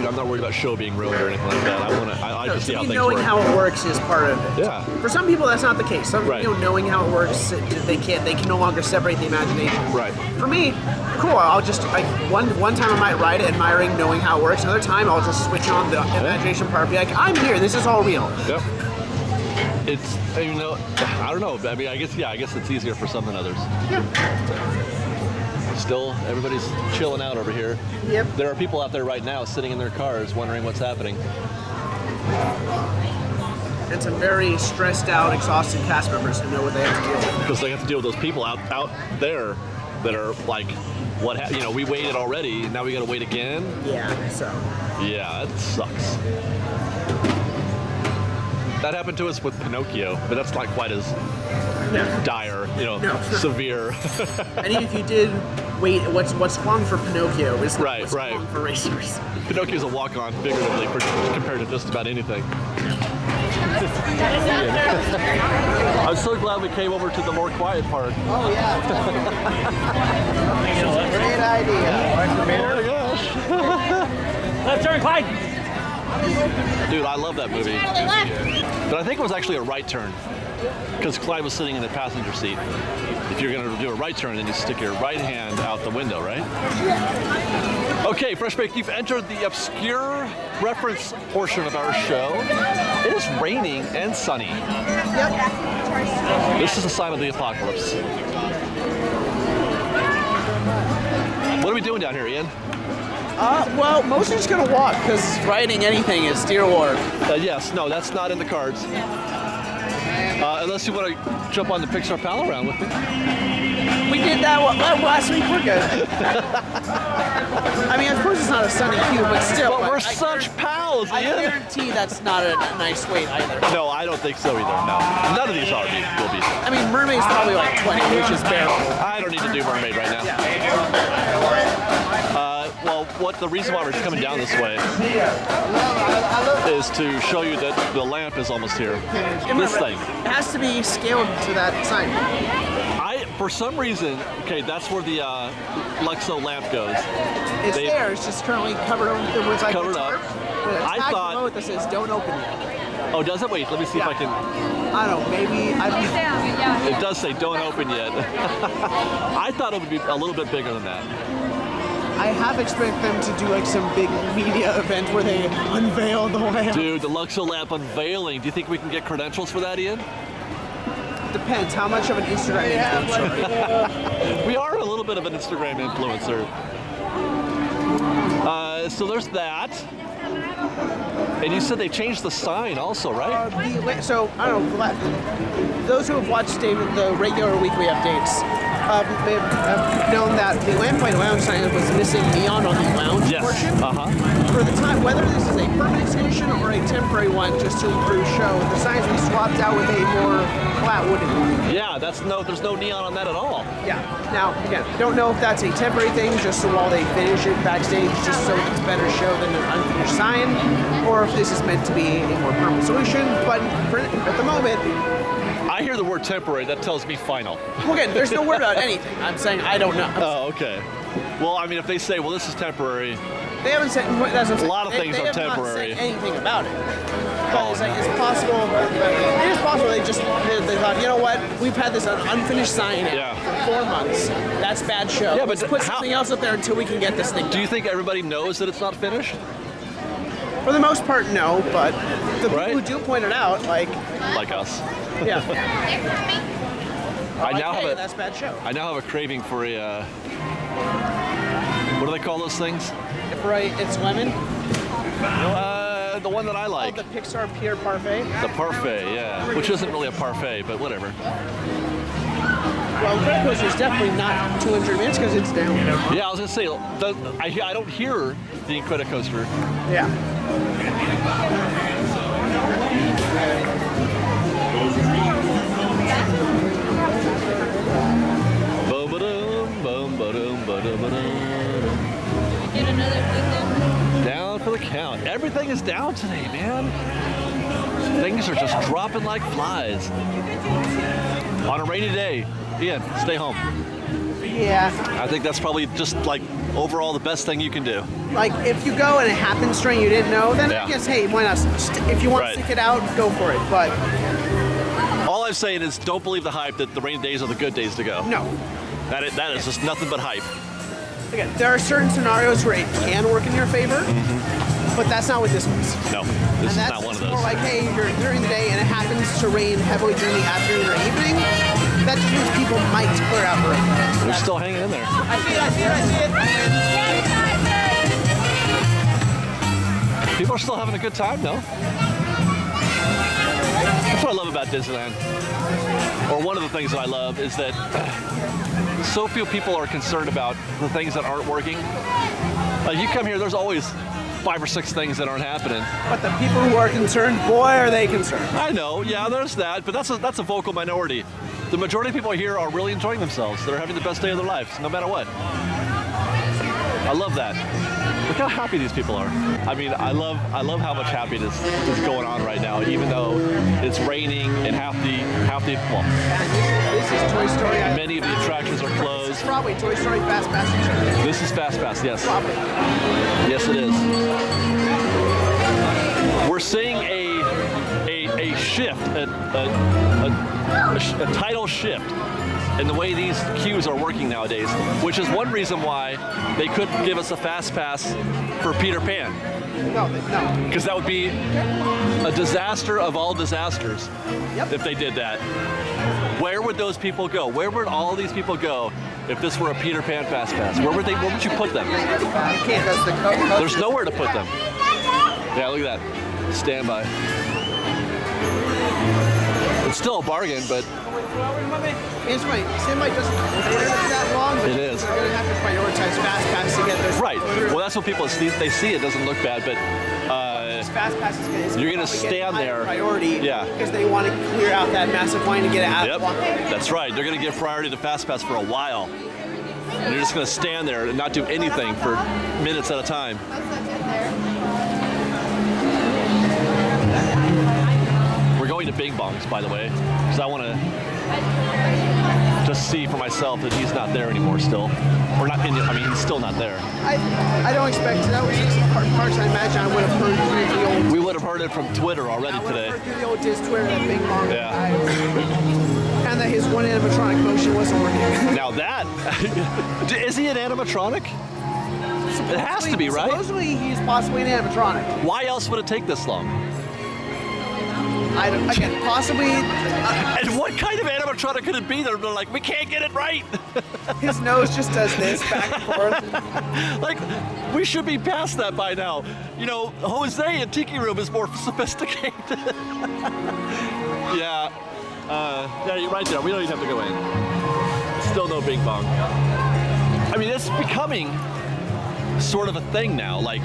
I'm not worried about show being ruined or anything like that. I just see how things work. Knowing how it works is part of it. Yeah. For some people, that's not the case. Some knowing how it works, they can no longer separate the imagination. Right. For me, cool. I'll just one time I might ride it, admiring knowing how it works. Another time I'll just switch on the imagination part, be like, I'm here. This is all real. Yep. It's I don't know. I mean, I guess it's easier for some than others. Yeah. Still, everybody's chilling out over here. Yep. There are people out there right now sitting in their cars wondering what's happening. And some very stressed out, exhausted cast members who know what they have to deal with. Because they have to deal with those people out there that are like, we waited already, now we got to wait again. Yeah, so. Yeah, it sucks. That happened to us with Pinocchio, but that's not quite as dire, severe. And even if you did wait, what's long for Pinocchio is what's right. long for racers. Pinocchio's a walk-on figuratively compared to just about anything. I'm so glad we came over to the more quiet part. Oh yeah. Great idea. Oh my gosh. Left turn, Clyde. Dude, I love that movie. But I think it was actually a right turn. Because Clyde was sitting in the passenger seat. If you're going to do a right turn, then you stick your right hand out the window, right? Okay, Fresh Baked, you've entered the obscure reference portion of our show. It is raining and sunny. Yep. This is a sign of the apocalypse. What are we doing down here, Ian? Well, mostly just gonna walk, because riding anything is dear lord. Yes, no, that's not in the cards. Unless you want to jump on the Pixar Pal around with me. We did that last week. We're good. I mean, I suppose it's not a sunny cube, but still. But we're such pals, I Ian. guarantee that's not a nice weight either. No, I don't think so either. No, none of these will be. I mean, Mermaid's probably like 20, which is bearable. I don't need to do Mermaid right now. Well, the reason why we're coming down this way is to show you that the lamp is almost here. This thing. It has to be scaled to that sign. For some reason, okay, that's where the Luxo lamp goes. It's there. It's just currently covered over with like covered up. I thought below it that says "Don't open yet." Oh, does it? Wait, let me see if I can. I don't know. Maybe It does say "Don't open yet." I thought it would be a little bit bigger than that. I half expect them to do like some big media event where they unveil the lamp. Dude, the Luxo lamp unveiling. Do you think we can get credentials for that, Ian? Depends how much of an Instagram influencer. We are a little bit of an Instagram influencer. So there's that. And you said they changed the sign also, right? So, I don't know, those who have watched David, the regular weekly updates may have known that the Lamplight Lounge sign was missing neon on the lounge portion. For the time, whether this is a permanent solution or a temporary one just to improve show, the signs we swapped out with a more flat wooden one. Yeah, there's no neon on that at all. Yeah. Now, again, don't know if that's a temporary thing just so while they finish it backstage, just so it's better show than an unfinished sign, or if this is meant to be a more permanent solution, but at the moment... I hear the word temporary, that tells me final. Well, again, there's no word about anything. I'm saying I don't know. Oh, okay. Well, I mean, if they say, well, this is temporary... They haven't said... That's what I'm saying. A lot of things are temporary. They have not said anything about it. But it's like, it's possible... It is possible they thought, you know what? We've had this unfinished sign for 4 months. That's bad show. Yeah, but let's put something else up there until we can get this thing done. Do you think everybody knows that it's not finished? For the most part, no, but the people who do point it out, like us. Yeah. That's bad show. I now have a craving for a what do they call those things? It's lemon. The one that I like. The Pixar Pier parfait. The parfait, yeah. Which isn't really a parfait, but whatever. Well, Credit Coaster is definitely not 200 minutes because it's down. Yeah, I was gonna say, I don't hear the Incredicoaster. Yeah. Down for the count. Everything is down today, man. Things are just dropping like flies. On a rainy day, Ian, stay home. Yeah. I think that's probably just like overall the best thing you can do. Like if you go and it happens during you didn't know, then I guess, hey, why not? If you want to stick it out, go for it. But all I'm saying is don't believe the hype that the rainy days are the good days to go. No. That is just nothing but hype. Again, there are certain scenarios where it can work in your favor, but that's not what this was. No, this is not one of those. More like, hey, you're during the day and it happens to rain heavily during the afternoon or evening. That just means people might clear out early. They're still hanging in there. I see it. People are still having a good time, though. That's what I love about Disneyland. Or one of the things that I love is that so few people are concerned about the things that aren't working. Like you come here, there's always 5 or 6 things that aren't happening. But the people who are concerned, boy, are they concerned. I know, yeah, there's that, but that's a vocal minority. The majority of people here are really enjoying themselves. They're having the best day of their lives, no matter what. I love that. Look how happy these people are. I mean, I love how much happiness is going on right now, even though it's raining and half the well. This is Toy Story. Many of the attractions are closed. This is probably Toy Story Fast Pass. This is Fast Pass, yes. Probably. Yes, it is. We're seeing a shift, a tidal shift in the way these queues are working nowadays, which is one reason why they couldn't give us a Fast Pass for Peter Pan. No. Because that would be a disaster of all disasters if they did that. Where would those people go? Where would all these people go if this were a Peter Pan Fast Pass? Where would you put them? There's nowhere to put them. Yeah, look at that. Stand by. still a bargain, but It's right. Standby doesn't consider it that long, but it is. They're going to have to prioritize fast pass to get those. Right. Well, that's what people see. They see it doesn't look bad, but fast pass is you're going to stand there. Priority. Yeah. Because they want to clear out that massive line to get it out. Yep. That's right. They're going to give priority to fast pass for a while. And you're just going to stand there and not do anything for minutes at a time. We're going to Bing Bong's, by the way, because I want to just see for myself that he's not there anymore still. Or not, I mean, he's still not there. I don't expect that was just parts I imagine I would have heard through the old... We would have heard it from Twitter already today. I would have heard through the old Diz Twitter that Bing Bong Yeah. and that his one animatronic motion wasn't working. Now that, is he an animatronic? It has to be, right? Supposedly he's possibly an animatronic. Why else would it take this long? Again, possibly... and what kind of animatronic could it be? They're like, we can't get it right. His nose just does this back and forth. Like, we should be past that by now. You know, Jose in Tiki Room is more sophisticated. Yeah, you're right there. We don't even have to go in. Still no Bing Bong. I mean, it's becoming sort of a thing now. Like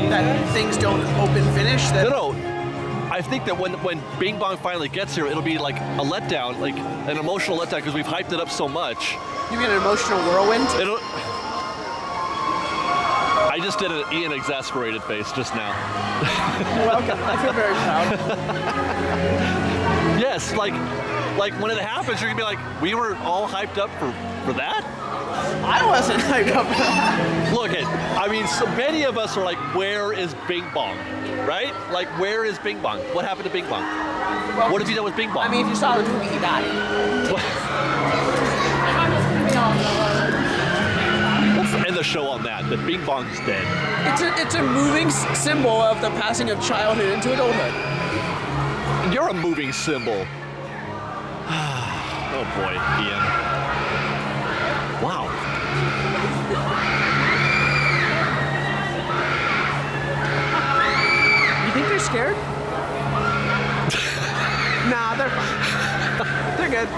that things don't open finish. That no. I think that when Bing Bong finally gets here, it'll be like a letdown, like an emotional letdown, because we've hyped it up so much. You mean an emotional whirlwind? I just did an Ian exasperated face just now. You're welcome. I feel very proud. Yes, like when it happens, you're gonna be like, we were all hyped up for that? I wasn't hyped up for that. Look I mean, so many of us are like, where is Bing Bong? Right? Like, where is Bing Bong? What happened to Bing Bong? Well, what have you done with Bing Bong? I mean, if you saw the movie, he died. Let's end the show on that Bing Bong's dead. It's a moving symbol of the passing of childhood into adulthood. You're a moving symbol. Oh boy, Ian. Wow. You think they're scared? Nah, they're fine. They're good.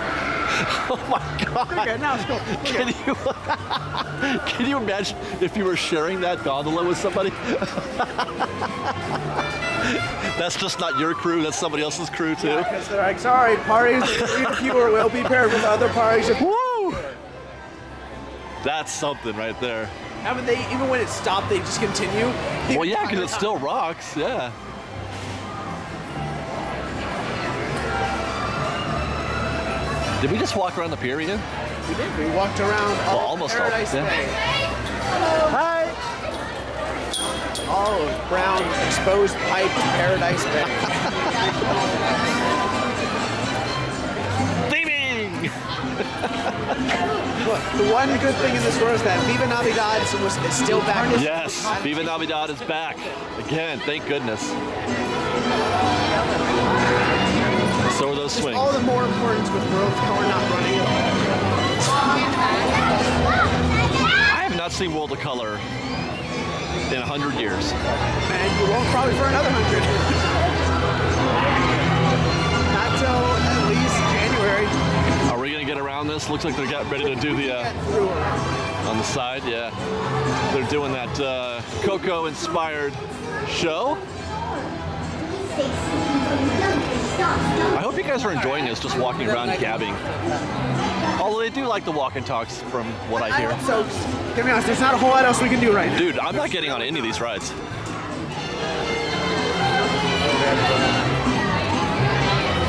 Oh my God. They're good. No, it's cool. Can you imagine if you were sharing that gondola with somebody? That's just not your crew, that's somebody else's crew too. Yeah, because they're like, sorry, parties are fewer, will be paired with other parties. Woo! That's something right there. I mean, even when it stopped, they just continue. Well, yeah, because it still rocks, yeah. Did we just walk around the pier again? We did. We walked around almost Paradise all. Bay. Hi. All of brown, exposed pipe Paradise Bay. Theming! Look, the one good thing in this world is that Viva Navidad is still back. Yes, Viva Navidad is back. Again, thank goodness. So are those swings. All the more importance with World Color not running at all. I have not seen World of Color in 100 years. And you won't probably for another 100. Not till at least January. Are we gonna get around this? Looks like they're getting ready to do the on the side. Yeah, they're doing that Coco-inspired show. I hope you guys are enjoying this, just walking around gabbing. Although they do like the walk and talks from what I hear. So, to be honest, there's not a whole lot else we can do right now. Dude, I'm not getting on any of these rides.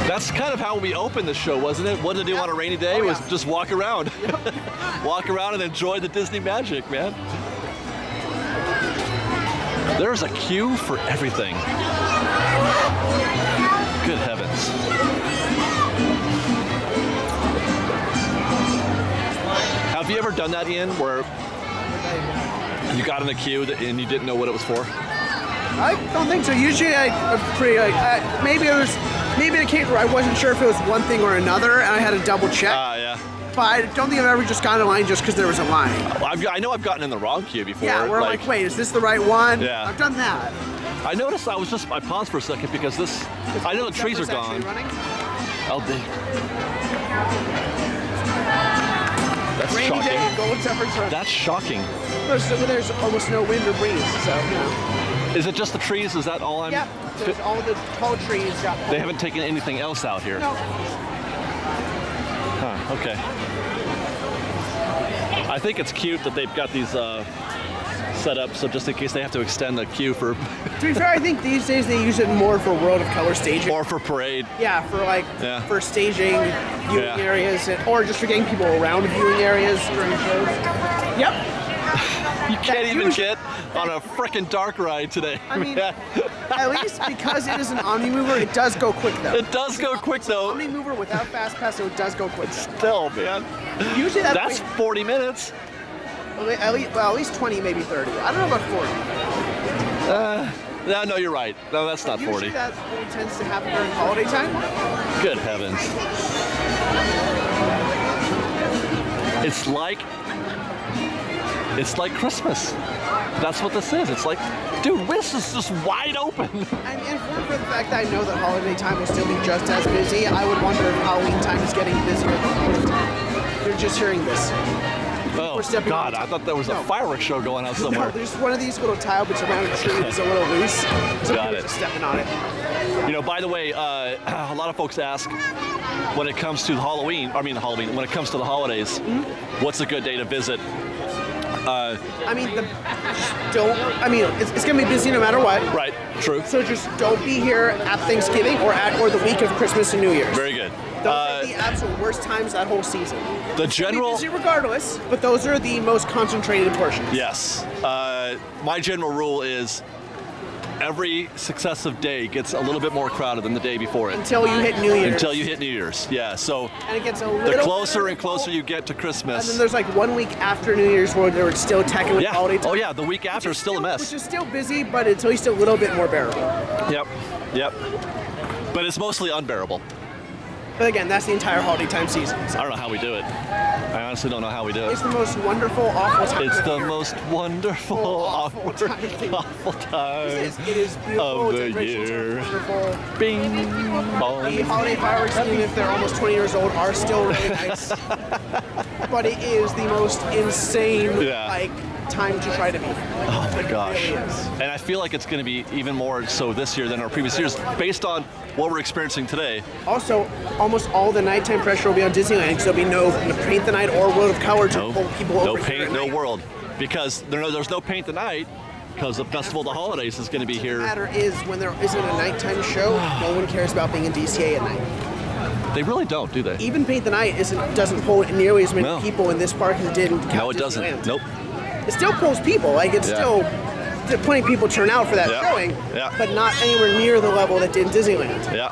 That's kind of how we opened the show, wasn't it? What to do on a rainy day was just walk around. Walk around and enjoy the Disney magic, man. There's a queue for everything. Good heavens. Have you ever done that, Ian, where you got in the queue and you didn't know what it was for? I don't think so. Usually I'm pretty like, maybe in a case where I wasn't sure if it was one thing or another and I had to double check. Yeah. But I don't think I've ever just gotten in line just because there was a line. I know I've gotten in the wrong queue before. Yeah, where I'm like, wait, is this the right one? Yeah. I've done that. I noticed I paused for a second because I know the trees are gone. Oh, that's Rainy shocking. day in Golden Shepherd's Run. That's shocking. There's almost no wind or breeze, so you know. Is it just the trees? Is that all I'm? Yeah, there's all the tall trees got pulled. They haven't taken anything else out here. No. Huh, okay. I think it's cute that they've got these set up, so just in case they have to extend the queue for... To be fair, I think these days they use it more for World of Color staging. Or for parade. Yeah, for like, for staging viewing areas, or just for getting people around viewing areas during shows. Yep. You can't even get on a frickin' dark ride today. I mean, at least because it is an Omnimover, it does go quick though. It does go quick though. Omnimover without Fast Pass, so it does go quick. Still, man. Usually that's 40 minutes. At least 20, maybe 30. I don't know about 40. No, you're right. No, that's not 40. Usually that tends to happen during holiday time. Good heavens. It's like Christmas. That's what this is. It's like, dude, this is just wide open. And for the fact that I know that holiday time will still be just as busy, I would wonder if Halloween time is getting busier than holiday time. You're just hearing this. Oh, God, I thought there was a fireworks show going on somewhere. No, there's one of these little tile bits around a tree that's a little loose. So Got it. Just stepping on it. You know, by the way, a lot of folks ask when it comes to when it comes to the holidays, what's a good day to visit? It's going to be busy no matter what. Right, true. So just don't be here at Thanksgiving or the week of Christmas and New Year's. Very good. Those are the absolute worst times that whole season. The general... It's busy regardless, but those are the most concentrated portions. Yes. My general rule is every successive day gets a little bit more crowded than the day before it. Until you hit New Year's. Until you hit New Year's, yeah. So and it gets a little the closer and closer you get to Christmas. And then there's like 1 week after New Year's where they're still technically holiday time. Oh yeah, the week after is still a mess. Which is still busy, but it's at least a little bit more bearable. Yep. But it's mostly unbearable. But again, that's the entire holiday time season. So. I don't know how we do it. I honestly don't know how we do it. It's the most wonderful, awful time. It's the most wonderful, awful time It is beautiful. of the year. Bing bong. The holiday fireworks, even if they're almost 20 years old, are still really nice. But it is the most insane time to try to be. Oh my gosh. And I feel like it's going to be even more so this year than our previous years based on what we're experiencing today. Also, almost all the nighttime pressure will be on Disneyland because there'll be no Paint the Night or World of Color to pull people over. No paint, no world. Because there's no Paint the Night because the Festival of the Holidays is going to be here. The matter is, when there isn't a nighttime show, no one cares about being in DCA at night. They really don't, do they? Even Paint the Night doesn't pull nearly as many people in this park as it did in No, it doesn't. Nope. It still pulls people. Like, it's still... Plenty of people turn out for that showing, but not anywhere near the level that did in Disneyland. Yeah.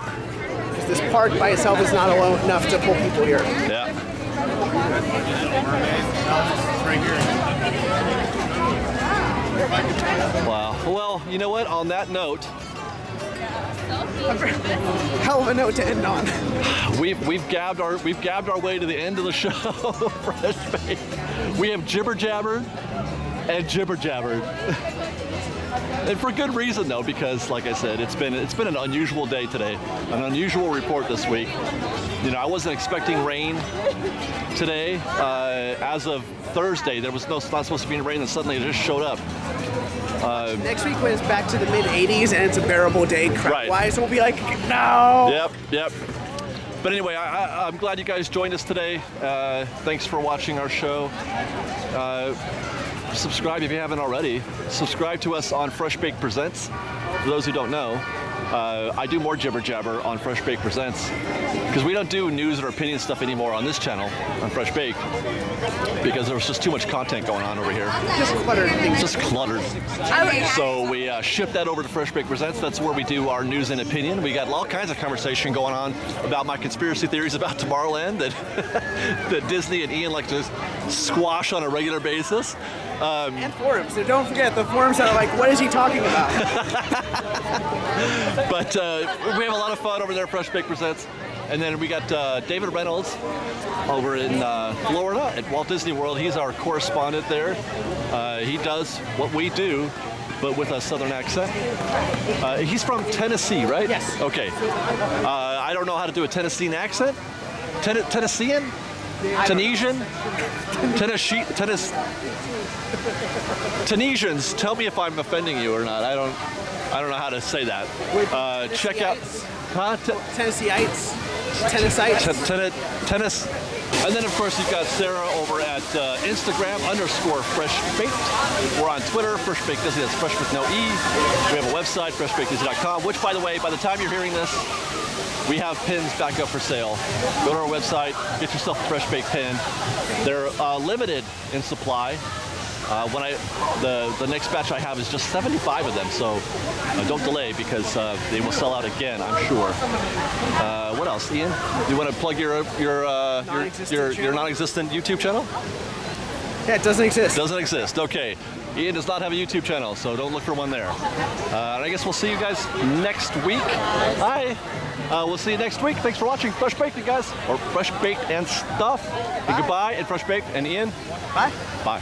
Because this park by itself is not alone enough to pull people here. Yeah. Wow. Well, you know what? On that note, hell of a note to end on. We've gabbed our way to the end of the show. Fresh Bake. We have jibber jabbered and jibber jabbered. And for good reason though, because like I said, it's been an unusual day today, an unusual report this week. You know, I wasn't expecting rain today. As of Thursday, there was not supposed to be any rain, and suddenly it just showed up. Next week when it's back to the mid-80s and it's a bearable day crowd-wise, we'll be like, no. Yep. But anyway, I'm glad you guys joined us today. Thanks for watching our show. Subscribe if you haven't already. Subscribe to us on Fresh Bake Presents. For those who don't know, I do more jibber jabber on Fresh Bake Presents because we don't do news or opinion stuff anymore on this channel on Fresh Bake because there's just too much content going on over here. Just cluttered things. Just cluttered. So we shift that over to Fresh Bake Presents. That's where we do our news and opinion. We got all kinds of conversation going on about my conspiracy theories about Tomorrowland that Disney and Ian like to squash on a regular basis. And forums. So don't forget, the forums are like, what is he talking about? But we have a lot of fun over there at Fresh Bake Presents. And then we got David Reynolds over in Florida at Walt Disney World. He's our correspondent there. He does what we do but with a southern accent. He's from Tennessee, right? Yes. Okay. I don't know how to do a Tennessean accent. Tennessean? Tunisian? Tunisians, tell me if I'm offending you or not. I don't know how to say that. Check out Tennesseeites. Tennis. And then of course you've got Sarah over at Instagram _FreshBaked. We're on Twitter, FreshBaked Disney, that's Fresh with no E. We have a website, freshbakedisney.com, which by the way, by the time you're hearing this, we have pins back up for sale. Go to our website, get yourself a Fresh Baked pin. They're limited in supply. The next batch I have is just 75 of them, so don't delay because they will sell out again, I'm sure. What else, Ian? You want to plug your non-existent YouTube channel? Yeah, it doesn't exist. Doesn't exist. Okay. Ian does not have a YouTube channel, so don't look for one there. And I guess we'll see you guys next week. Hi. We'll see you next week. Thanks for watching Fresh Baked, you guys, or Fresh Baked and Stuff. And goodbye, and Fresh Baked, and Ian. Bye. Bye.